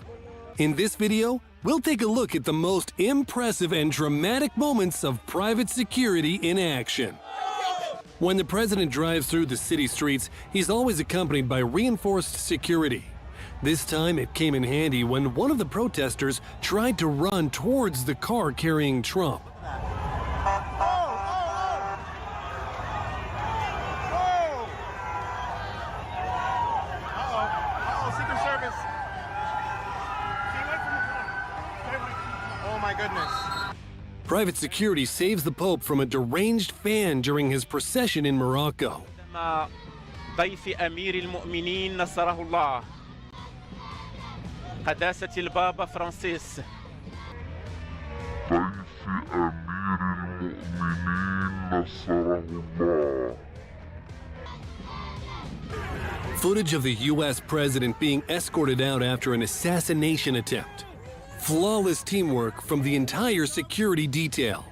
Speaker 2: In this video, we'll take a look at the most impressive and dramatic moments of private security in action. When the president drives through the city streets, he's always accompanied by reinforced security. This time it came in handy when one of the protesters tried to run towards the car carrying Trump. Private security saves the Pope from a deranged fan during his procession in Morocco.
Speaker 5: ضيف أمير المؤمنين نصره الله قداسة البابا فرانسيس
Speaker 6: ضيف أمير المؤمنين نصره الله.
Speaker 2: Footage of the U.S. president being escorted out after an assassination attempt. Flawless teamwork from the entire security detail.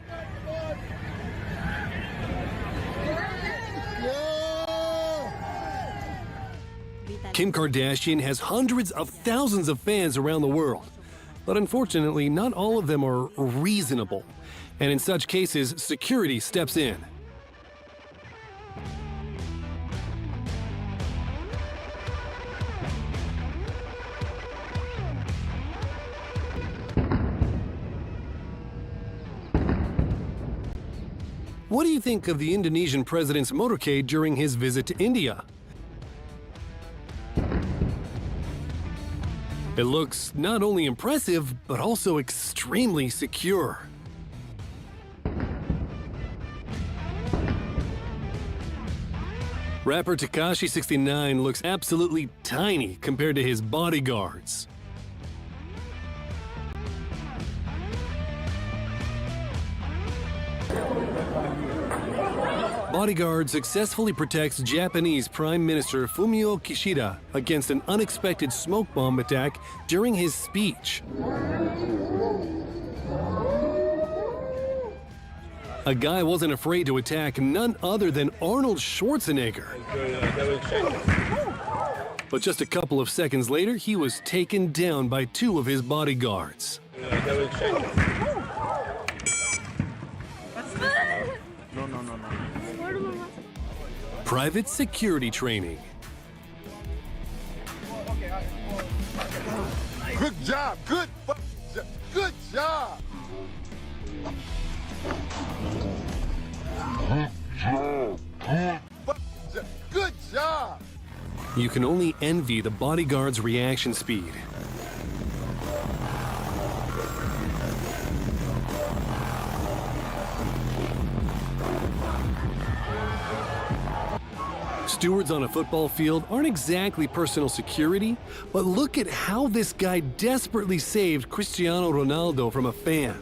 Speaker 2: Kim Kardashian has hundreds of thousands of fans around the world, but unfortunately not all of them are reasonable, and in such cases security steps in. What do you think of the Indonesian president's motorcade during his visit to India? It looks not only impressive, but also extremely secure. Rapper Tekashi 69 looks absolutely tiny compared to his bodyguards. Bodyguard successfully protects Japanese Prime Minister Fumio Kishida against an unexpected smoke bomb attack during his speech. A guy wasn't afraid to attack none other than Arnold Schwarzenegger. But just a couple of seconds later, he was taken down by two of his bodyguards. Private security training.
Speaker 6: Good job, good job. Good job.
Speaker 2: You can only envy the bodyguard's reaction speed. Stewards on a football field aren't exactly personal security, but look at how this guy desperately saved Cristiano Ronaldo from a fan.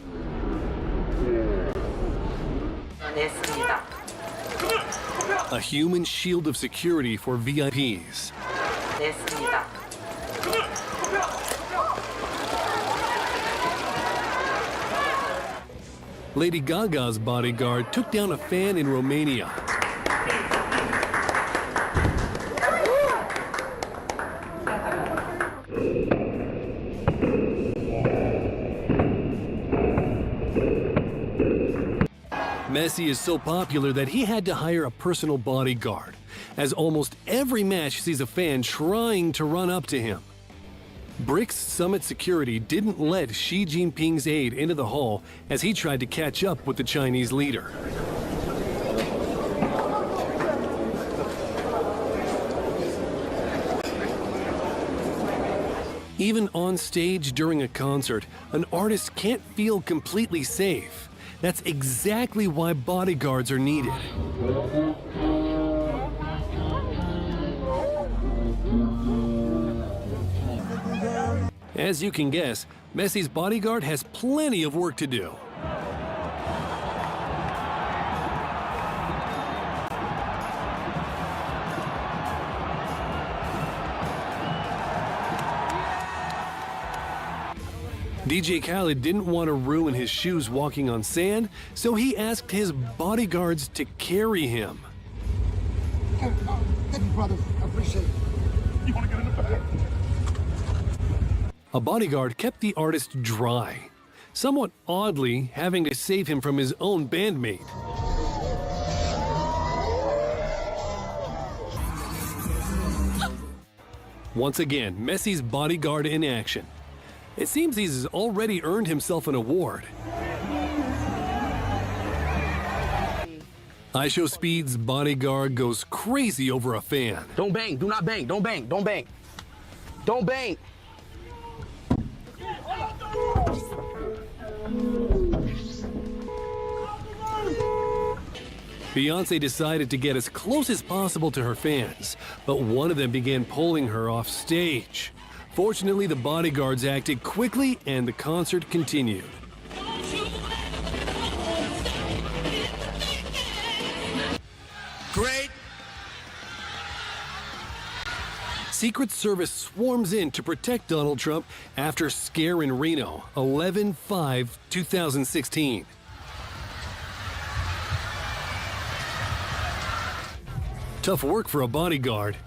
Speaker 2: A human shield of security for VIPs. Lady Gaga's bodyguard took down a fan in Romania. Messi is so popular that he had to hire a personal bodyguard, as almost every match sees a fan trying to run up to him. BRICS Summit security didn't let Xi Jinping's aide into the hall as he tried to catch up with the Chinese leader. Even on stage during a concert, an artist can't feel completely safe. That's exactly why bodyguards are needed. As you can guess, Messi's bodyguard has plenty of work to do. DJ Khaled didn't want to ruin his shoes walking on sand, so he asked his bodyguards to carry him.
Speaker 6: Thank you, brother. I appreciate it. You want to get in the back?
Speaker 2: A bodyguard kept the artist dry, somewhat oddly having to save him from his own bandmate. Once again, Messi's bodyguard in action. It seems he's already earned himself an award. IShowSpeed's bodyguard goes crazy over a fan.
Speaker 7: Don't bang, do not bang, don't bang, don't bang. Don't bang.
Speaker 2: Beyonce decided to get as close as possible to her fans, but one of them began pulling her off stage. Fortunately, the bodyguards acted quickly and the concert continued.
Speaker 7: Great.
Speaker 2: Secret Service swarms in to protect Donald Trump after scare in Reno, 11/5/2016. Tough work for a bodyguard.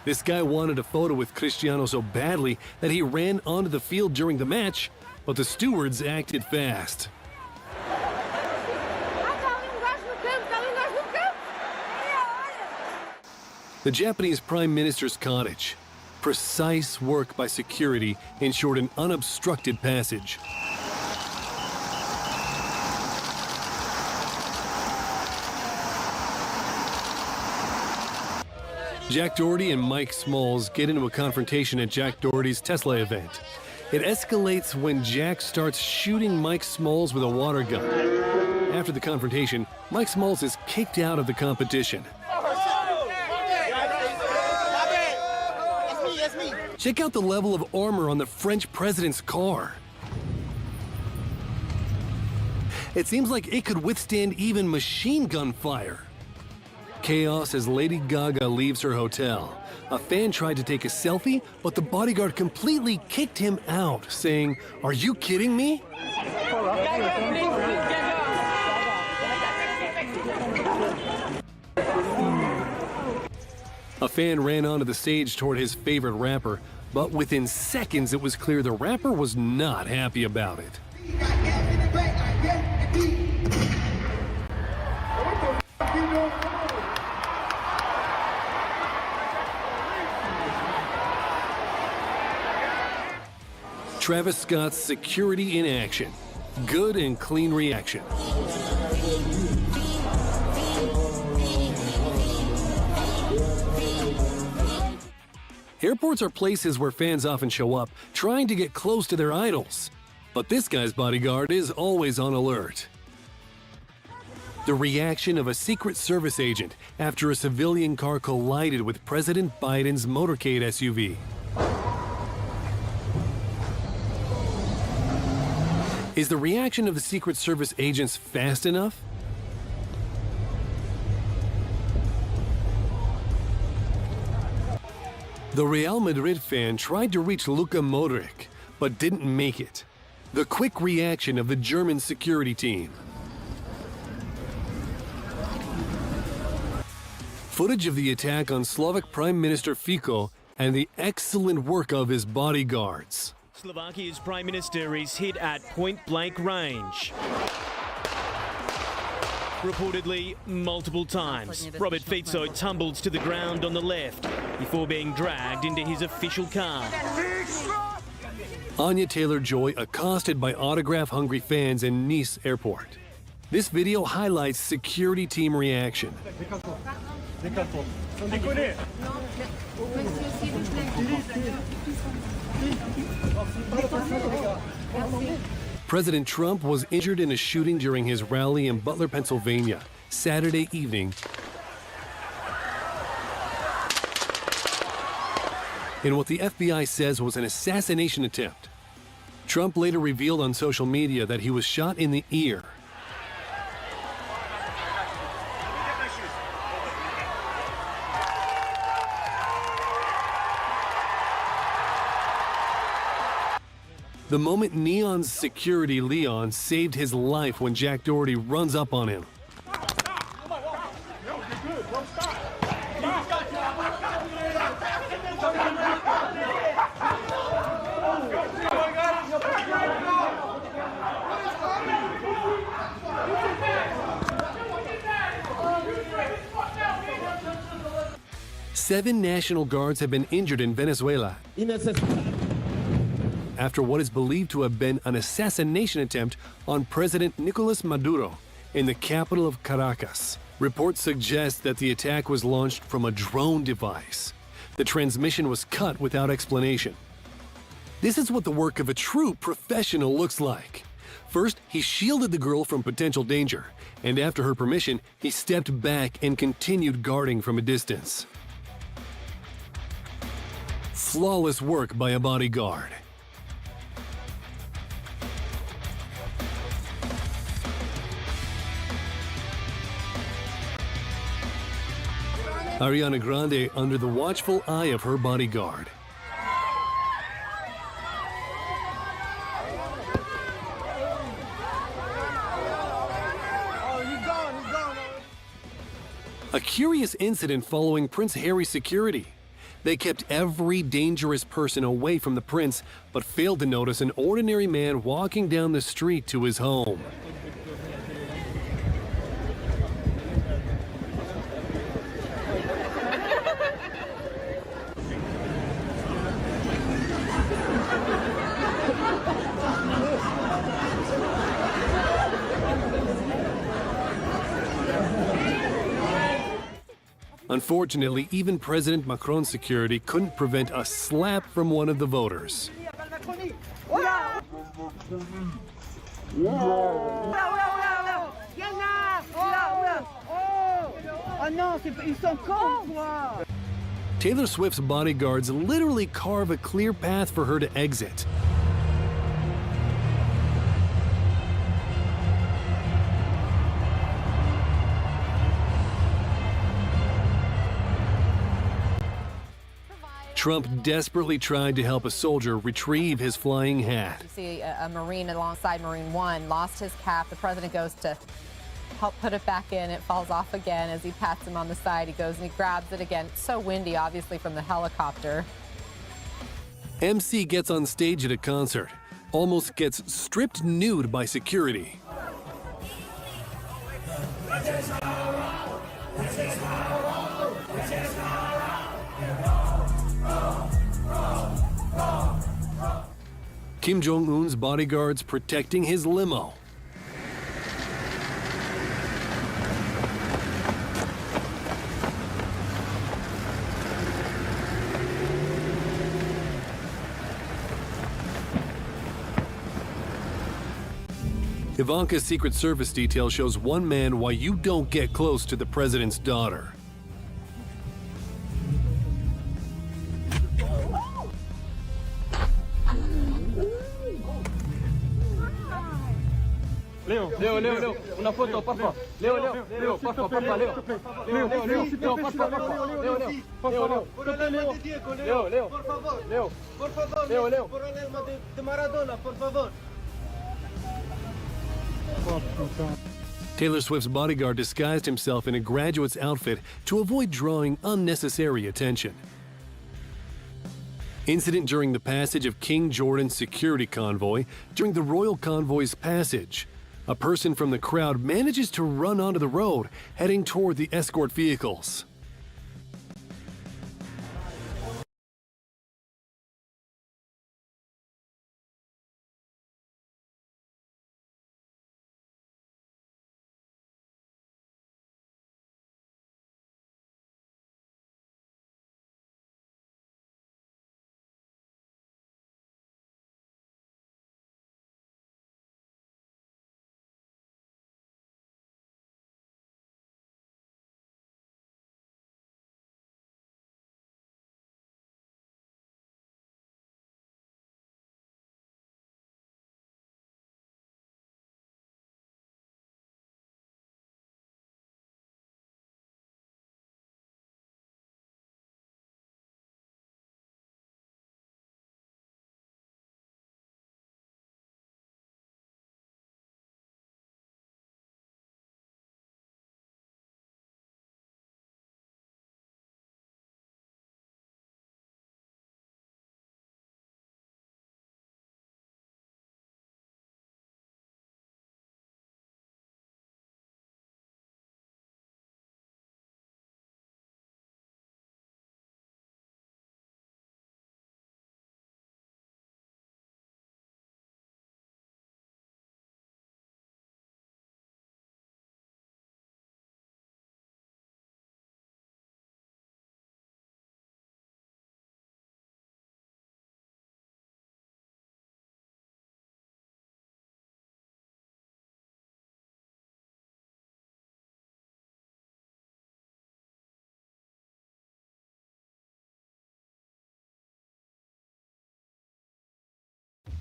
Speaker 2: This guy wanted a photo with Cristiano so badly that he ran onto the field during the match, but the stewards acted fast. The Japanese Prime Minister's cottage. Precise work by security ensured an unobstructed passage. Jack Doherty and Mike Smalls get into a confrontation at Jack Doherty's Tesla event. It escalates when Jack starts shooting Mike Smalls with a water gun. After the confrontation, Mike Smalls is kicked out of the competition. Check out the level of armor on the French president's car. It seems like it could withstand even machine gun fire. Chaos as Lady Gaga leaves her hotel. A fan tried to take a selfie, but the bodyguard completely kicked him out, saying, "Are you kidding me?" A fan ran onto the stage toward his favorite rapper, but within seconds it was clear the rapper was not happy about it. Travis Scott's security in action. Good and clean reaction. Airports are places where fans often show up, trying to get close to their idols. But this guy's bodyguard is always on alert. The reaction of a Secret Service agent after a civilian car collided with President Biden's motorcade SUV. Is the reaction of the Secret Service agents fast enough? The Real Madrid fan tried to reach Luka Modric, but didn't make it. The quick reaction of the German security team. Footage of the attack on Slovak Prime Minister Fico and the excellent work of his bodyguards.
Speaker 8: Slovakia's Prime Minister is hit at point-blank range. Reportedly, multiple times, Robert Fico tumbles to the ground on the left before being dragged into his official car.
Speaker 2: Anya Taylor-Joy accosted by autograph-hungry fans in Nice airport. This video highlights security team reaction. President Trump was injured in a shooting during his rally in Butler, Pennsylvania, Saturday evening. In what the FBI says was an assassination attempt. Trump later revealed on social media that he was shot in the ear. The moment Neon's security, Leon, saved his life when Jack Doherty runs up on him. Seven National Guards have been injured in Venezuela after what is believed to have been an assassination attempt on President Nicolas Maduro in the capital of Caracas. Reports suggest that the attack was launched from a drone device. The transmission was cut without explanation. This is what the work of a true professional looks like. First, he shielded the girl from potential danger, and after her permission, he stepped back and continued guarding from a distance. Flawless work by a bodyguard. Ariana Grande under the watchful eye of her bodyguard. A curious incident following Prince Harry's security. They kept every dangerous person away from the prince, but failed to notice an ordinary man walking down the street to his home. Unfortunately, even President Macron's security couldn't prevent a slap from one of the voters. Taylor Swift's bodyguards literally carve a clear path for her to exit. Trump desperately tried to help a soldier retrieve his flying hat.
Speaker 9: You see a Marine alongside Marine One lost his cap. The president goes to help put it back in. It falls off again as he pats him on the side. He goes and he grabs it again. It's so windy, obviously, from the helicopter.
Speaker 2: MC gets on stage at a concert, almost gets stripped nude by security. Kim Jong-un's bodyguards protecting his limo. Ivanka's Secret Service detail shows one man why you don't get close to the president's daughter.
Speaker 17: Leo, una foto, porfa. Leo, porfa, papá, Leo, porfa, Leo, de Maradona, por favor.
Speaker 2: Taylor Swift's bodyguard disguised himself in a graduate's outfit to avoid drawing unnecessary attention. Incident during the passage of King Jordan's security convoy during the royal convoy's passage. A person from the crowd manages to run onto the road, heading toward the escort vehicles.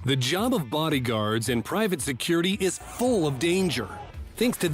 Speaker 2: The job of bodyguards and private security is full of danger. Thanks to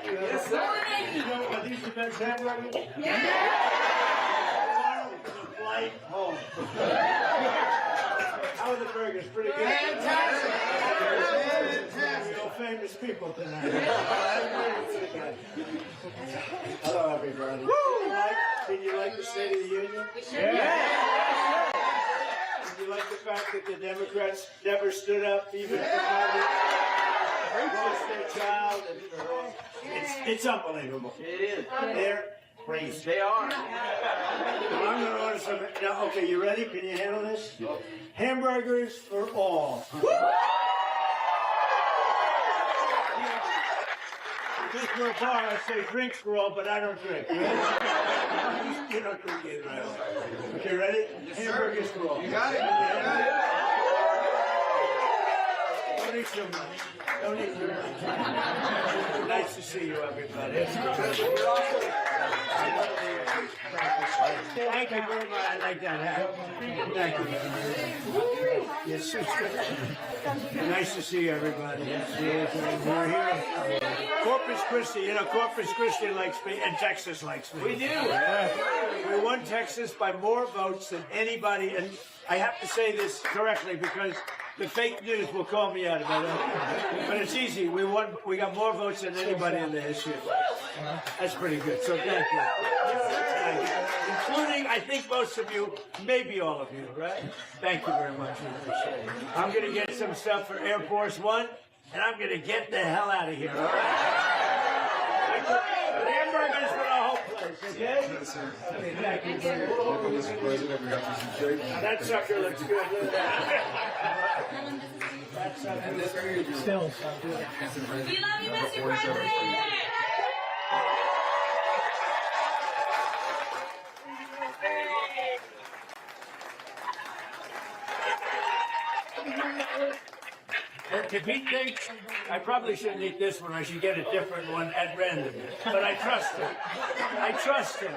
Speaker 4: Yes, sir. You know what these are the best hamburgers? Yeah! Flight home. How are the burgers? Pretty good? Fantastic! Fantastic! Real famous people tonight. Hello, everybody. Did you like the State of the Union? Yeah! Did you like the fact that the Democrats never stood up even for lost their child? It's unbelievable. It is. They're crazy. They are. I'm going to order some. Now, okay, you ready? Can you handle this? Hamburgers for all. Just for a bar, I say drinks for all, but I don't drink. You don't drink either, right? Okay, ready? Yes, hamburgers for all. You got it. You got it. Don't eat your money. Don't eat your money. Nice to see you, everybody. Thank you very much. I like that hat. Thank you. Yes, it's good. Nice to see everybody. We're here. Corpus Christi, you know, Corpus Christi likes me, and Texas likes me. We do. We won Texas by more votes than anybody, and I have to say this correctly because the fake news will call me out of it. But it's easy. We won. We got more votes than anybody in the history. That's pretty good. So thank you. Thank you. Including, I think, most of you, maybe all of you, right? Thank you very much. I'm going to get some stuff for Air Force One, and I'm going to get the hell out of here, all right? Hamburgers for the whole place, okay? Thank you. That sucker looks good. That sucker looks good. Still.
Speaker 10: We love you, Mr. President!
Speaker 4: To beat things, I probably shouldn't eat this one. I should get a different one at random. But I trust him. I trust him.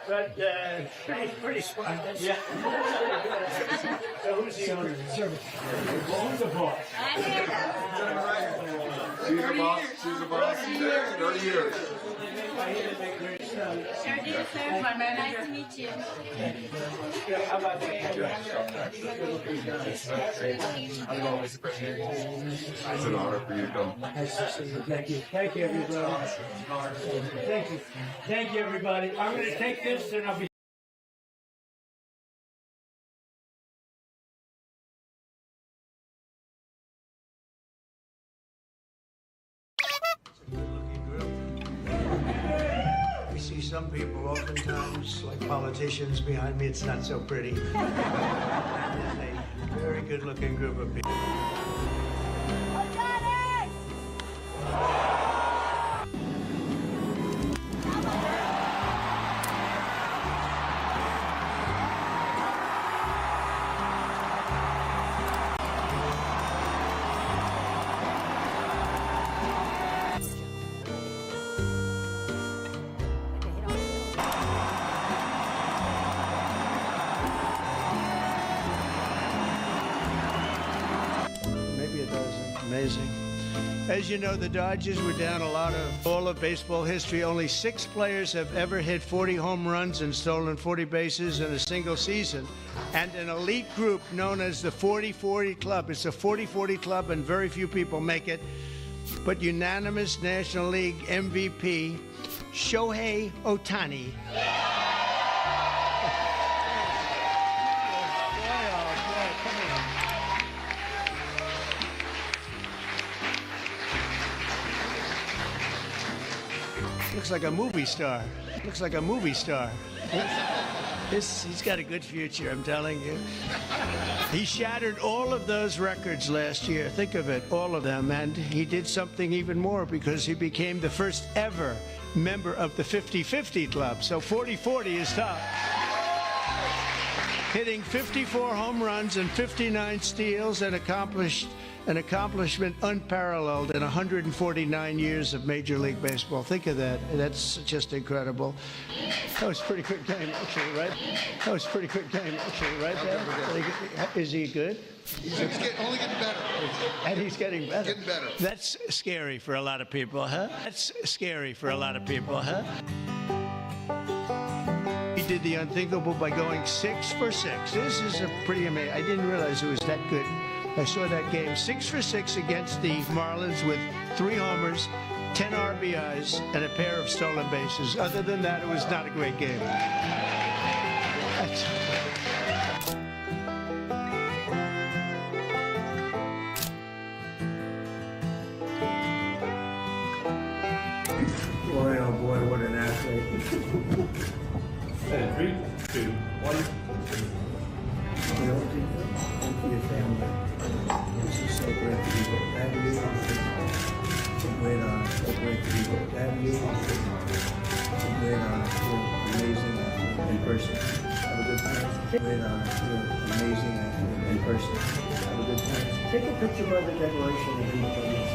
Speaker 4: But he's pretty smart. Yeah. So who's the owner? Who's the boss?
Speaker 3: She's the boss. She's the boss. 30 years.
Speaker 10: My manager. Nice to meet you.
Speaker 4: How about that?
Speaker 3: It's an honor for you to come.
Speaker 4: Thank you. Thank you, everybody. Thank you. Thank you, everybody. I'm going to take this and I'll be. We see some people oftentimes, like politicians behind me, it's not so pretty. It's a very good-looking group of people. Amazing. As you know, the Dodgers were down a lot of all of baseball history. Only 6 players have ever hit 40 home runs and stolen 40 bases in a single season. And an elite group known as the 40-40 Club. It's a 40-40 club and very few people make it. But unanimous National League MVP, Shohei Ohtani. Looks like a movie star. Looks like a movie star. He's got a good future, I'm telling you. He shattered all of those records last year. Think of it, all of them. And he did something even more because he became the first ever member of the 50-50 club. So 40-40 is top. Hitting 54 home runs and 59 steals and an accomplishment unparalleled in 149 years of Major League Baseball. Think of that. That's just incredible. That was a pretty quick game, actually, right? That was a pretty quick game, actually, right there? Is he good?
Speaker 6: He's only getting better.
Speaker 4: And he's getting better.
Speaker 6: Getting better.
Speaker 4: That's scary for a lot of people, huh? That's scary for a lot of people, huh? He did the unthinkable by going 6 for 6. This is a pretty amazing. I didn't realize it was that good. I saw that game 6 for 6 against the Marlins with 3 homers, 10 RBIs, and a pair of stolen bases. Other than that, it was not a great game. Boy, oh boy, what an athlete.
Speaker 11: 3, 2, 1.
Speaker 4: For your family. This is so great to be able to have you. It's a great honor. So great to be able to have you. It's a great honor. You're amazing in person. Have a good time. Great honor. You're amazing in person. Have a good time. Take a picture of the Declaration of Independence.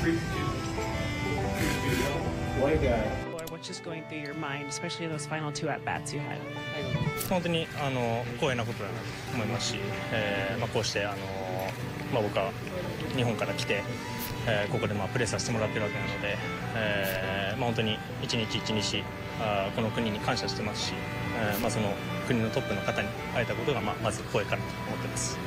Speaker 11: 3, 2, What's just going through your mind, especially those final two at bats you had?
Speaker 13: 本当に光栄なことだなと思いますし、こうして僕は日本から来て、ここでプレーさせてもらってるわけなので、本当に一日一日この国に感謝してますし、その国のトップの方に会えたことがまず光栄かなと思ってます。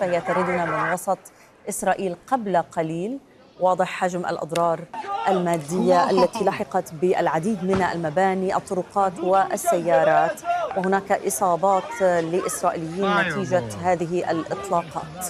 Speaker 18: يطردون من وسط إسرائيل قبل قليل. واضح حجم الأضرار المادية التي لحقت بالعديد من المباني، الطرقات والسيارات، وهناك إصابات لإسرائيليين نتيجة هذه الإطلاقات.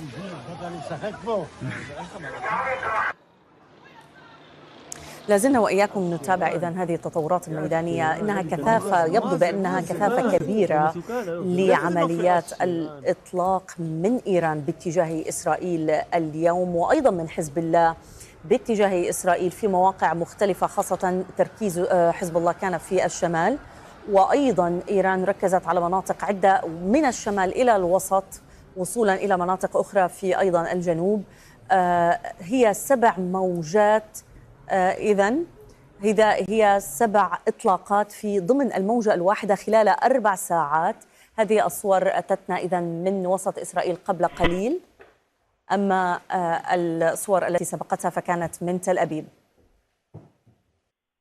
Speaker 18: لازلنا وإياكم نتابع إذن هذه التطورات الميدانية. إنها كثافة، يبدو بأنها كثافة كبيرة لعمليات الإطلاق من إيران باتجاه إسرائيل اليوم، وأيضا من حزب الله باتجاه إسرائيل في مواقع مختلفة، خاصة تركيز حزب الله كان في الشمال، وأيضا إيران ركزت على مناطق عدة من الشمال إلى الوسط وصولا إلى مناطق أخرى في أيضا الجنوب. هي 7 موجات، إذن هي 7 إطلاقات في ضمن الموجة الواحدة خلال 4 ساعات. هذه الصور أتتنا إذن من وسط إسرائيل قبل قليل، أما الصور التي سبقتها فكانت من تل أبيب.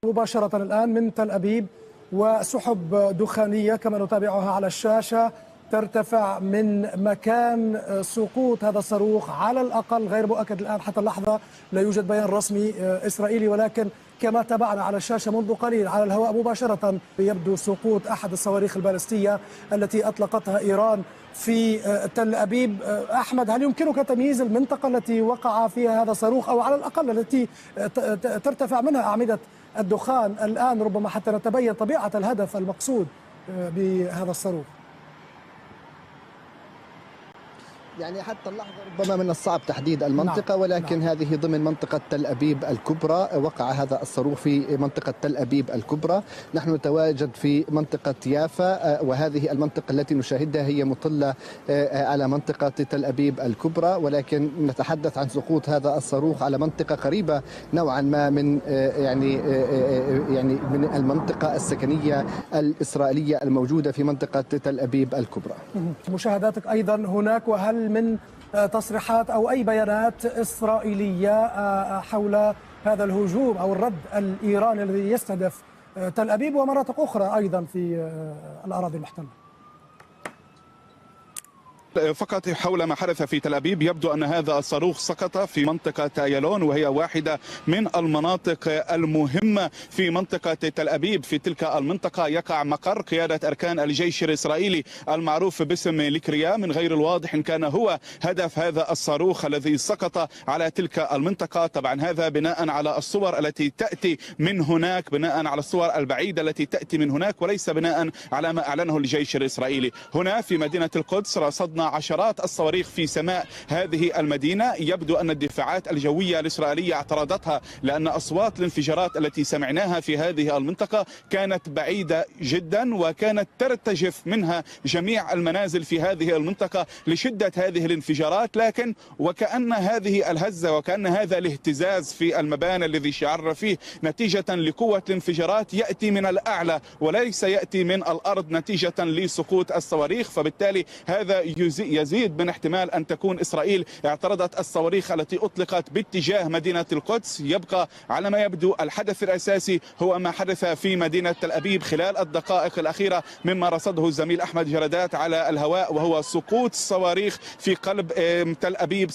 Speaker 6: مباشرة الآن من تل أبيب، وسحب دخانية كما نتابعها على الشاشة ترتفع من مكان سقوط هذا الصاروخ، على الأقل غير مؤكد الآن حتى اللحظة، لا يوجد بيان رسمي إسرائيلي، ولكن كما تابعنا على الشاشة منذ قليل على الهواء مباشرة يبدو سقوط أحد الصواريخ البالستية التي أطلقتها إيران في تل أبيب. أحمد، هل يمكنك تمييز المنطقة التي وقع فيها هذا الصاروخ، أو على الأقل التي ترتفع منها أعمدة الدخان الآن، ربما حتى نتبين طبيعة الهدف المقصود بهذا الصاروخ؟
Speaker 19: يعني حتى اللحظة ربما من الصعب تحديد المنطقة، ولكن هذه ضمن منطقة تل أبيب الكبرى. وقع هذا الصاروخ في منطقة تل أبيب الكبرى. نحن نتواجد في منطقة يافا، وهذه المنطقة التي نشاهدها هي مطلة على منطقة تل أبيب الكبرى، ولكن نتحدث عن سقوط هذا الصاروخ على منطقة قريبة نوعا ما من يعني من المنطقة السكنية الإسرائيلية الموجودة في منطقة تل أبيب الكبرى.
Speaker 6: مشاهداتك أيضا هناك، وهل من تصريحات أو أي بيانات إسرائيلية حول هذا الهجوم أو الرد الإيراني الذي يستهدف تل أبيب ومناطق أخرى أيضا في الأراضي المحتلة؟
Speaker 20: فقط حول ما حدث في تل أبيب. يبدو أن هذا الصاروخ سقط في منطقة أيالون، وهي واحدة من المناطق المهمة في منطقة تل أبيب. في تلك المنطقة يقع مقر قيادة أركان الجيش الإسرائيلي المعروف باسم ليكريا. من غير الواضح إن كان هو هدف هذا الصاروخ الذي سقط على تلك المنطقة. طبعا هذا بناء على الصور التي تأتي من هناك، بناء على الصور البعيدة التي تأتي من هناك، وليس بناء على ما أعلنه الجيش الإسرائيلي. هنا في مدينة القدس رصدنا عشرات الصواريخ في سماء هذه المدينة. يبدو أن الدفاعات الجوية الإسرائيلية اعترضتها، لأن أصوات الانفجارات التي سمعناها في هذه المنطقة كانت بعيدة جدا، وكانت ترتجف منها جميع المنازل في هذه المنطقة لشدة هذه الانفجارات. لكن وكأن هذه الهزة وكأن هذا الاهتزاز في المباني الذي شعرنا فيه نتيجة لقوة الانفجارات يأتي من الأعلى وليس يأتي من الأرض نتيجة لسقوط الصواريخ. فبالتالي هذا يزيد من احتمال أن تكون إسرائيل اعترضت الصواريخ التي أطلقت باتجاه مدينة القدس. يبقى على ما يبدو الحدث الأساسي هو ما حدث في مدينة تل أبيب خلال الدقائق الأخيرة مما رصده الزميل أحمد جردات على الهواء، وهو سقوط صواريخ في قلب تل أبيب،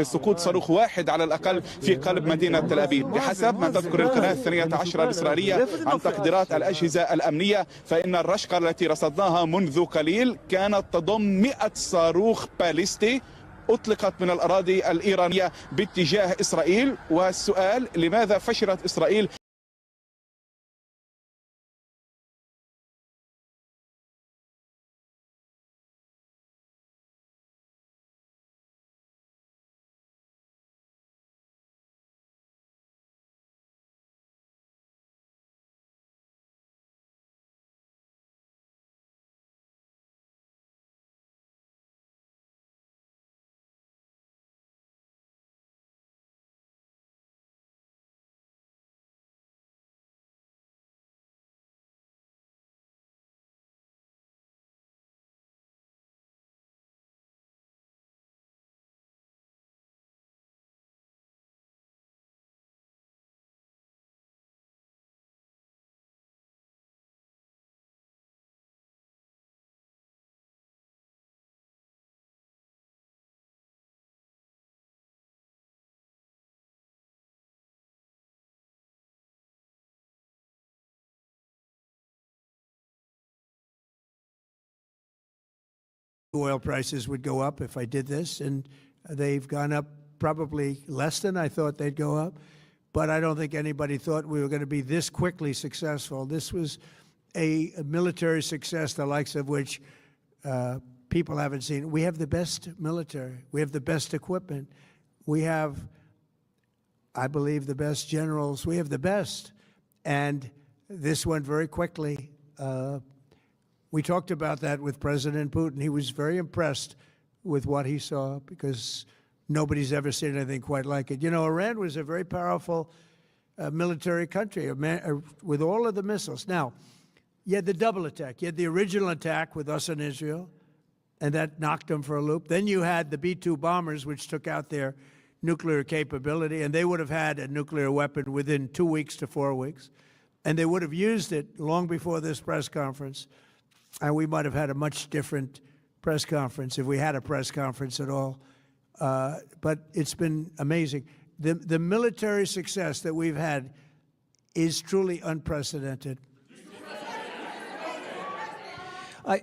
Speaker 20: سقوط صاروخ واحد على الأقل في قلب مدينة تل أبيب. بحسب ما تذكر القناة 12 الإسرائيلية عن تقديرات الأجهزة الأمنية، فإن الرشقة التي رصدناها منذ قليل كانت تضم 100 صاروخ باليستي أطلقت من الأراضي الإيرانية باتجاه إسرائيل. والسؤال لماذا فشلت إسرائيل
Speaker 14: oil prices would go up if I did this, and they've gone up probably less than I thought they'd go up, but I don't think anybody thought we were going to be this quickly successful. This was a military success, the likes of which people haven't seen. We have the best military. We have the best equipment. We have, I believe, the best generals. We have the best. And this went very quickly. We talked about that with President Putin. He was very impressed with what he saw because nobody's ever seen anything quite like it. You know, Iran was a very powerful military country with all of the missiles. Now, you had the double attack. You had the original attack with us and Israel, and that knocked them for a loop. Then you had the B-2 bombers, which took out their nuclear capability, and they would have had a nuclear weapon within 2 weeks to 4 weeks. And they would have used it long before this press conference. And we might have had a much different press conference if we had a press conference at all. But it's been amazing. The military success that we've had is truly unprecedented.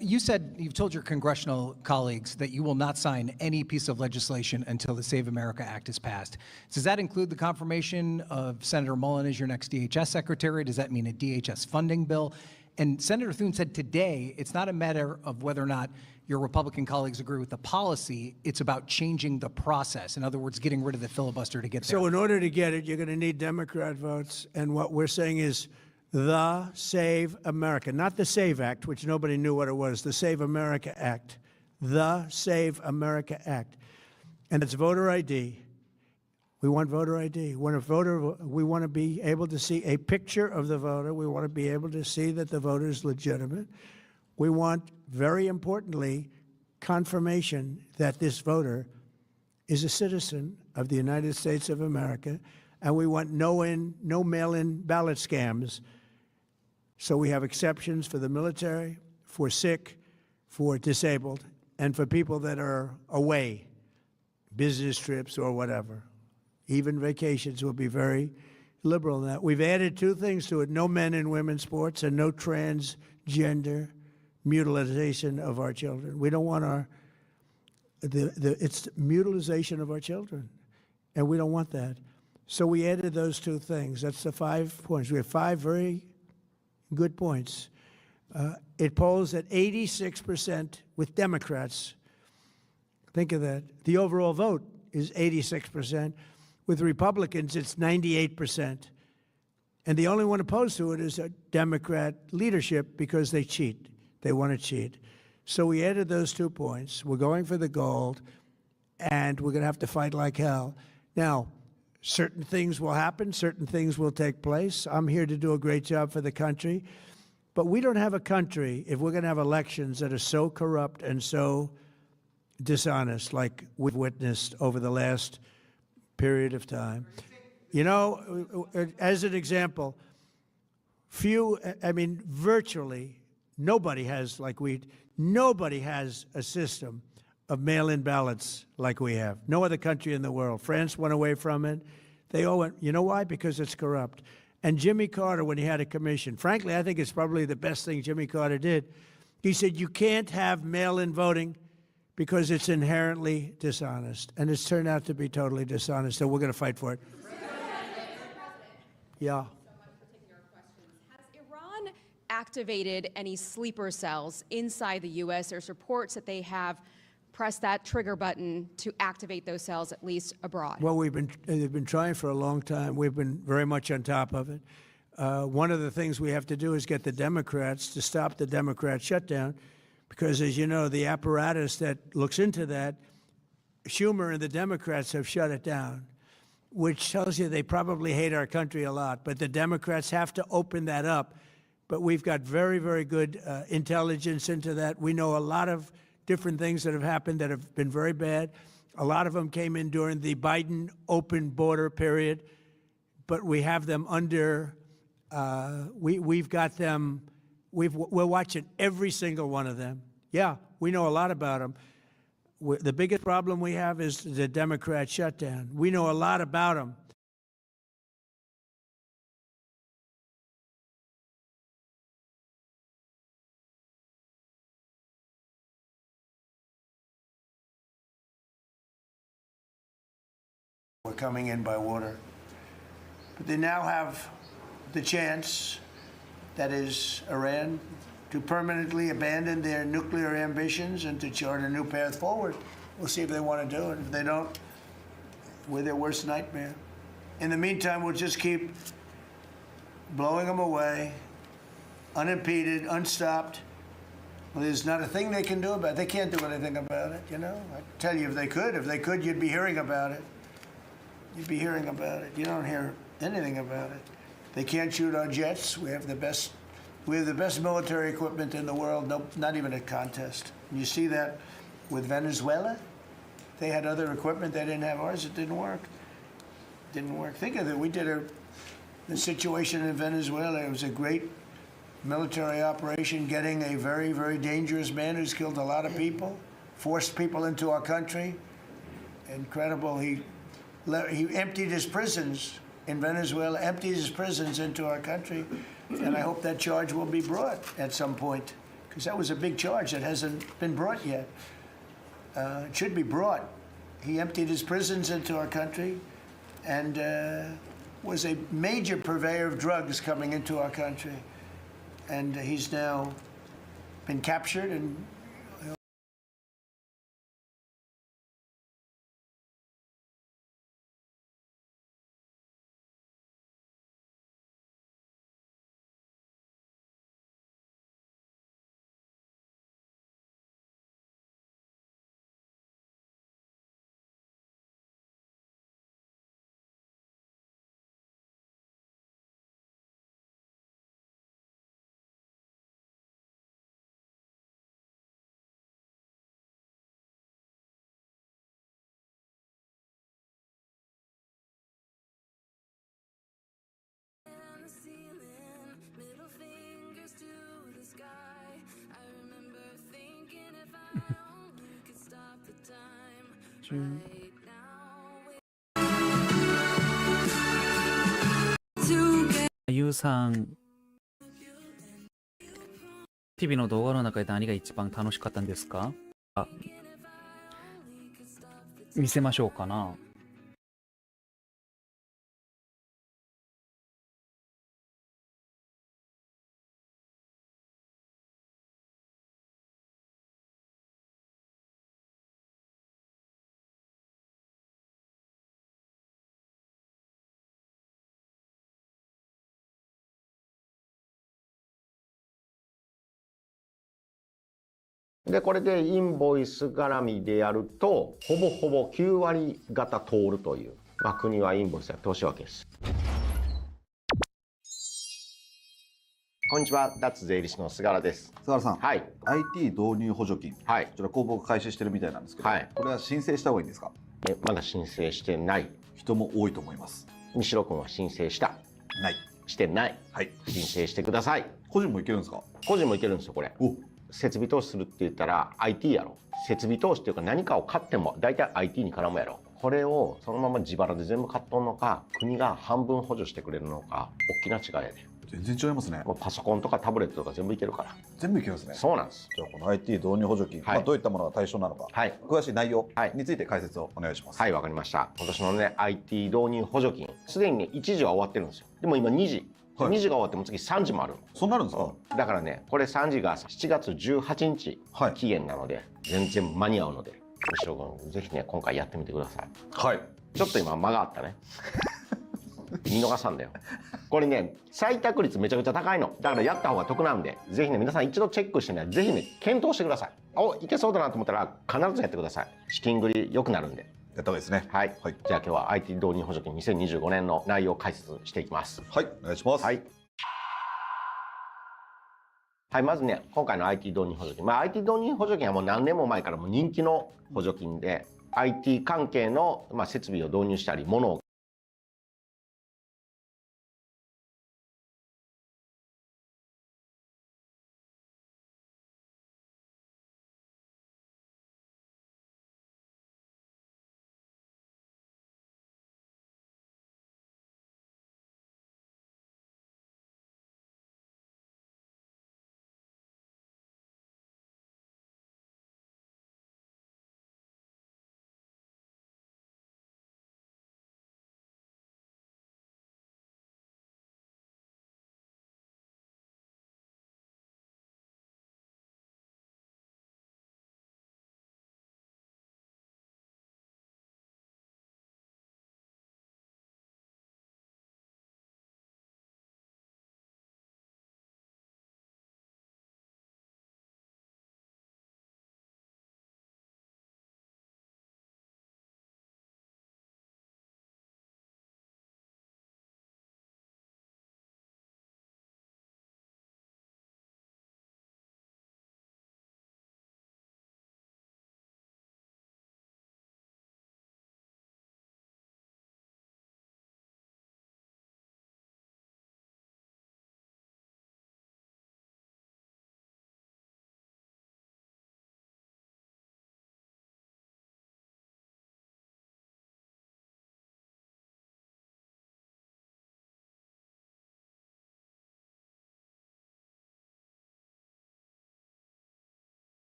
Speaker 21: You said you've told your congressional colleagues that you will not sign any piece of legislation until the Save America Act is passed. Does that include the confirmation of Senator Mullen as your next DHS secretary? Does that mean a DHS funding bill? And Senator Thune said today, it's not a matter of whether or not your Republican colleagues agree with the policy, it's about changing the process. In other words, getting rid of the filibuster to get there.
Speaker 14: So in order to get it, you're going to need Democrat votes. And what we're saying is the Save America, not the SAVE Act, which nobody knew what it was, the Save America Act, the Save America Act. And it's voter ID. We want voter ID. When a voter, we want to be able to see a picture of the voter. We want to be able to see that the voter is legitimate. We want, very importantly, confirmation that this voter is a citizen of the United States of America, and we want no mail-in ballot scams. So we have exceptions for the military, for sick, for disabled, and for people that are away, business trips or whatever. Even vacations will be very liberal in that. We've added two things to it: no men in women's sports and no transgender mutilization of our children. We don't want it's mutilization of our children, and we don't want that. So we added those two things. That's the 5 points. We have 5 very good points. It polls at 86% with Democrats. Think of that. The overall vote is 86%. With Republicans, it's 98%. And the only one opposed to it is a Democrat leadership because they cheat. They want to cheat. So we added those 2 points. We're going for the gold, and we're going to have to fight like hell. Now, certain things will happen. Certain things will take place. I'm here to do a great job for the country. But we don't have a country, if we're going to have elections that are so corrupt and so dishonest like we've witnessed over the last period of time. You know, as an example, virtually nobody has nobody has a system of mail-in ballots like we have. No other country in the world. France went away from it. They all went, you know why? Because it's corrupt. And Jimmy Carter, when he had a commission, frankly, I think it's probably the best thing Jimmy Carter did. He said, you can't have mail-in voting because it's inherently dishonest. And it's turned out to be totally dishonest, so we're going to fight for it. Yeah.
Speaker 1: Has Iran activated any sleeper cells inside the U.S.? There's reports that they have pressed that trigger button to activate those cells, at least abroad.
Speaker 14: Well, they've been trying for a long time. We've been very much on top of it. One of the things we have to do is get the Democrats to stop the Democrat shutdown, because, as you know, the apparatus that looks into that, Schumer and the Democrats have shut it down, which tells you they probably hate our country a lot. But the Democrats have to open that up. But we've got very, very good intelligence into that. We know a lot of different things that have happened that have been very bad. A lot of them came in during the Biden open border period, but we have them under, we've got them, we're watching every single one of them. Yeah, we know a lot about them. The biggest problem we have is the Democrat shutdown. We know a lot about them. We're coming in by water. But they now have the chance, that is Iran, to permanently abandon their nuclear ambitions and to chart a new path forward. We'll see if they want to do it. If they don't, we're their worst nightmare. In the meantime, we'll just keep blowing them away, unimpeded, unstopped. Well, there's not a thing they can do about it. They can't do anything about it, you know? I tell you, if they could, you'd be hearing about it. You'd be hearing about it. You don't hear anything about it. They can't shoot our jets. We have the best military equipment in the world. No, not even a contest. And you see that with Venezuela. They had other equipment. They didn't have ours. It didn't work. Didn't work. Think of it. We did the situation in Venezuela. It was a great military operation, getting a very, very dangerous man who's killed a lot of people, forced people into our country. Incredible. He emptied his prisons in Venezuela, emptied his prisons into our country, and I hope that charge will be brought at some point, because that was a big charge that hasn't been brought yet. It should be brought. He emptied his prisons into our country and was a major purveyor of drugs coming into our country. and he's now been captured and
Speaker 12: ゆうさん、日々の動画の中で何が一番楽しかったんですか？見せましょうかな。
Speaker 22: で、これでインボイス絡みでやると、ほぼほぼ9割方通るという、国はインボイスやってほしいわけです。こんにちは、脱税理士の菅原です。
Speaker 23: 菅原さん、はい、IT 導入補助金、はい、こちら公募開始してるみたいなんですけど、はい、これは申請した方がいいんですか？
Speaker 22: まだ申請してない。
Speaker 23: 人も多いと思います。
Speaker 22: 西野君は申請した？
Speaker 23: ない。
Speaker 22: してない。はい。申請してください。
Speaker 23: 個人もいけるんですか？
Speaker 22: 個人もいけるんですよ、これ。設備投資するって言ったら IT やろ。設備投資っていうか何かを買っても大体 IT に絡むやろ。これをそのまま自腹で全部買っとんのか、国が半分補助してくれるのか、大きな違いやで。
Speaker 23: 全然違いますね。
Speaker 22: もうパソコンとかタブレットとか全部いけるから。
Speaker 23: 全部いけますね。
Speaker 22: そうなんです。
Speaker 23: じゃあこの IT 導入補助金、どういったものが対象なのか、詳しい内容について解説をお願いします。
Speaker 22: はい、わかりました。今年のね IT 導入補助金、すでにね1時は終わってるんですよ。でも今2時。2時が終わっても次3時もある。
Speaker 23: そうなるんですか？
Speaker 22: だからね、これ3時が7月18日期限なので、全然間に合うので、西野君ぜひね今回やってみてください。
Speaker 23: はい。
Speaker 22: ちょっと今間があったね。見逃さんだよ。これね採択率めちゃくちゃ高いの。だからやった方が得なんで、ぜひね皆さん一度チェックしてね、ぜひね検討してください。いけそうだなと思ったら必ずやってください。資金繰り良くなるんで。
Speaker 23: やった方がいいですね。
Speaker 22: はい。じゃあ今日は IT 導入補助金2025年の内容を解説していきます。
Speaker 23: はい、お願いします。
Speaker 22: はい。はい、まずね、今回の IT 導入補助金。IT 導入補助金はもう何年も前からも人気の補助金で、IT 関係の設備を導入したり、物を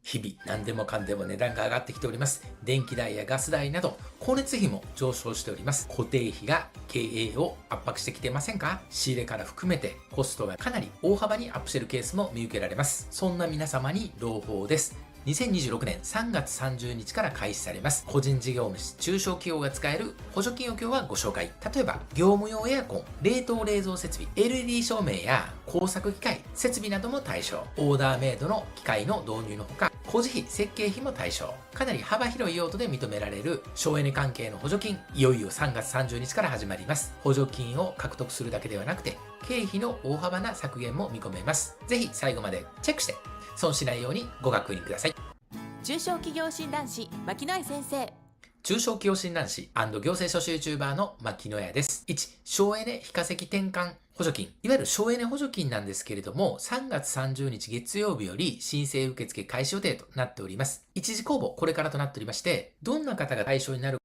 Speaker 5: 日々何でもかんでも値段が上がってきております。電気代やガス代など光熱費も上昇しております。固定費が経営を圧迫してきてませんか？仕入れから含めてコストがかなり大幅にアップしているケースも見受けられます。そんな皆様に朗報です。2026年3月30日から開始されます。個人事業主、中小企業が使える補助金を今日はご紹介。例えば、業務用エアコン、冷凍冷蔵設備、LED 照明や工作機械、設備なども対象。オーダーメイドの機械の導入のほか、工事費、設計費も対象。かなり幅広い用途で認められる省エネ関係の補助金、いよいよ3月30日から始まります。補助金を獲得するだけではなくて、経費の大幅な削減も見込めます。ぜひ最後までチェックして、損しないようにご確認ください。
Speaker 15: 中小企業診断士牧野井先生。
Speaker 5: 中小企業診断士&行政書士 YouTuber の牧野屋です。1、省エネ非課税転換補助金。いわゆる省エネ補助金なんですけれども、3月30日月曜日より申請受付開始予定となっております。一次公募、これからとなっておりまして、どんな方が対象になる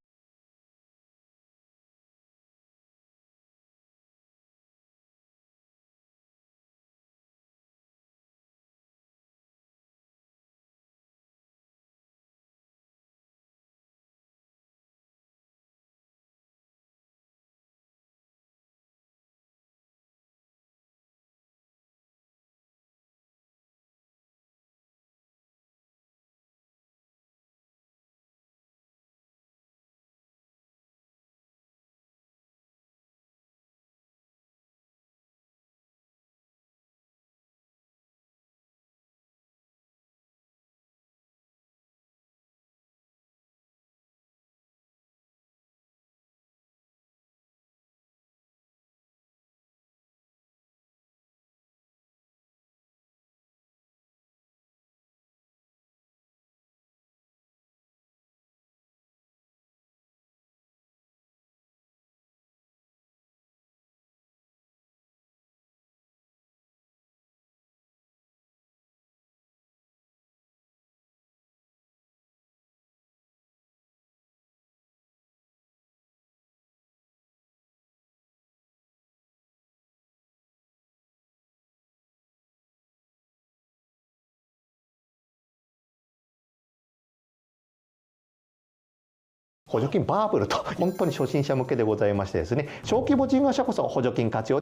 Speaker 22: 補助金バーブルと本当に初心者向けでございましてですね、小規模事業者こそ補助金活用。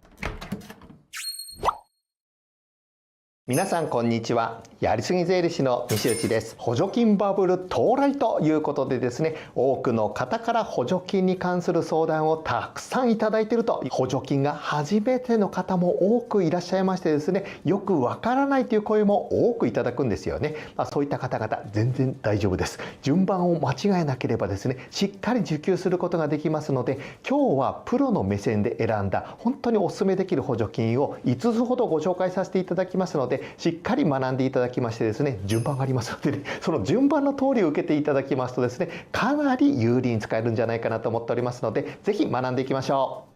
Speaker 22: 皆さんこんにちは。やりすぎ税理士の西内です。補助金バブル到来ということでですね、多くの方から補助金に関する相談をたくさんいただいていると、補助金が初めての方も多くいらっしゃいましてですね、よくわからないという声も多くいただくんですよね。そういった方々全然大丈夫です。順番を間違えなければですね、しっかり受給することができますので、今日はプロの目線で選んだ本当にお勧めできる補助金を5つほどご紹介させていただきますので、しっかり学んでいただきましてですね、順番がありますので、ね、その順番の通りを受けていただきますとですね、かなり有利に使えるんじゃないかなと思っておりますので、ぜひ学んでいきましょ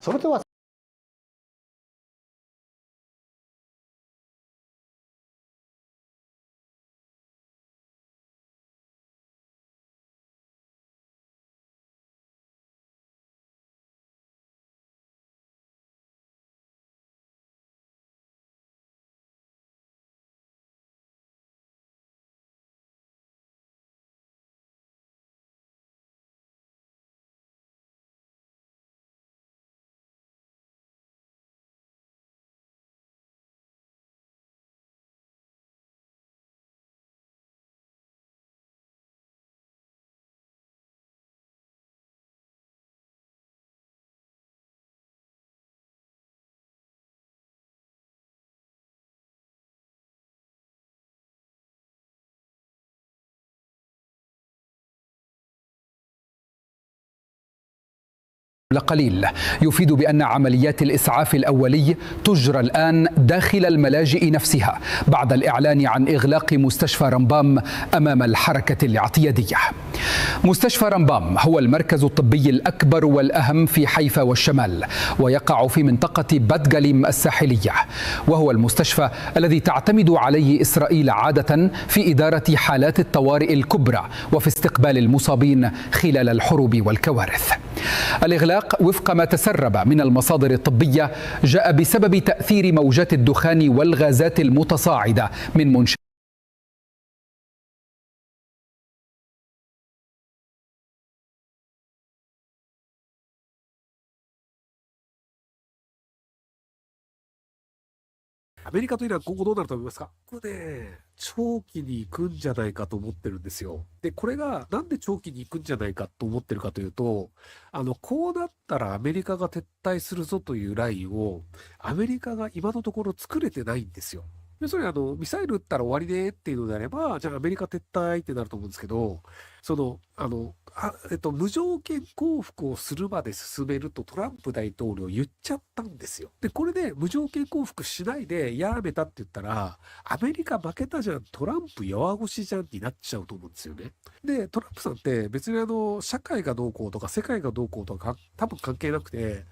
Speaker 22: う。それでは
Speaker 16: قليل يفيد بأن عمليات الإسعاف الأولي تجرى الآن داخل الملاجئ نفسها بعد الإعلان عن إغلاق مستشفى رمبام أمام الحركة الاعتيادية. مستشفى رمبام هو المركز الطبي الأكبر والأهم في حيفا والشمال، ويقع في منطقة بادغاليم الساحلية، وهو المستشفى الذي تعتمد عليه إسرائيل عادة في إدارة حالات الطوارئ الكبرى وفي استقبال المصابين خلال الحروب والكوارث. الإغلاق وفق ما تسرب من المصادر الطبية جاء بسبب تأثير موجات الدخان والغازات المتصاعدة من منشآت
Speaker 7: アメリカとイラン今後どうなると思いますか？僕ね、長期に行くんじゃないかと思ってるんですよ。で、これがなんで長期に行くんじゃないかと思ってるかというと、こうなったらアメリカが撤退するぞというラインを、アメリカが今のところ作れてないんですよ。要するにミサイル撃ったら終わりねっていうのであれば、じゃあアメリカ撤退ってなると思うんですけど、無条件降伏をするまで進めるとトランプ大統領言っちゃったんですよ。で、これで無条件降伏しないでやめたって言ったら、アメリカ負けたじゃん、トランプ弱腰じゃんになっちゃうと思うんですよね。で、トランプさんって別に社会がどうこうとか世界がどうこうとか多分関係なくて、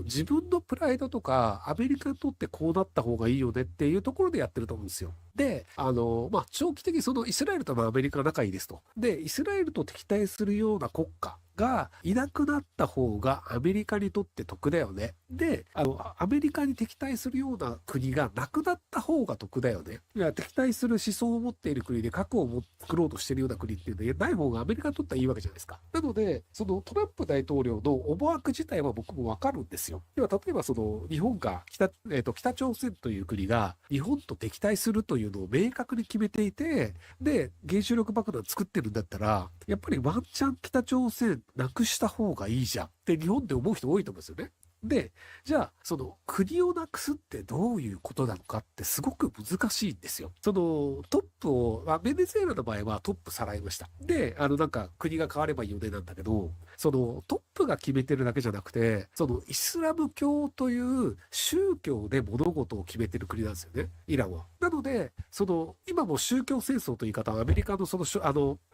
Speaker 7: 自分のプライドとかアメリカにとってこうなった方がいいよねっていうところでやってると思うんですよ。で、長期的にイスラエルとアメリカが仲いいですと。で、イスラエルと敵対するような国家がいなくなった方がアメリカにとって得だよね。で、アメリカに敵対するような国がなくなった方が得だよね。いや、敵対する思想を持っている国で核を作ろうとしているような国っていうのはない方がアメリカにとってはいいわけじゃないですか。なので、トランプ大統領の思惑自体は僕もわかるんですよ。では、例えば日本が北朝鮮という国が日本と敵対するというのを明確に決めていて、で、原子力爆弾作ってるんだったら、やっぱりワンチャン北朝鮮なくした方がいいじゃんって日本で思う人多いと思うんですよね。で、じゃあ、国をなくすってどういうことなのかってすごく難しいんですよ。トップを、ベネズエラの場合はトップさらいました。で、国が変わればいいよねなんだけど、トップが決めてるだけじゃなくて、イスラム教という宗教で物事を決めてる国なんですよね、イランは。なので、今も宗教戦争という言い方はアメリカの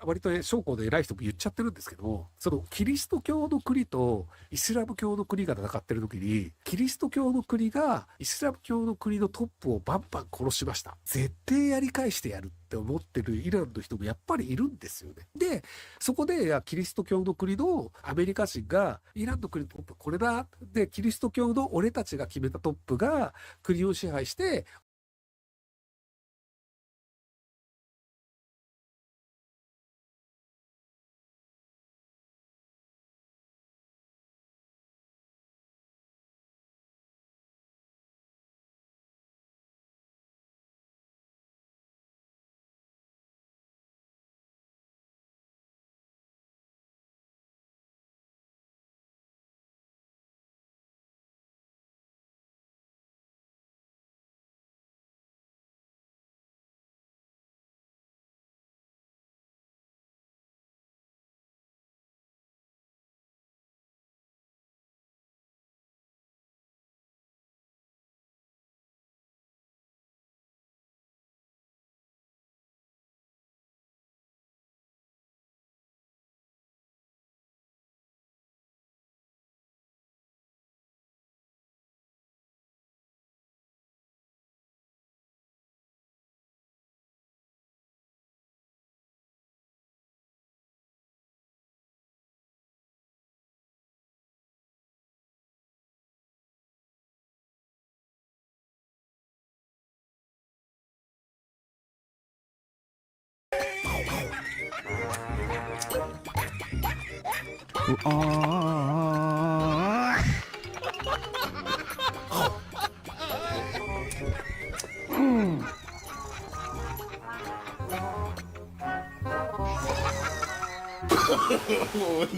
Speaker 7: 割と将校の偉い人も言っちゃってるんですけど、キリスト教の国とイスラム教の国が戦ってる時に、キリスト教の国がイスラム教の国のトップをバンバン殺しました。絶対やり返してやるって思ってるイランの人もやっぱりいるんですよね。で、そこでキリスト教の国のアメリカ人がイランの国のトップこれだ。で、キリスト教の俺たちが決めたトップが国を支配して、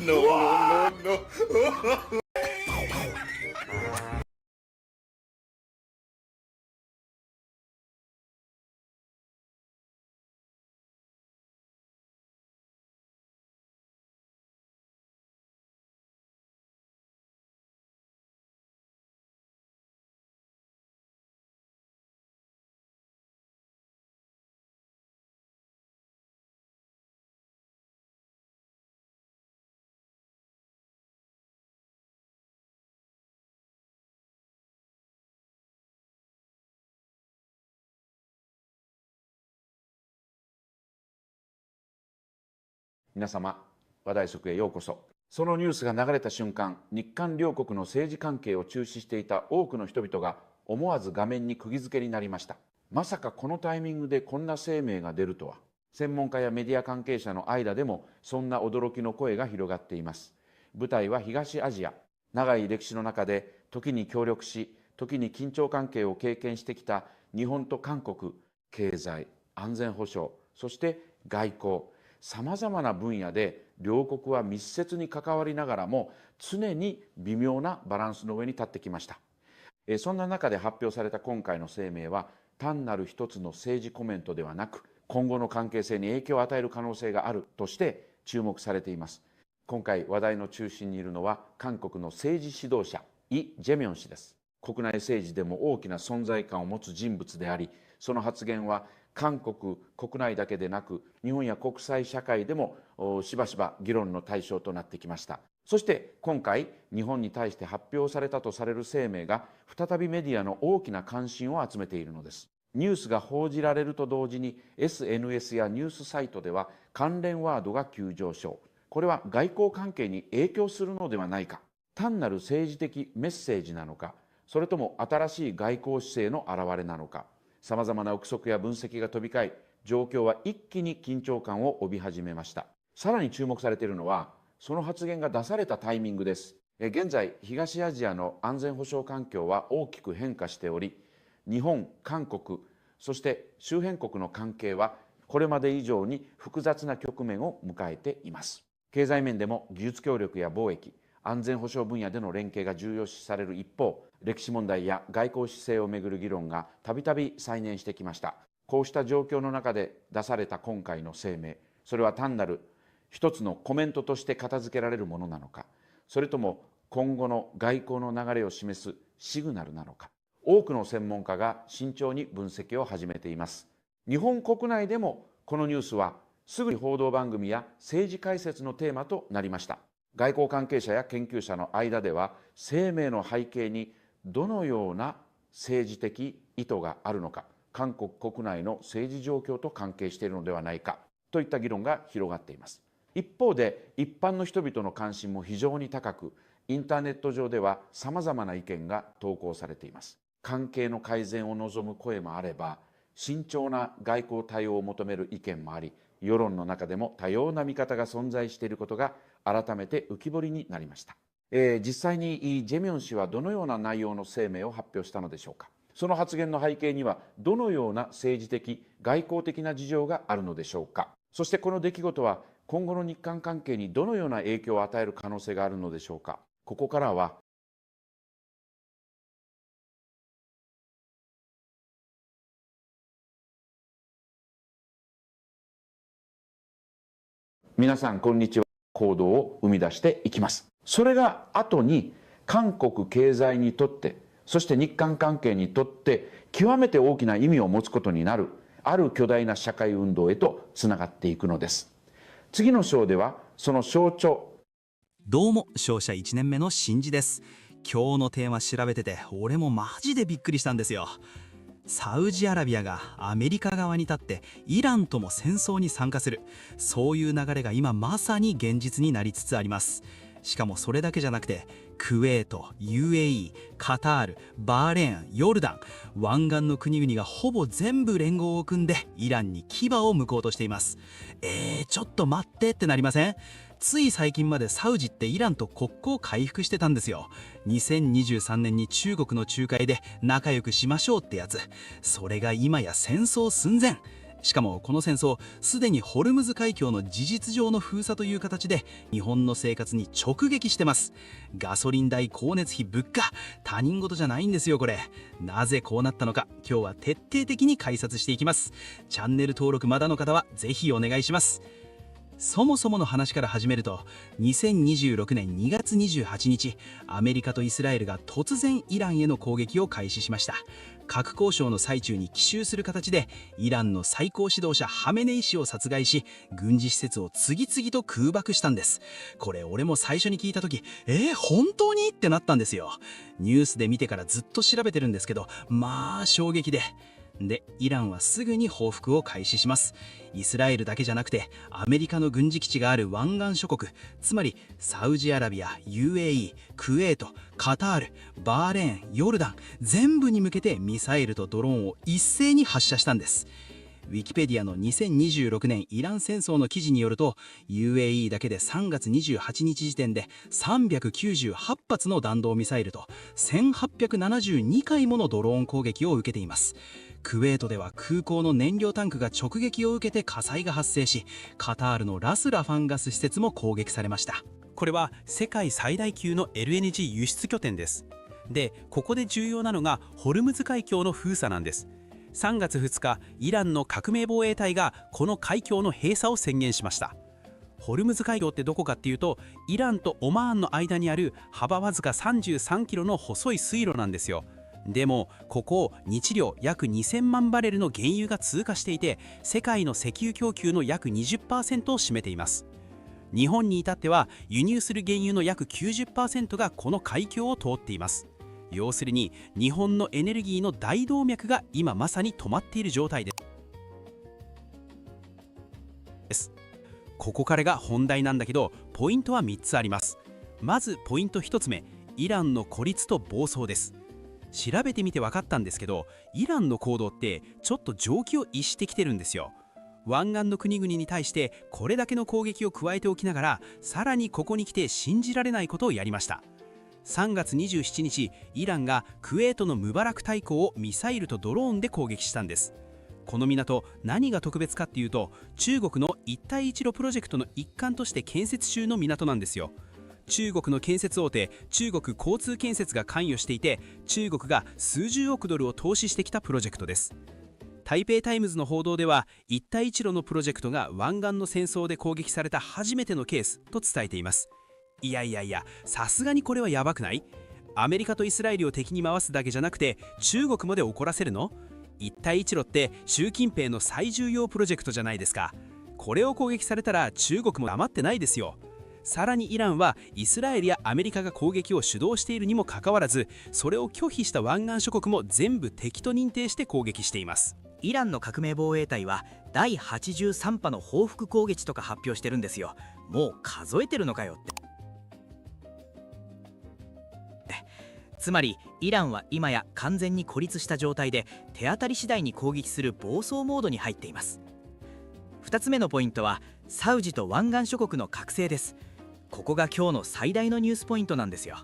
Speaker 4: no.
Speaker 22: 皆様、話題食へようこそ。
Speaker 8: そのニュースが流れた瞬間、日韓両国の政治関係を注視していた多くの人々が思わず画面に釘付けになりました。まさかこのタイミングでこんな声明が出るとは。専門家やメディア関係者の間でもそんな驚きの声が広がっています。舞台は東アジア。長い歴史の中で時に協力し、時に緊張関係を経験してきた日本と韓国、経済、安全保障、そして外交、さまざまな分野で両国は密接に関わりながらも常に微妙なバランスの上に立ってきました。そんな中で発表された今回の声明は単なる一つの政治コメントではなく、今後の関係性に影響を与える可能性があるとして注目されています。今回話題の中心にいるのは韓国の政治指導者イ・ジェミョン氏です。国内政治でも大きな存在感を持つ人物であり、その発言は韓国国内だけでなく日本や国際社会でもしばしば議論の対象となってきました。そして今回日本に対して発表されたとされる声明が再びメディアの大きな関心を集めているのです。ニュースが報じられると同時に SNS やニュースサイトでは関連ワードが急上昇。これは外交関係に影響するのではないか、単なる政治的メッセージなのか、それとも新しい外交姿勢の表れなのか、さまざまな憶測や分析が飛び交い、状況は一気に緊張感を帯び始めました。さらに注目されているのはその発言が出されたタイミングです。現在東アジアの安全保障環境は大きく変化しており、日本、韓国、そして周辺国の関係はこれまで以上に複雑な局面を迎えています。経済面でも技術協力や貿易、安全保障分野での連携が重要視される一方、歴史問題や外交姿勢をめぐる議論がたびたび再燃してきました。こうした状況の中で出された今回の声明、それは単なる一つのコメントとして片付けられるものなのか、それとも今後の外交の流れを示すシグナルなのか、多くの専門家が慎重に分析を始めています。日本国内でもこのニュースはすぐに報道番組や政治解説のテーマとなりました。外交関係者や研究者の間では、声明の背景にどのような政治的意図があるのか、韓国国内の政治状況と関係しているのではないかといった議論が広がっています。一方で一般の人々の関心も非常に高く、インターネット上ではさまざまな意見が投稿されています。関係の改善を望む声もあれば、慎重な外交対応を求める意見もあり、世論の中でも多様な見方が存在していることが改めて浮き彫りになりました。実際にイ・ジェミョン氏はどのような内容の声明を発表したのでしょうか。その発言の背景にはどのような政治的外交的な事情があるのでしょうか。そしてこの出来事は今後の日韓関係にどのような影響を与える可能性があるのでしょうか。ここからは皆さんこんにちは、行動を生み出していきます。それが後に韓国経済にとって、そして日韓関係にとって極めて大きな意味を持つことになるある巨大な社会運動へとつながっていくのです。次の章ではその象徴。
Speaker 9: どうも、商社1年目の新次です。今日のテーマ調べてて俺もマジでびっくりしたんですよ。サウジアラビアがアメリカ側に立ってイランとも戦争に参加する、そういう流れが今まさに現実になりつつあります。しかもそれだけじゃなくて、クウェート、UAE、カタール、バーレーン、ヨルダン、湾岸の国々がほぼ全部連合を組んでイランに牙を向こうとしています。ちょっと待ってってなりません？つい最近までサウジってイランと国交回復してたんですよ。2023年に中国の仲介で仲良くしましょうってやつ。それが今や戦争寸前。しかもこの戦争、すでにホルムズ海峡の事実上の封鎖という形で日本の生活に直撃してます。ガソリン代、光熱費、物価、他人事じゃないんですよこれ。なぜこうなったのか、今日は徹底的に解説していきます。チャンネル登録まだの方はぜひお願いします。そもそもの話から始めると、2026年2月28日、アメリカとイスラエルが突然イランへの攻撃を開始しました。核交渉の最中に奇襲する形でイランの最高指導者ハメネイ師を殺害し、軍事施設を次々と空爆したんです。これ俺も最初に聞いた時、本当にってなったんですよ。ニュースで見てからずっと調べてるんですけど、まあ衝撃で。で、イランはすぐに報復を開始します。イスラエルだけじゃなくて、アメリカの軍事基地がある湾岸諸国、つまりサウジアラビア、UAE、クウェート、カタール、バーレーン、ヨルダン、全部に向けてミサイルとドローンを一斉に発射したんです。ウィキペディアの2026年イラン戦争の記事によると、 UAE だけで3月28日時点で398発の弾道ミサイルと1872回ものドローン攻撃を受けています。クウェートでは空港の燃料タンクが直撃を受けて火災が発生し、カタールのラスラファンガス施設も攻撃されました。
Speaker 2: これは世界最大級の LNG 輸出拠点です。で、ここで重要なのがホルムズ海峡の封鎖なんです。3月2日、イランの革命防衛隊がこの海峡の閉鎖を宣言しました。ホルムズ海峡ってどこかっていうと、イランとオマーンの間にある幅わずか33キロの細い水路なんですよ。でもここを日量約2000万バレルの原油が通過していて、世界の石油供給の約 20% を占めています。日本に至っては輸入する原油の約 90% がこの海峡を通っています。要するに日本のエネルギーの大動脈が今まさに止まっている状態です。ここからが本題なんだけど、ポイントは3つあります。まずポイント1つ目、イランの孤立と暴走です。調べてみて分かったんですけど、イランの行動ってちょっと常軌を逸してきてるんですよ。湾岸の国々に対してこれだけの攻撃を加えておきながら、さらにここに来て信じられないことをやりました。3月27日、イランがクウェートのムバラク大港をミサイルとドローンで攻撃したんです。この港、何が特別かっていうと、中国の一帯一路プロジェクトの一環として建設中の港なんですよ。中国の建設大手、中国交通建設が関与していて、中国が数十億ドルを投資してきたプロジェクトです。台北タイムズの報道では、一帯一路のプロジェクトが湾岸の戦争で攻撃された初めてのケースと伝えています。いや、さすがにこれはやばくない？アメリカとイスラエルを敵に回すだけじゃなくて、中国まで怒らせるの？一帯一路って習近平の最重要プロジェクトじゃないですか。これを攻撃されたら中国も黙ってないですよ。さらにイランはイスラエルやアメリカが攻撃を主導しているにもかかわらず、それを拒否した湾岸諸国も全部敵と認定して攻撃しています。
Speaker 10: イランの革命防衛隊は第83波の報復攻撃とか発表してるんですよ。もう数えてるのかよって。つまりイランは今や完全に孤立した状態で、手当たり次第に攻撃する暴走モードに入っています。2つ目のポイントはサウジと湾岸諸国の覚醒です。ここが今日の最大のニュースポイントなんですよ。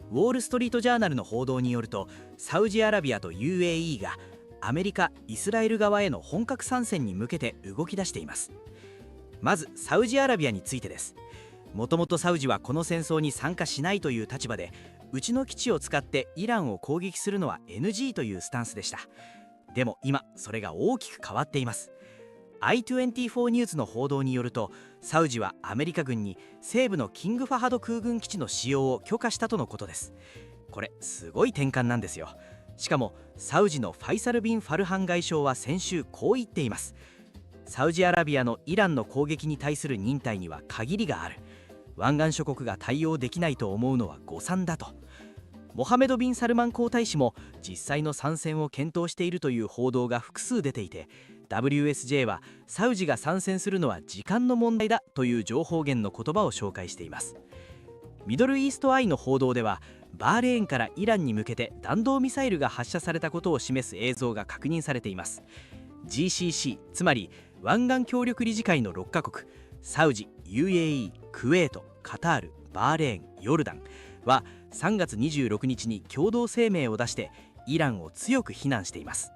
Speaker 10: ウォール・ストリート・ジャーナルの報道によると、サウジアラビアと UAE がアメリカ・イスラエル側への本格参戦に向けて動き出しています。まずサウジアラビアについてです。もともとサウジはこの戦争に参加しないという立場で、うちの基地を使ってイランを攻撃するのは NG というスタンスでした。でも今それが大きく変わっています。i24 ニュースの報道によると、サウジはアメリカ軍に西部のキングファハド空軍基地の使用を許可したとのことです。これすごい転換なんですよ。しかもサウジのファイサル・ビン・ファルハン外相は先週こう言っています。サウジアラビアのイランの攻撃に対する忍耐には限りがある。湾岸諸国が対応できないと思うのは誤算だと。モハメド・ビン・サルマン皇太子も実際の参戦を検討しているという報道が複数出ていて、 WSJ はサウジが参戦するのは時間の問題だという情報源の言葉を紹介しています。ミドルイーストアイの報道では、バーレーンからイランに向けて弾道ミサイルが発射されたことを示す映像が確認されています。 GCC、 つまり湾岸協力理事会の6カ国、サウジ、UAE、クウェート、カタール、バーレーン、ヨルダンは3月26日に共同声明を出してイランを強く非難しています。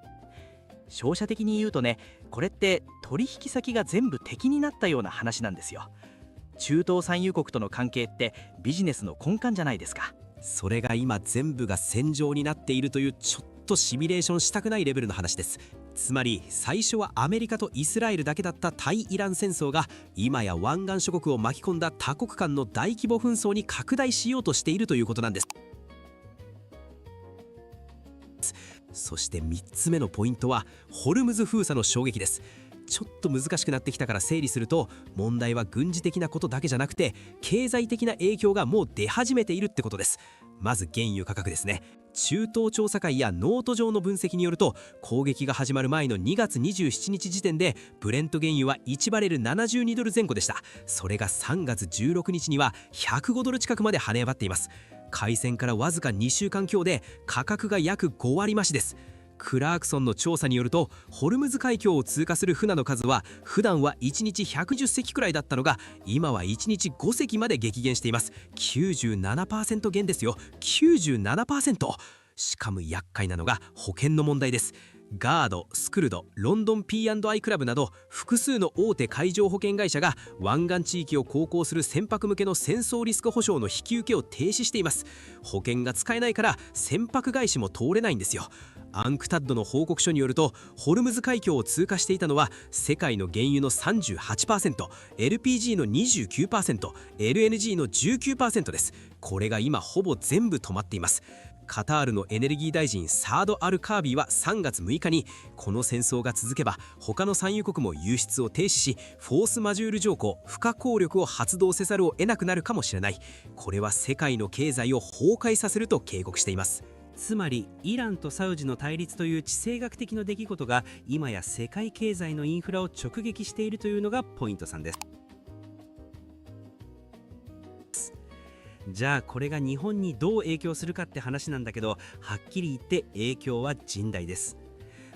Speaker 10: 商社的に言うとね、これって取引先が全部敵になったような話なんですよ。中東産油国との関係ってビジネスの根幹じゃないですか。
Speaker 2: それが今全部が戦場になっているという、ちょっとシミュレーションしたくないレベルの話です。つまり最初はアメリカとイスラエルだけだった対イラン戦争が、今や湾岸諸国を巻き込んだ多国間の大規模紛争に拡大しようとしているということなんです。そして3つ目のポイントはホルムズ封鎖の衝撃です。ちょっと難しくなってきたから整理すると、問題は軍事的なことだけじゃなくて経済的な影響がもう出始めているってことです。まず原油価格ですね。中東調査会やノート上の分析によると、攻撃が始まる前の2月27日時点でブレント原油は1バレル72ドル前後でした。それが3月16日には105ドル近くまで跳ね上がっています。開戦からわずか2週間強で価格が約5割増しです。クラークソンの調査によると、ホルムズ海峡を通過する船の数は普段は1日110隻くらいだったのが、今は1日5隻まで激減しています。97% 減ですよ。97%。しかも厄介なのが保険の問題です。ガード、スクルド、ロンドン P&I クラブなど複数の大手海上保険会社が湾岸地域を航行する船舶向けの戦争リスク保証の引き受けを停止しています。保険が使えないから船舶外資も通れないんですよ。アンクタッドの報告書によると、ホルムズ海峡を通過していたのは世界の原油の 38%、LPG の 29%、LNG の 19% です。これが今ほぼ全部止まっています。カタールのエネルギー大臣サード・アル・カービーは3月6日に、この戦争が続けば他の産油国も輸出を停止し、フォースマジュール条項、不可抗力を発動せざるを得なくなるかもしれない。これは世界の経済を崩壊させると警告しています。つまりイランとサウジの対立という地政学的な出来事が今や世界経済のインフラを直撃しているというのがポイント3です。じゃあこれが日本にどう影響するかって話なんだけど、はっきり言って影響は甚大です。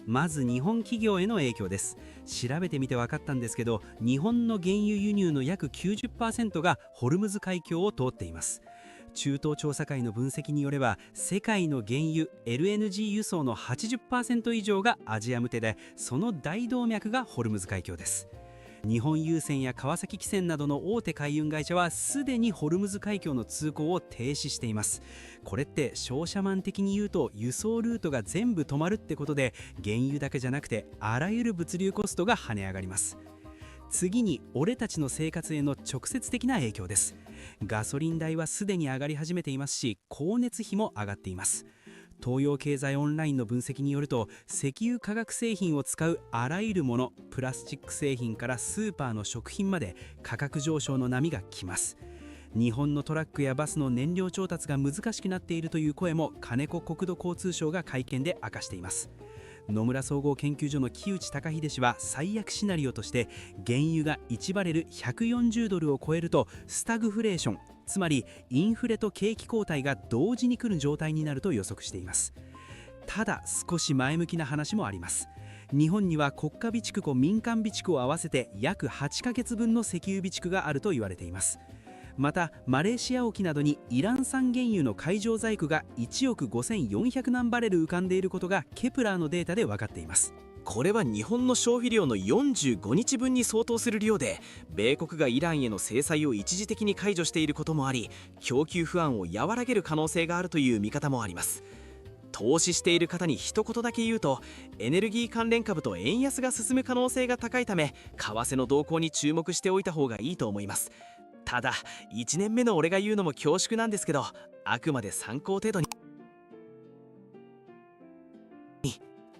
Speaker 2: まず日本企業への影響です。調べてみて分かったんですけど、日本の原油輸入の約 90% がホルムズ海峡を通っています。中東調査会の分析によれば、世界の原油 LNG 輸送の 80% 以上がアジア向けで、その大動脈がホルムズ海峡です。日本郵船や川崎汽船などの大手海運会社はすでにホルムズ海峡の通行を停止しています。これって商社マン的に言うと、輸送ルートが全部止まるってことで、原油だけじゃなくてあらゆる物流コストが跳ね上がります。次に俺たちの生活への直接的な影響です。ガソリン代はすでに上がり始めていますし、光熱費も上がっています。東洋経済オンラインの分析によると、石油化学製品を使うあらゆるもの、プラスチック製品からスーパーの食品まで価格上昇の波が来ます。日本のトラックやバスの燃料調達が難しくなっているという声も金子国土交通省が会見で明かしています。野村総合研究所の木内隆秀氏は、最悪シナリオとして原油が1バレル140ドルを超えるとスタグフレーション、つまりインフレと景気後退が同時に来る状態になると予測しています。ただ少し前向きな話もあります。日本には国家備蓄庫、民間備蓄を合わせて約8ヶ月分の石油備蓄があると言われています。またマレーシア沖などにイラン産原油の海上在庫が1億5400万バレル浮かんでいることがケプラーのデータで分かっています。これは日本の消費量の45日分に相当する量で、米国がイランへの制裁を一時的に解除していることもあり、供給不安を和らげる可能性があるという見方もあります。投資している方に一言だけ言うと、エネルギー関連株と円安が進む可能性が高いため、為替の動向に注目しておいた方がいいと思います。ただ1年目の俺が言うのも恐縮なんですけど、あくまで参考程度に。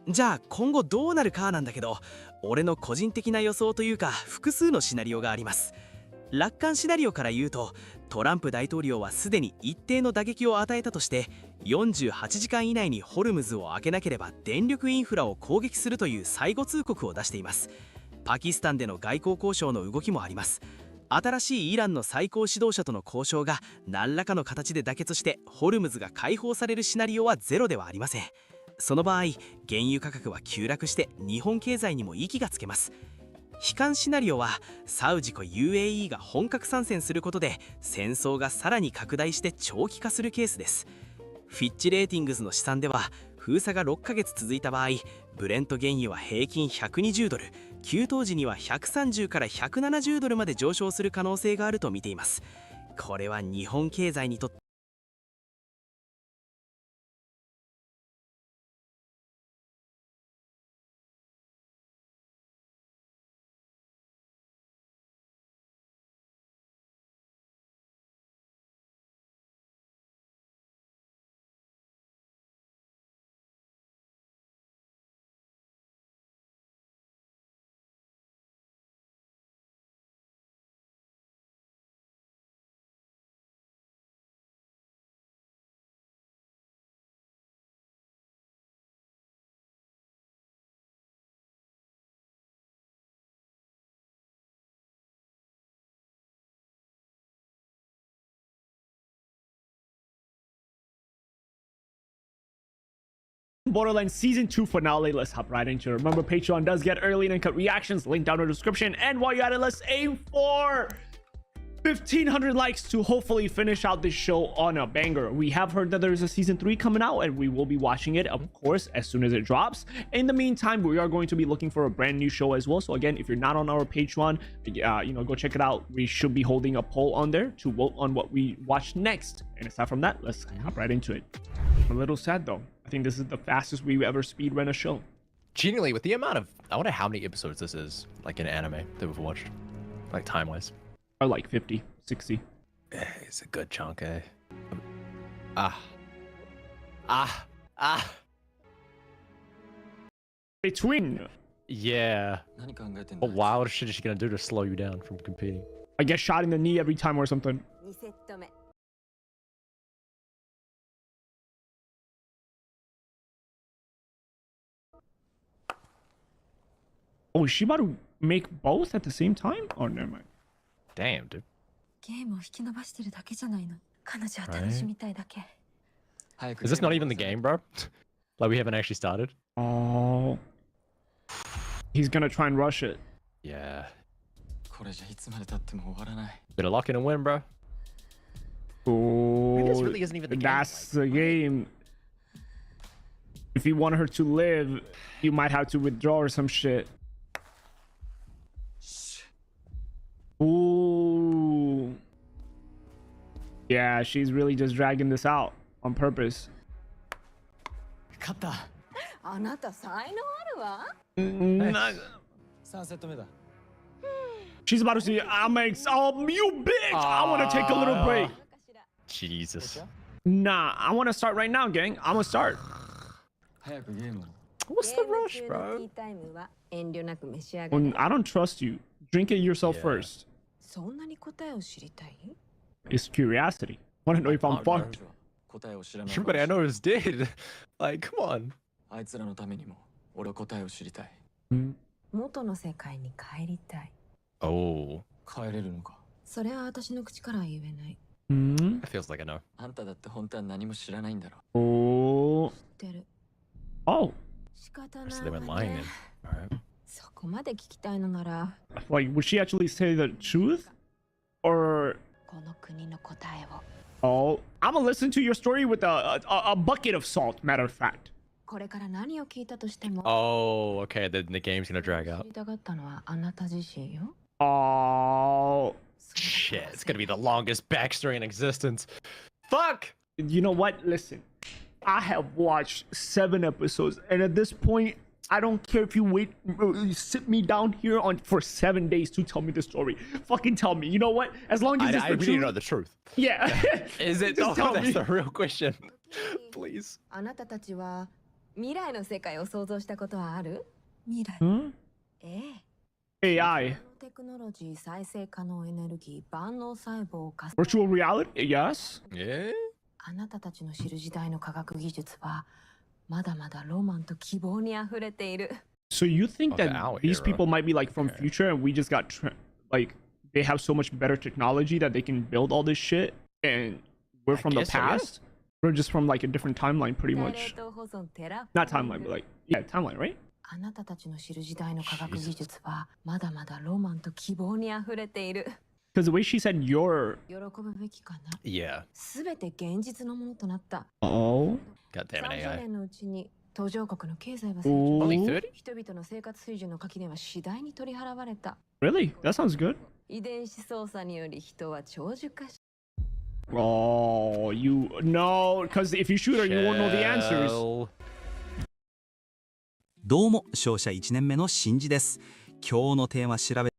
Speaker 2: じゃあ今後どうなるかなんだけど、俺の個人的な予想というか複数のシナリオがあります。楽観シナリオから言うと、トランプ大統領はすでに一定の打撃を与えたとして、48時間以内にホルムズを開けなければ電力インフラを攻撃するという最後通告を出しています。パキスタンでの外交交渉の動きもあります。新しいイランの最高指導者との交渉が何らかの形で妥結してホルムズが解放されるシナリオはゼロではありません。その場合、原油価格は急落して日本経済にも息がつけます。悲観シナリオはサウジと UAE が本格参戦することで戦争がさらに拡大して長期化するケースです。フィッチレーティングズの試算では、封鎖が6ヶ月続いた場合、ブレント原油は平均120ドル、給湯時には130から170ドルまで上昇する可能性があると見ています。これは日本経済にとって
Speaker 3: Borderlands Season 2 finale. Let's hop right into it. Remember, Patreon does get early and uncut reactions. Link down in the description. And while you're at it, let's aim for 1,500 likes to hopefully finish out this show on a banger. We have heard that there's a Season 3 coming out, and we will be watching it, of course, as soon as it drops. In the meantime, we are going to be looking for a brand new show as well. So again, if you're not on our Patreon, go check it out. We should be holding a poll on there to vote on what we watch next. And aside from that, let's hop right into it. I'm a little sad though. I think this is the fastest we've ever speedrun a show.
Speaker 11: Genuinely, with the amount of, I wonder how many episodes this is, like in anime that we've watched, like time-wise.
Speaker 3: Or like 50, 60.
Speaker 11: It's a good chunk, eh?
Speaker 3: Between.
Speaker 11: Yeah. What wild shit is she gonna do to slow you down from competing?
Speaker 3: I get shot in the knee every time or something. Oh, is she about to make both at the same time? Oh, never mind.
Speaker 11: Damn, dude. Is this not even the game, bro? Like, we haven't actually started?
Speaker 3: Oh. He's gonna try and rush it.
Speaker 11: Yeah. Better lock in and win, bro.
Speaker 3: Oh,
Speaker 11: this really isn't even the game.
Speaker 3: That's the game. If you want her to live, you might have to withdraw or some shit. Ooh. Yeah, she's really just dragging this out on purpose. She's about to say, you bitch! I want to take a little break.
Speaker 11: Jesus.
Speaker 3: Nah, I want to start right now, gang. I'm gonna start.
Speaker 11: What's the rush, bro?
Speaker 3: I don't trust you. Drink it yourself first. It's curiosity. Want to know if I'm fucked?
Speaker 11: Everybody I know is dead. Like, come on. Oh. That feels like a no.
Speaker 3: Oh. Oh.
Speaker 11: So they went lying then. Alright.
Speaker 3: Like, would she actually say the truth? Or... Oh, I'm gonna listen to your story with a bucket of salt, matter of fact.
Speaker 11: Oh, okay, then the game's gonna drag out.
Speaker 3: Oh.
Speaker 11: Shit, it's gonna be the longest backstory in existence. Fuck!
Speaker 3: You know what? Listen, I have watched 7 episodes, and at this point, I don't care if you sit me down here for 7 days to tell me the story. Fucking tell me. You know what? As long as it's the truth.
Speaker 11: We need to know the truth.
Speaker 3: Yeah.
Speaker 11: Is it?
Speaker 3: Just tell
Speaker 11: that's
Speaker 3: me.
Speaker 11: the real question. Please.
Speaker 3: Hmm? AI. Virtual reality? Yes.
Speaker 11: Yeah.
Speaker 3: So you think that these people might be like from future and we just got like they have so much better technology that they can build all this shit and we're from the past? We're just from like a different timeline pretty much. Not timeline, but like, yeah, timeline, right? Because the way she said your...
Speaker 11: Yeah.
Speaker 3: Oh.
Speaker 11: God damn it, AI.
Speaker 3: Only
Speaker 11: 30?
Speaker 3: Really? That sounds good. Oh, you... No, because if you shoot her, you won't know the answers.
Speaker 9: どうも、勝者1年目のシンジです。今日のテーマ調べ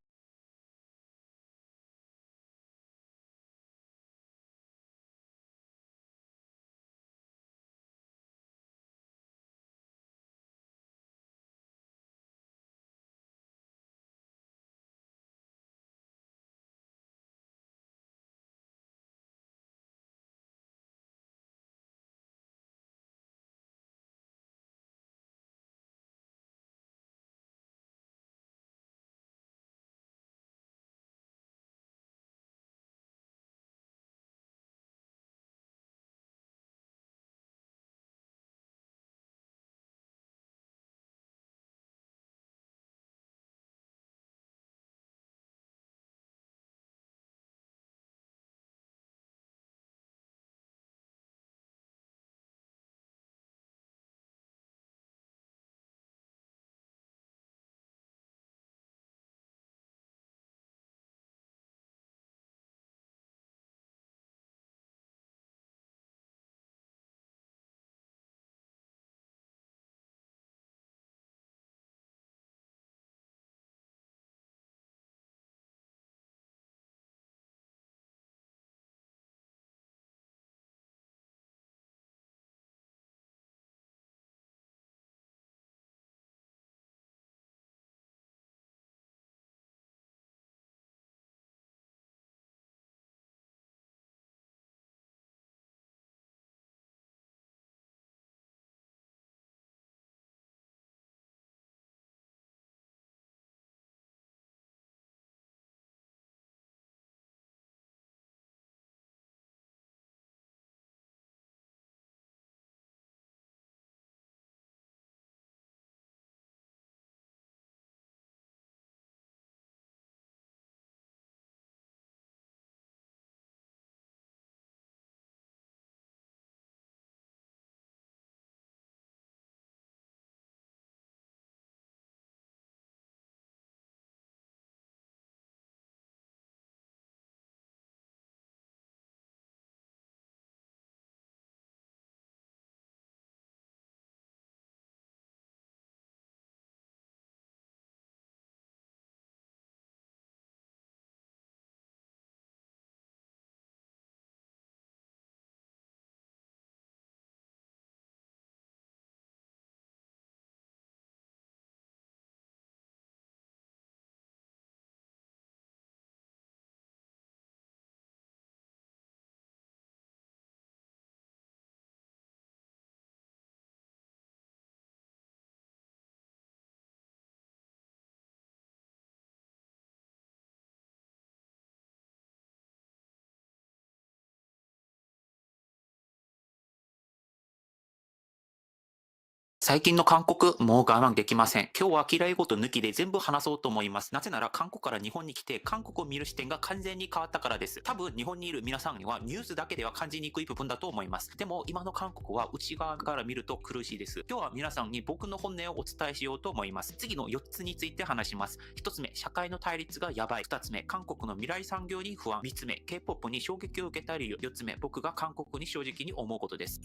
Speaker 13: 最近の韓国、もう我慢できません。今日は嫌い事抜きで全部話そうと思います。なぜなら韓国から日本に来て韓国を見る視点が完全に変わったからです。多分日本にいる皆さんにはニュースだけでは感じにくい部分だと思います。でも今の韓国は内側から見ると苦しいです。今日は皆さんに僕の本音をお伝えしようと思います。次の4つについて話します。1つ目、社会の対立がやばい。2つ目、韓国の未来産業に不安。3つ目、K-POP に衝撃を受けた理由。4つ目、僕が韓国に正直に思うことです。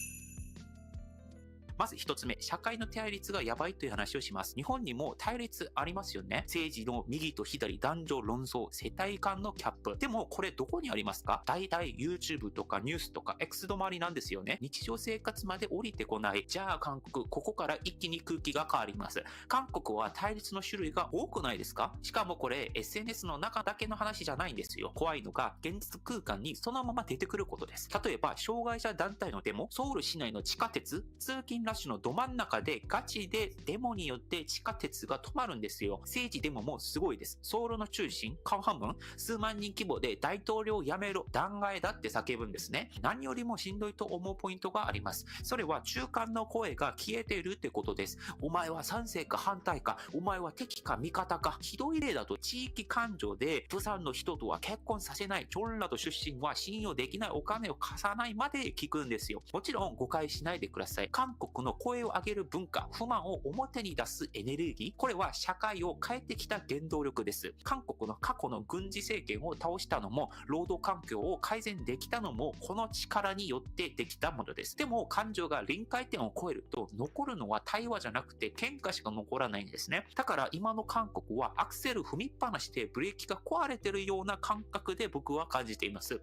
Speaker 13: まず一つ目、社会の対立がやばいという話をします。日本にも対立ありますよね。政治の右と左、男女論争、世帯間のキャップ。でもこれどこにありますか？大体 YouTube とかニュースとか X 止まりなんですよね。日常生活まで降りてこない。じゃあ韓国、ここから一気に空気が変わります。韓国は対立の種類が多くないですか？しかもこれ SNS の中だけの話じゃないんですよ。怖いのが現実空間にそのまま出てくることです。例えば障害者団体のデモ、ソウル市内の地下鉄、通勤ラッシュのど真ん中でガチでデモによって地下鉄が止まるんですよ。政治デモもすごいです。ソウルの中心、カンハムン、数万人規模で大統領辞めろ、弾劾だって叫ぶんですね。何よりもしんどいと思うポイントがあります。それは中間の声が消えているってことです。お前は賛成か反対か、お前は敵か味方か。ひどい例だと地域感情で、釜山の人とは結婚させない、チョンラド出身は信用できない、お金を貸さないまで聞くんですよ。もちろん誤解しないでください。韓国の声を上げる文化、不満を表に出すエネルギー、これは社会を変えてきた原動力です。韓国の過去の軍事政権を倒したのも、労働環境を改善できたのも、この力によってできたものです。でも感情が臨界点を超えると、残るのは対話じゃなくて喧嘩しか残らないんですね。だから今の韓国はアクセル踏みっぱなしでブレーキが壊れてるような感覚で僕は感じています。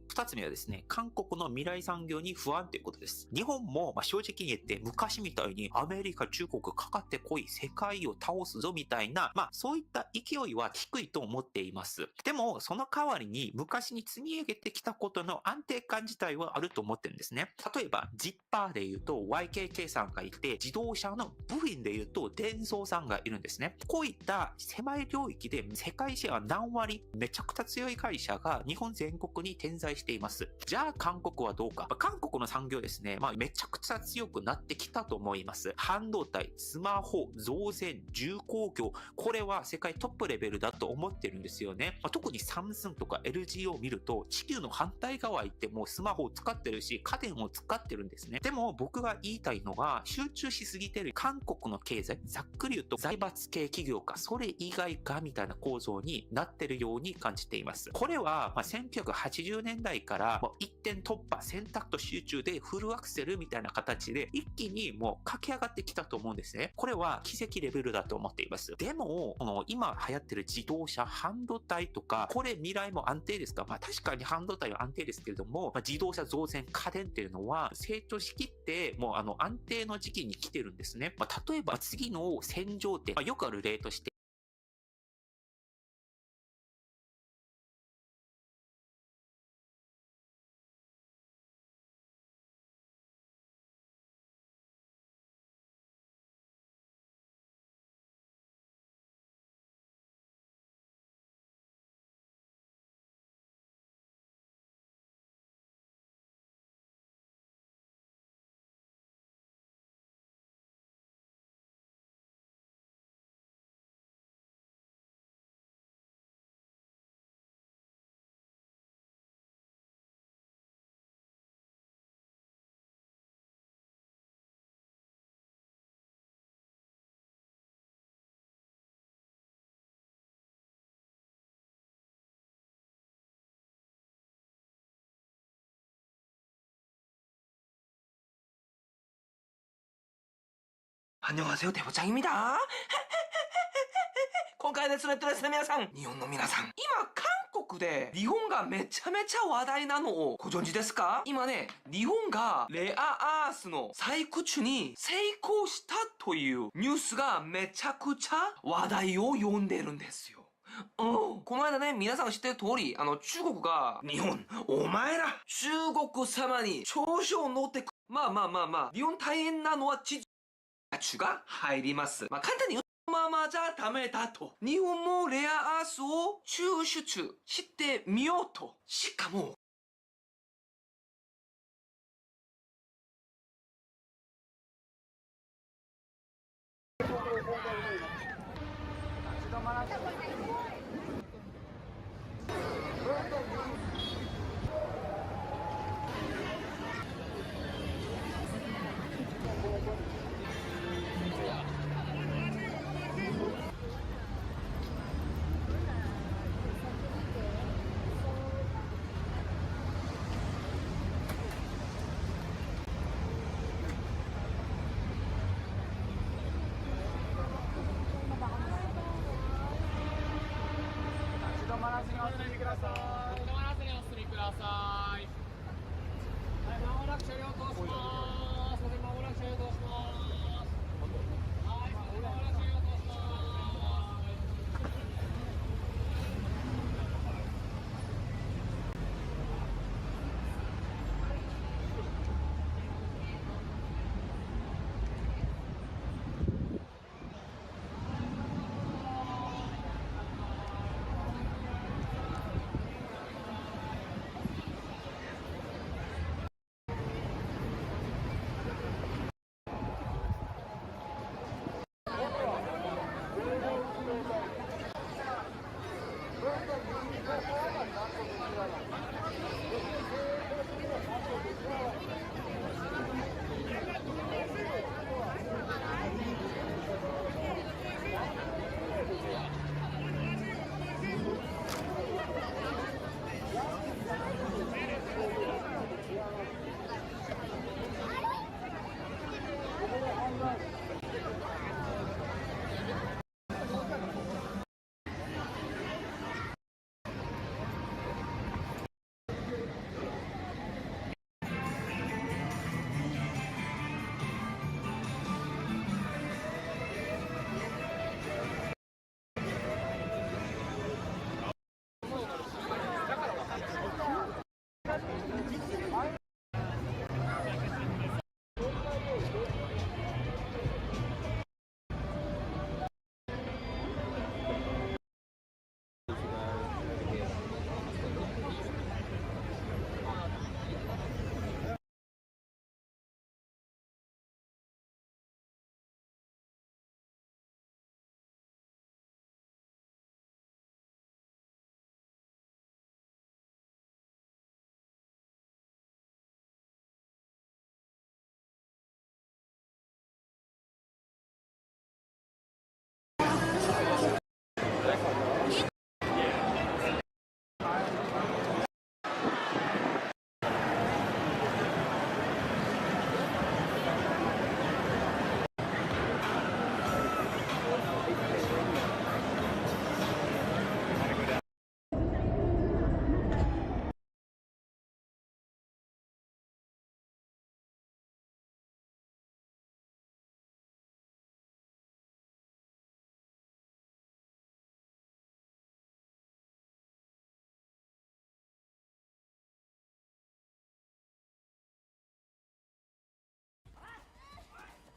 Speaker 13: 二つ目はですね、韓国の未来産業に不安ということです。日本も正直に言って昔みたいにアメリカ、中国かかってこい、世界を倒すぞみたいな、そういった勢いは低いと思っています。でもその代わりに昔に積み上げてきたことの安定感自体はあると思ってるんですね。例えばジッパーで言うと YKK さんがいて、自動車の部品で言うとデンソーさんがいるんですね。こういった狭い領域で世界シェア何割、めちゃくちゃ強い会社が日本全国に点在しています。じゃあ韓国はどうか。韓国の産業ですね、めちゃくちゃ強くなってきたと思います。半導体、スマホ、造船、重工業、これは世界トップレベルだと思ってるんですよね。特にサムスンとか LG を見ると、地球の反対側行ってもうスマホを使ってるし、家電を使ってるんですね。でも僕が言いたいのが、集中しすぎてる韓国の経済、ざっくり言うと財閥系企業か、それ以外かみたいな構造になってるように感じています。これは1980年代から一点突破、選択と集中でフルアクセルみたいな形で一気にもう駆け上がってきたと思うんですね。これは奇跡レベルだと思っています。でも今流行ってる自動車、半導体とか、これ未来も安定ですか？確かに半導体は安定ですけれども、自動車、造船、家電っていうのは成長しきってもう安定の時期に来てるんですね。例えば次の戦場って、よくある例として
Speaker 17: 안녕하세요, 대보장입니다. 今回熱烈ですね、皆さん。日本の皆さん。今、韓国で日本がめちゃめちゃ話題なのをご存知ですか？今ね、日本がレアアースの採掘に成功したというニュースがめちゃくちゃ話題を呼んでるんですよ。この間ね、皆さんが知ってる通り、中国が、日本、お前ら、中国様に調子を乗ってく、日本大変なのはが入ります。簡単に言うと、ままじゃダメだと。日本もレアアースを抽出してみようと。しかも、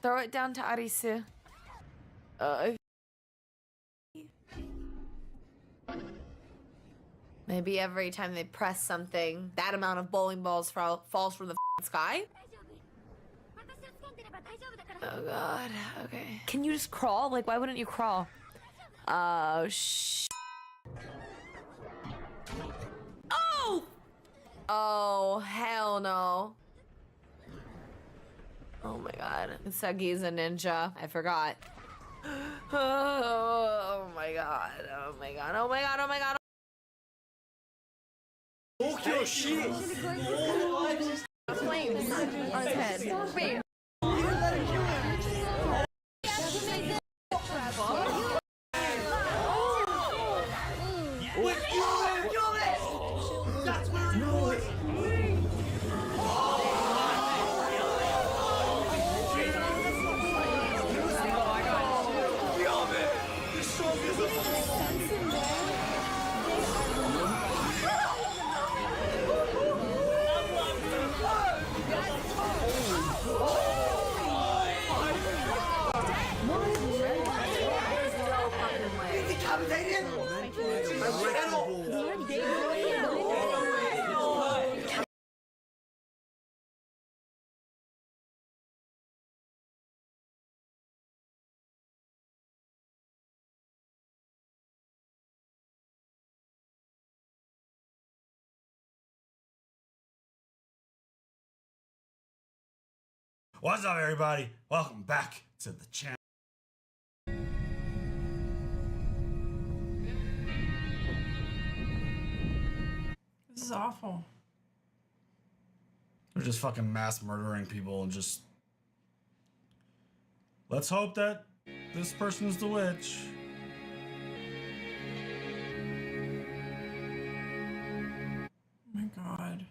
Speaker 15: Throw it down to Arisu. Maybe every time they press something, that amount of bowling balls falls from the sky? Oh god, okay. Can you just crawl? Like, why wouldn't you crawl? Oh, Oh! Oh, hell no. Oh my god. Sagi's a ninja. I forgot. Oh my god. Oh my god. Oh my god. Oh my god.
Speaker 4: Oh shit!
Speaker 15: Flames on his head. Wait.
Speaker 4: That's where it was!
Speaker 6: What's up, everybody? Welcome back to the channel.
Speaker 18: This is awful.
Speaker 6: They're just fucking mass murdering people and just... Let's hope that this person's the witch.
Speaker 18: Oh my god.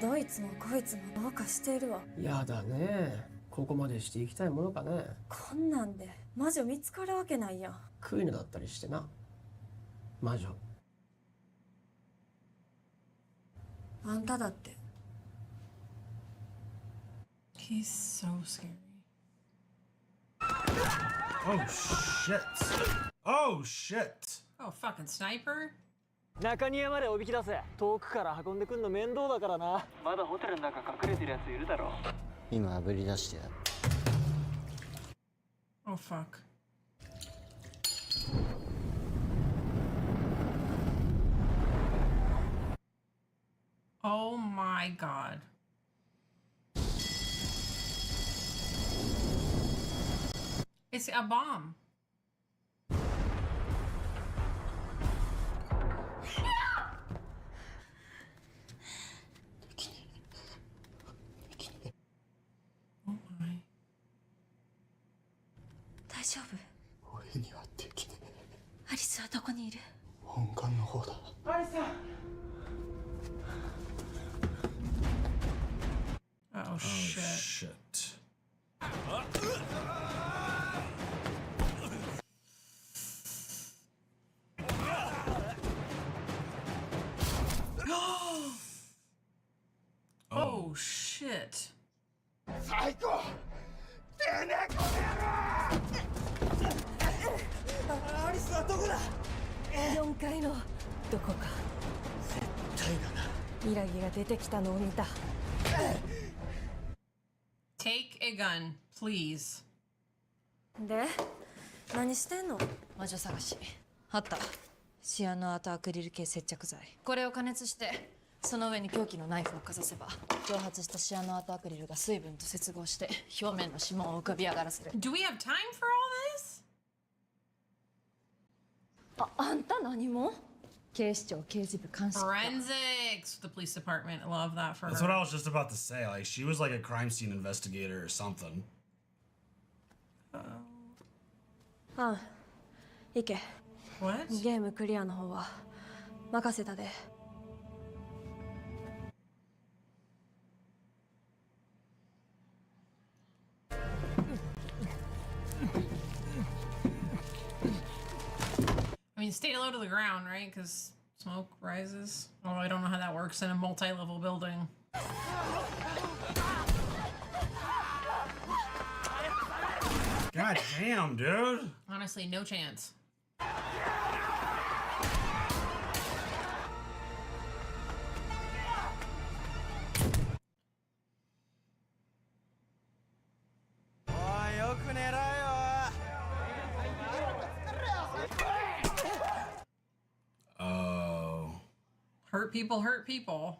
Speaker 19: どいつもこいつもどうかしているわ。
Speaker 24: やだね。ここまでしていきたいものかね。
Speaker 19: こんなんで魔女見つかるわけないやん。
Speaker 24: クイーンだったりしてな。魔女。
Speaker 19: あんただって。
Speaker 18: He's so scary.
Speaker 6: Oh shit. Oh shit.
Speaker 18: Oh, fucking sniper?
Speaker 25: 中庭までおびき出せ。遠くから運んでくんの面倒だからな。まだホテルの中隠れてるやついるだろ。
Speaker 24: 今炙り出してやる。
Speaker 18: Oh, fuck. Oh my god. It's a bomb. Oh my.
Speaker 19: 大丈夫？
Speaker 24: 俺にはできねえ。
Speaker 19: アリスはどこにいる？
Speaker 24: 本館の方だ。
Speaker 18: アリさん。Oh shit. Oh shit.
Speaker 25: 最高。てねこアリスはどこだ
Speaker 19: ？4階のどこか。
Speaker 25: 絶対だな。
Speaker 19: イラギが出てきたのを見た。
Speaker 18: Take a gun, please.
Speaker 19: で、何してんの？
Speaker 15: 魔女探し。あった。シアノアとアクリル系接着剤。これを加熱して、その上に凶器のナイフをかざせば、蒸発したシアノアとアクリルが水分と接合して、表面の指紋を浮かび上がらせる。
Speaker 18: Do we have time for all this?
Speaker 15: あんた何も？警視庁刑事部監視課。
Speaker 18: Forensics, the police department. I love that for
Speaker 6: That's
Speaker 18: her.
Speaker 6: what I was just about to say. Like, she was like a crime scene investigator or something.
Speaker 19: あ、行け。
Speaker 18: What?
Speaker 19: ゲームクリアの方は任せたで。
Speaker 18: I mean, stay low to the ground, right? Because smoke rises. Oh, I don't know how that works in a multi-level building.
Speaker 6: God damn, dude.
Speaker 18: Honestly, no chance.
Speaker 6: Oh.
Speaker 18: Hurt people hurt people.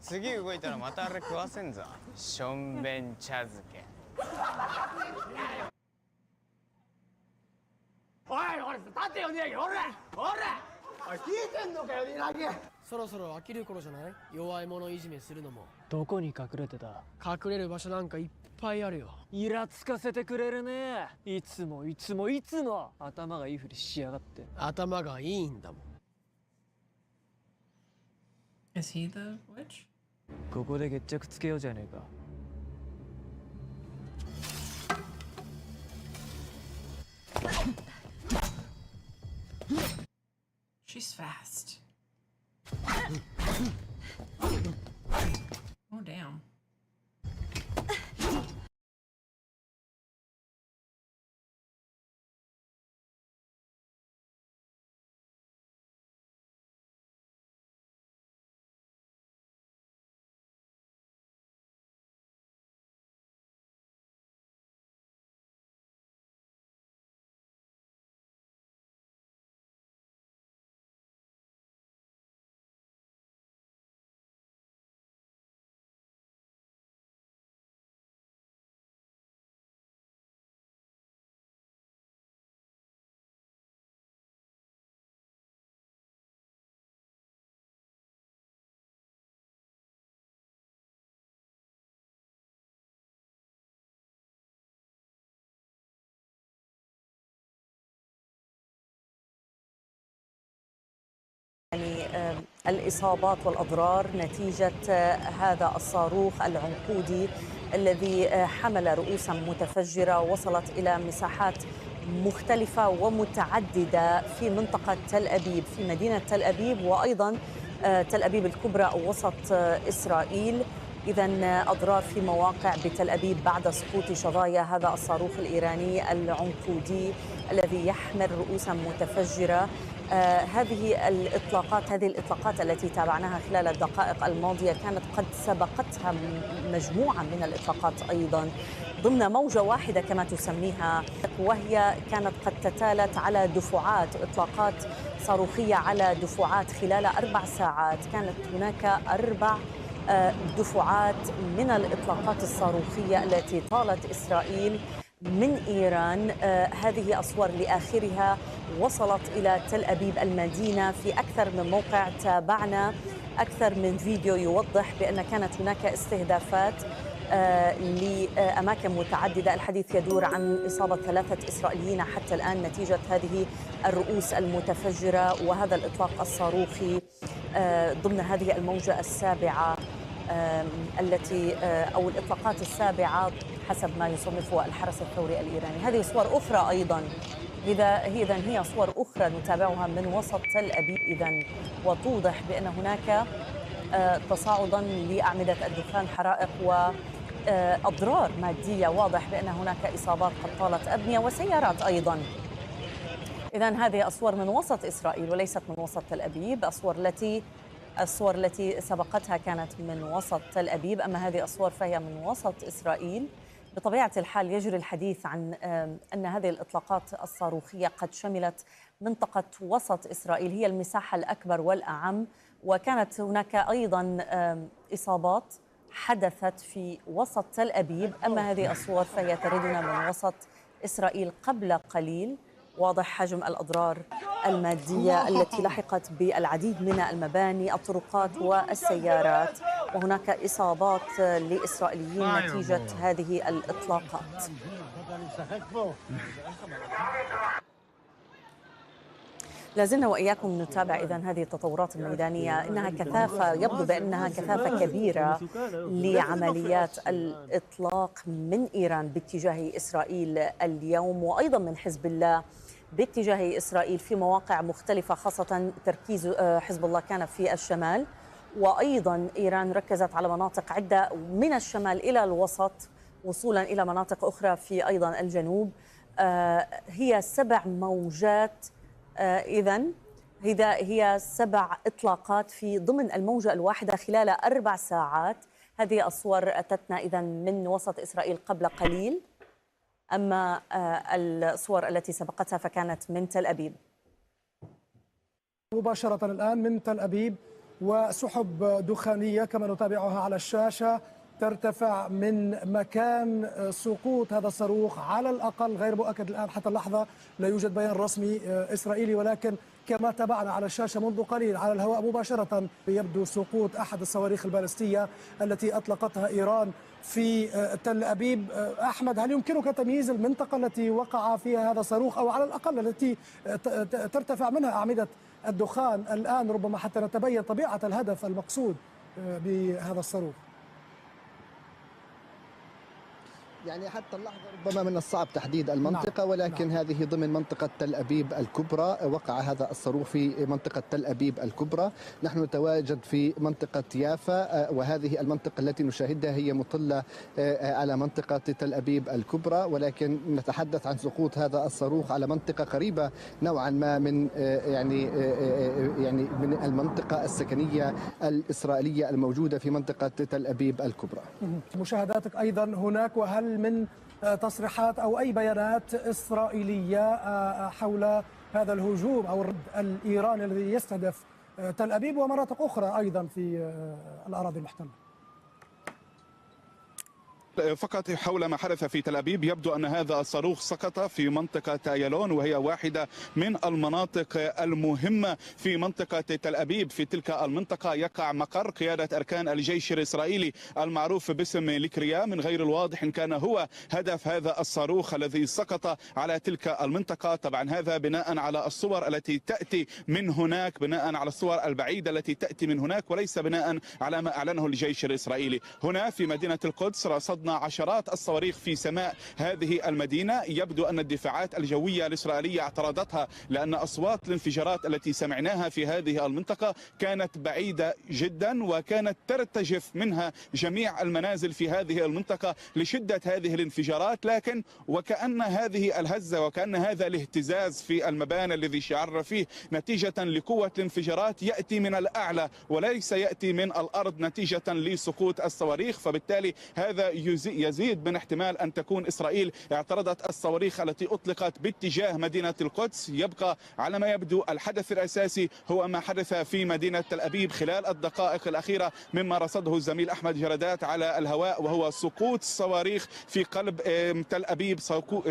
Speaker 26: 次動いたらまたあれ食わせんぞ。しょんべん茶漬け。
Speaker 25: おい、俺、立てよ、ニラギ、おらおい、聞いてんのかよ、ニラギそろそろ飽きる頃じゃない？弱い者いじめするのも。どこに隠れてた？隠れる場所なんかいっぱいあるよ。イラつかせてくれるね。いつも頭がいいふりしやがって。頭がいいんだもん。
Speaker 18: Is he the witch?
Speaker 25: ここで決着つけようじゃねえか。
Speaker 18: She's fast. Oh, damn.
Speaker 1: يعني الإصابات والأضرار نتيجة هذا الصاروخ العنقودي الذي حمل رؤوسا متفجرة وصلت إلى مساحات مختلفة ومتعددة في منطقة تل أبيب، في مدينة تل أبيب وأيضا تل أبيب الكبرى أو وسط إسرائيل. إذا أضرار في مواقع بتل أبيب بعد سقوط شظايا هذا الصاروخ الإيراني العنقودي الذي يحمل رؤوسا متفجرة. هذه الإطلاقات التي تابعناها خلال الدقائق الماضية كانت قد سبقتها مجموعة من الإطلاقات أيضا ضمن موجة واحدة كما تسميها، وهي كانت قد تتالت على دفعات، إطلاقات صاروخية على دفعات خلال 4 ساعات. كانت هناك 4 دفعات من الإطلاقات الصاروخية التي طالت إسرائيل من إيران. هذه أصور لآخرها وصلت إلى تل أبيب المدينة. في أكثر من موقع تابعنا أكثر من فيديو يوضح بأن كانت هناك استهدافات لأماكن متعددة. الحديث يدور عن إصابة 3 إسرائيليين حتى الآن نتيجة هذه الرؤوس المتفجرة وهذا الإطلاق الصاروخي ضمن هذه الموجة السابعة التي أو الإطلاقات السابعة حسب ما يصنفه الحرس الثوري الإيراني. هذه صور أخرى أيضا، إذا هي صور أخرى نتابعها من وسط تل أبيب إذا، وتوضح بأن هناك تصاعدا لأعمدة الدخان، حرائق وأضرار مادية. واضح بأن هناك إصابات قد طالت أبنية وسيارات أيضا. إذا هذه أصور من وسط إسرائيل وليست من وسط تل أبيب. الصور التي سبقتها كانت من وسط تل أبيب، أما هذه الصور فهي من وسط إسرائيل. بطبيعة الحال يجري الحديث عن أن هذه الإطلاقات الصاروخية قد شملت منطقة وسط إسرائيل، هي المساحة الأكبر والأعم، وكانت هناك أيضا إصابات حدثت في وسط تل أبيب. أما هذه الصور فهي تردنا من وسط إسرائيل قبل قليل. واضح حجم الأضرار المادية التي لحقت بالعديد من المباني، الطرقات والسيارات، وهناك إصابات لإسرائيليين نتيجة هذه الإطلاقات. لازلنا وإياكم نتابع إذن هذه التطورات الميدانية. إنها كثافة، يبدو بأنها كثافة كبيرة لعمليات الإطلاق من إيران باتجاه إسرائيل اليوم، وأيضا من حزب الله باتجاه إسرائيل في مواقع مختلفة، خاصة تركيز حزب الله كان في الشمال، وأيضا إيران ركزت على مناطق عدة من الشمال إلى الوسط وصولا إلى مناطق أخرى في أيضا الجنوب. هي 7 موجات، إذن هي 7 إطلاقات في ضمن الموجة الواحدة خلال 4 ساعات. هذه الصور أتتنا إذن من وسط إسرائيل قبل قليل، أما الصور التي سبقتها فكانت من تل أبيب.
Speaker 12: مباشرة الآن من تل أبيب، وسحب دخانية كما نتابعها على الشاشة ترتفع من مكان سقوط هذا الصاروخ، على الأقل غير مؤكد الآن حتى اللحظة، لا يوجد بيان رسمي إسرائيلي، ولكن كما تابعنا على الشاشة منذ قليل على الهواء مباشرة يبدو سقوط أحد الصواريخ البالستية التي أطلقتها إيران في تل أبيب. أحمد، هل يمكنك تمييز المنطقة التي وقع فيها هذا الصاروخ، أو على الأقل التي ترتفع منها أعمدة الدخان الآن، ربما حتى نتبين طبيعة الهدف المقصود بهذا الصاروخ؟
Speaker 14: يعني حتى اللحظة ربما من الصعب تحديد المنطقة، ولكن هذه ضمن منطقة تل أبيب الكبرى. وقع هذا الصاروخ في منطقة تل أبيب الكبرى. نحن نتواجد في منطقة يافا، وهذه المنطقة التي نشاهدها هي مطلة على منطقة تل أبيب الكبرى، ولكن نتحدث عن سقوط هذا الصاروخ على منطقة قريبة نوعا ما من يعني من المنطقة السكنية الإسرائيلية الموجودة في منطقة تل أبيب الكبرى.
Speaker 12: مشاهداتك أيضا هناك، وهل من تصريحات أو أي بيانات إسرائيلية حول هذا الهجوم أو الرد الإيراني الذي يستهدف تل أبيب ومناطق أخرى أيضا في الأراضي المحتلة؟
Speaker 5: فقط حول ما حدث في تل أبيب. يبدو أن هذا الصاروخ سقط في منطقة أيالون، وهي واحدة من المناطق المهمة في منطقة تل أبيب. في تلك المنطقة يقع مقر قيادة أركان الجيش الإسرائيلي المعروف باسم ليكريا. من غير الواضح إن كان هو هدف هذا الصاروخ الذي سقط على تلك المنطقة. طبعا هذا بناء على الصور التي تأتي من هناك، بناء على الصور البعيدة التي تأتي من هناك، وليس بناء على ما أعلنه الجيش الإسرائيلي. هنا في مدينة القدس رصدنا عشرات الصواريخ في سماء هذه المدينة. يبدو أن الدفاعات الجوية الإسرائيلية اعترضتها، لأن أصوات الانفجارات التي سمعناها في هذه المنطقة كانت بعيدة جدا، وكانت ترتجف منها جميع المنازل في هذه المنطقة لشدة هذه الانفجارات. لكن وكأن هذه الهزة وكأن هذا الاهتزاز في المباني الذي شعرنا فيه نتيجة لقوة الانفجارات يأتي من الأعلى وليس يأتي من الأرض نتيجة لسقوط الصواريخ. فبالتالي هذا يزيد من احتمال أن تكون إسرائيل اعترضت الصواريخ التي أطلقت باتجاه مدينة القدس. يبقى على ما يبدو الحدث الأساسي هو ما حدث في مدينة تل أبيب خلال الدقائق الأخيرة مما رصده الزميل أحمد جردات على الهواء، وهو سقوط صواريخ في قلب تل أبيب،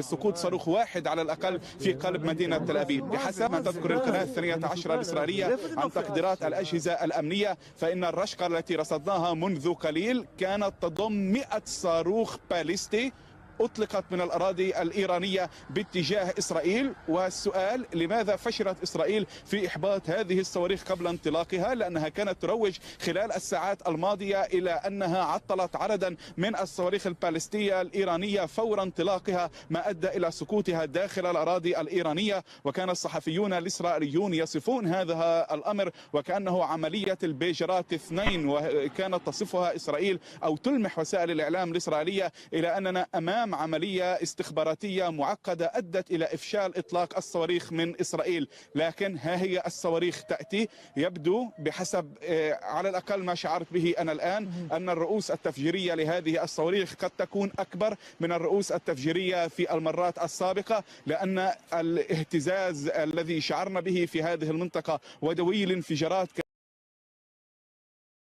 Speaker 5: سقوط صاروخ واحد على الأقل في قلب مدينة تل أبيب. بحسب ما تذكر القناة 12 الإسرائيلية عن تقديرات الأجهزة الأمنية، فإن الرشقة التي رصدناها منذ قليل كانت تضم 100 صاروخ باليستي أطلقت من الأراضي الإيرانية باتجاه إسرائيل. والسؤال: لماذا فشلت إسرائيل في إحباط هذه الصواريخ قبل انطلاقها؟ لأنها كانت تروج خلال الساعات الماضية إلى أنها عطلت عددا من الصواريخ البالستية الإيرانية فور انطلاقها، ما أدى إلى سقوطها داخل الأراضي الإيرانية. وكان الصحفيون الإسرائيليون يصفون هذا الأمر وكأنه عملية البيجرات 2، وكانت تصفها إسرائيل أو تلمح وسائل الإعلام الإسرائيلية إلى أننا أمام عملية استخباراتية معقدة أدت إلى إفشال إطلاق الصواريخ من إسرائيل. لكن ها هي الصواريخ تأتي. يبدو بحسب على الأقل ما شعرت به أنا الآن أن الرؤوس التفجيرية لهذه الصواريخ قد تكون أكبر من الرؤوس التفجيرية في المرات السابقة، لأن الاهتزاز الذي شعرنا به في هذه المنطقة ودوي الانفجارات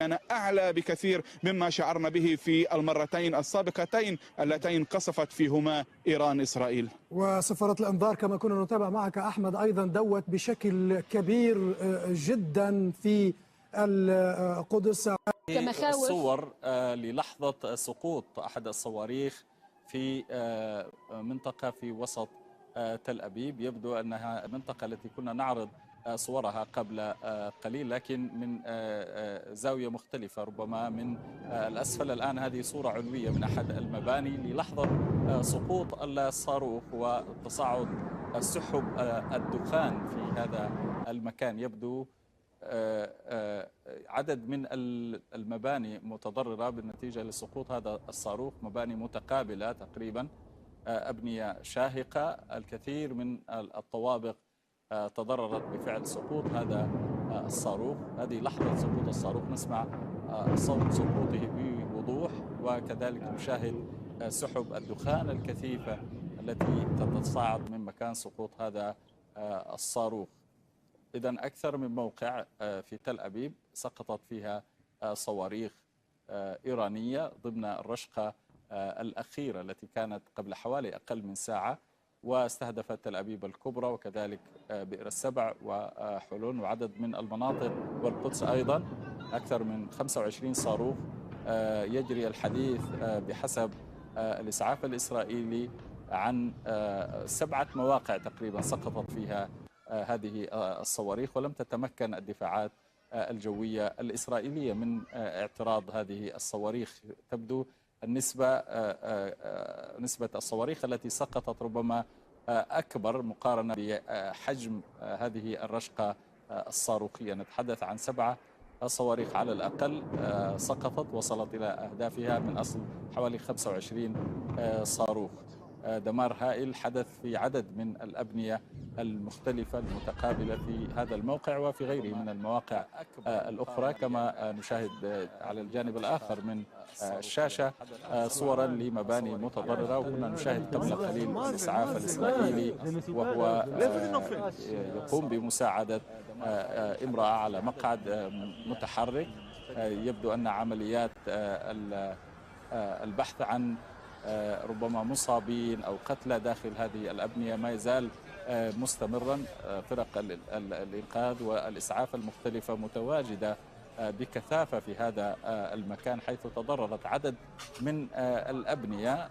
Speaker 5: كان أعلى بكثير مما شعرنا به في المرتين السابقتين اللتين قصفت فيهما إيران إسرائيل.
Speaker 12: وسفارة الإنذار كما كنا نتابع معك أحمد أيضا دوت بشكل كبير جدا في القدس.
Speaker 7: الصور للحظة سقوط أحد الصواريخ في منطقة في وسط تل أبيب. يبدو أنها المنطقة التي كنا نعرض صورها قبل قليل، لكن من زاوية مختلفة، ربما من الأسفل. الآن هذه صورة علوية من أحد المباني للحظة سقوط الصاروخ وتصاعد السحب الدخان في هذا المكان. يبدو عدد من المباني متضررة بالنتيجة لسقوط هذا الصاروخ، مباني متقابلة تقريبا، أبنية شاهقة. الكثير من الطوابق تضررت بفعل سقوط هذا الصاروخ. هذه لحظة سقوط الصاروخ، نسمع صوت سقوطه بوضوح، وكذلك نشاهد سحب الدخان الكثيفة التي تتصاعد من مكان سقوط هذا الصاروخ. إذن أكثر من موقع في تل أبيب سقطت فيها صواريخ إيرانية ضمن الرشقة الأخيرة التي كانت قبل حوالي أقل من ساعة، واستهدفت تل أبيب الكبرى وكذلك بئر السبع وحلون وعدد من المناطق والقدس أيضا. أكثر من 25 صاروخ. يجري الحديث بحسب الإسعاف الإسرائيلي عن 7 مواقع تقريبا سقطت فيها هذه الصواريخ، ولم تتمكن الدفاعات الجوية الإسرائيلية من اعتراض هذه الصواريخ. تبدو نسبة الصواريخ التي سقطت ربما أكبر مقارنة بحجم هذه الرشقة الصاروخية. نتحدث عن 7 صواريخ على الأقل سقطت، وصلت إلى أهدافها من أصل حوالي 25 صاروخ. دمار هائل حدث في عدد من الأبنية المختلفة المتقابلة في هذا الموقع وفي غيره من المواقع الأخرى. كما نشاهد على الجانب الآخر من الشاشة صورا لمباني متضررة، وكنا نشاهد قبل قليل الإسعاف الإسرائيلي وهو يقوم بمساعدة امرأة على مقعد متحرك. يبدو أن عمليات البحث عن ربما مصابين أو قتلى داخل هذه الأبنية ما يزال مستمرا. فرق الإنقاذ والإسعاف المختلفة متواجدة بكثافة في هذا المكان، حيث تضررت عدد من الأبنية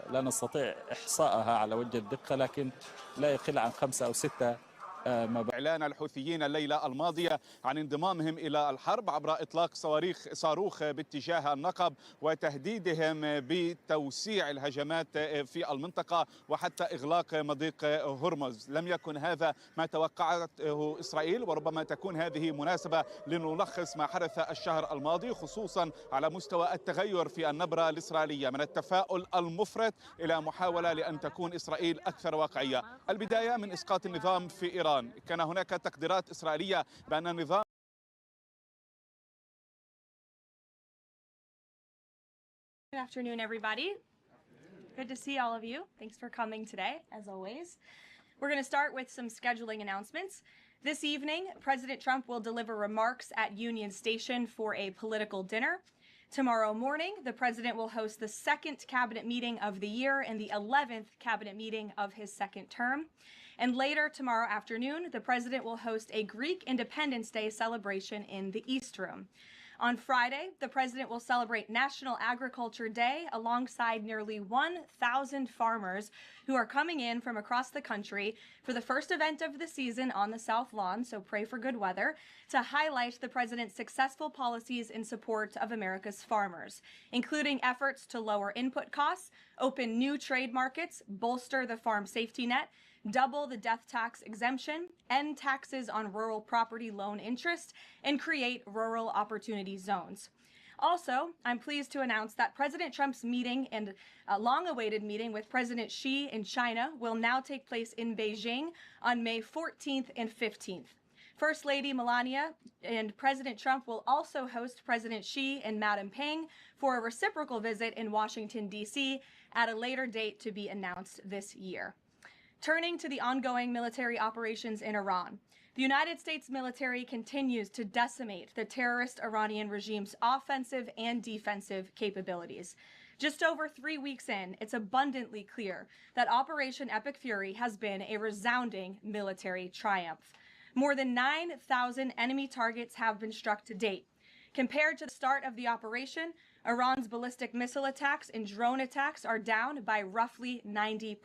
Speaker 7: لا نستطيع إحصائها على وجه الدقة، لكن لا يقل عن 5 أو 6
Speaker 5: إعلان الحوثيين الليلة الماضية عن انضمامهم إلى الحرب عبر إطلاق صاروخ باتجاه النقب وتهديدهم بتوسيع الهجمات في المنطقة وحتى إغلاق مضيق هرمز. لم يكن هذا ما توقعته إسرائيل، وربما تكون هذه مناسبة لنلخص ما حدث الشهر الماضي، خصوصا على مستوى التغير في النبرة الإسرائيلية من التفاؤل المفرط إلى محاولة لأن تكون إسرائيل أكثر واقعية. البداية من إسقاط النظام في إيران. كان هناك تقديرات إسرائيلية بأن النظام
Speaker 8: Good afternoon, everybody. Good to see all of you. Thanks for coming today, as always. We're going to start with some scheduling announcements. This evening, President Trump will deliver remarks at Union Station for a political dinner. Tomorrow morning, the president will host the second cabinet meeting of the year and the 11th cabinet meeting of his second term. And later tomorrow afternoon, the president will host a Greek Independence Day celebration in the East Room. On Friday, the president will celebrate National Agriculture Day alongside nearly 1,000 farmers who are coming in from across the country for the first event of the season on the South Lawn, so pray for good weather, to highlight the president's successful policies in support of America's farmers, including efforts to lower input costs, open new trade markets, bolster the farm safety net, double the death tax exemption, end taxes on rural property loan interest, and create rural opportunity zones. Also, I'm pleased to announce that President Trump's meeting and a long-awaited meeting with President Xi in China will now take place in Beijing on May 14th and 15th. First Lady Melania and President Trump will also host President Xi and Madam Peng for a reciprocal visit in Washington, D.C. at a later date to be announced this year. Turning to the ongoing military operations in Iran, the United States military continues to decimate the terrorist Iranian regime's offensive and defensive capabilities. Just over 3 weeks in, it's abundantly clear that Operation Epic Fury has been a resounding military triumph. More than 9,000 enemy targets have been struck to date. Compared to the start of the operation, Iran's ballistic missile attacks and drone attacks are down by roughly 90%.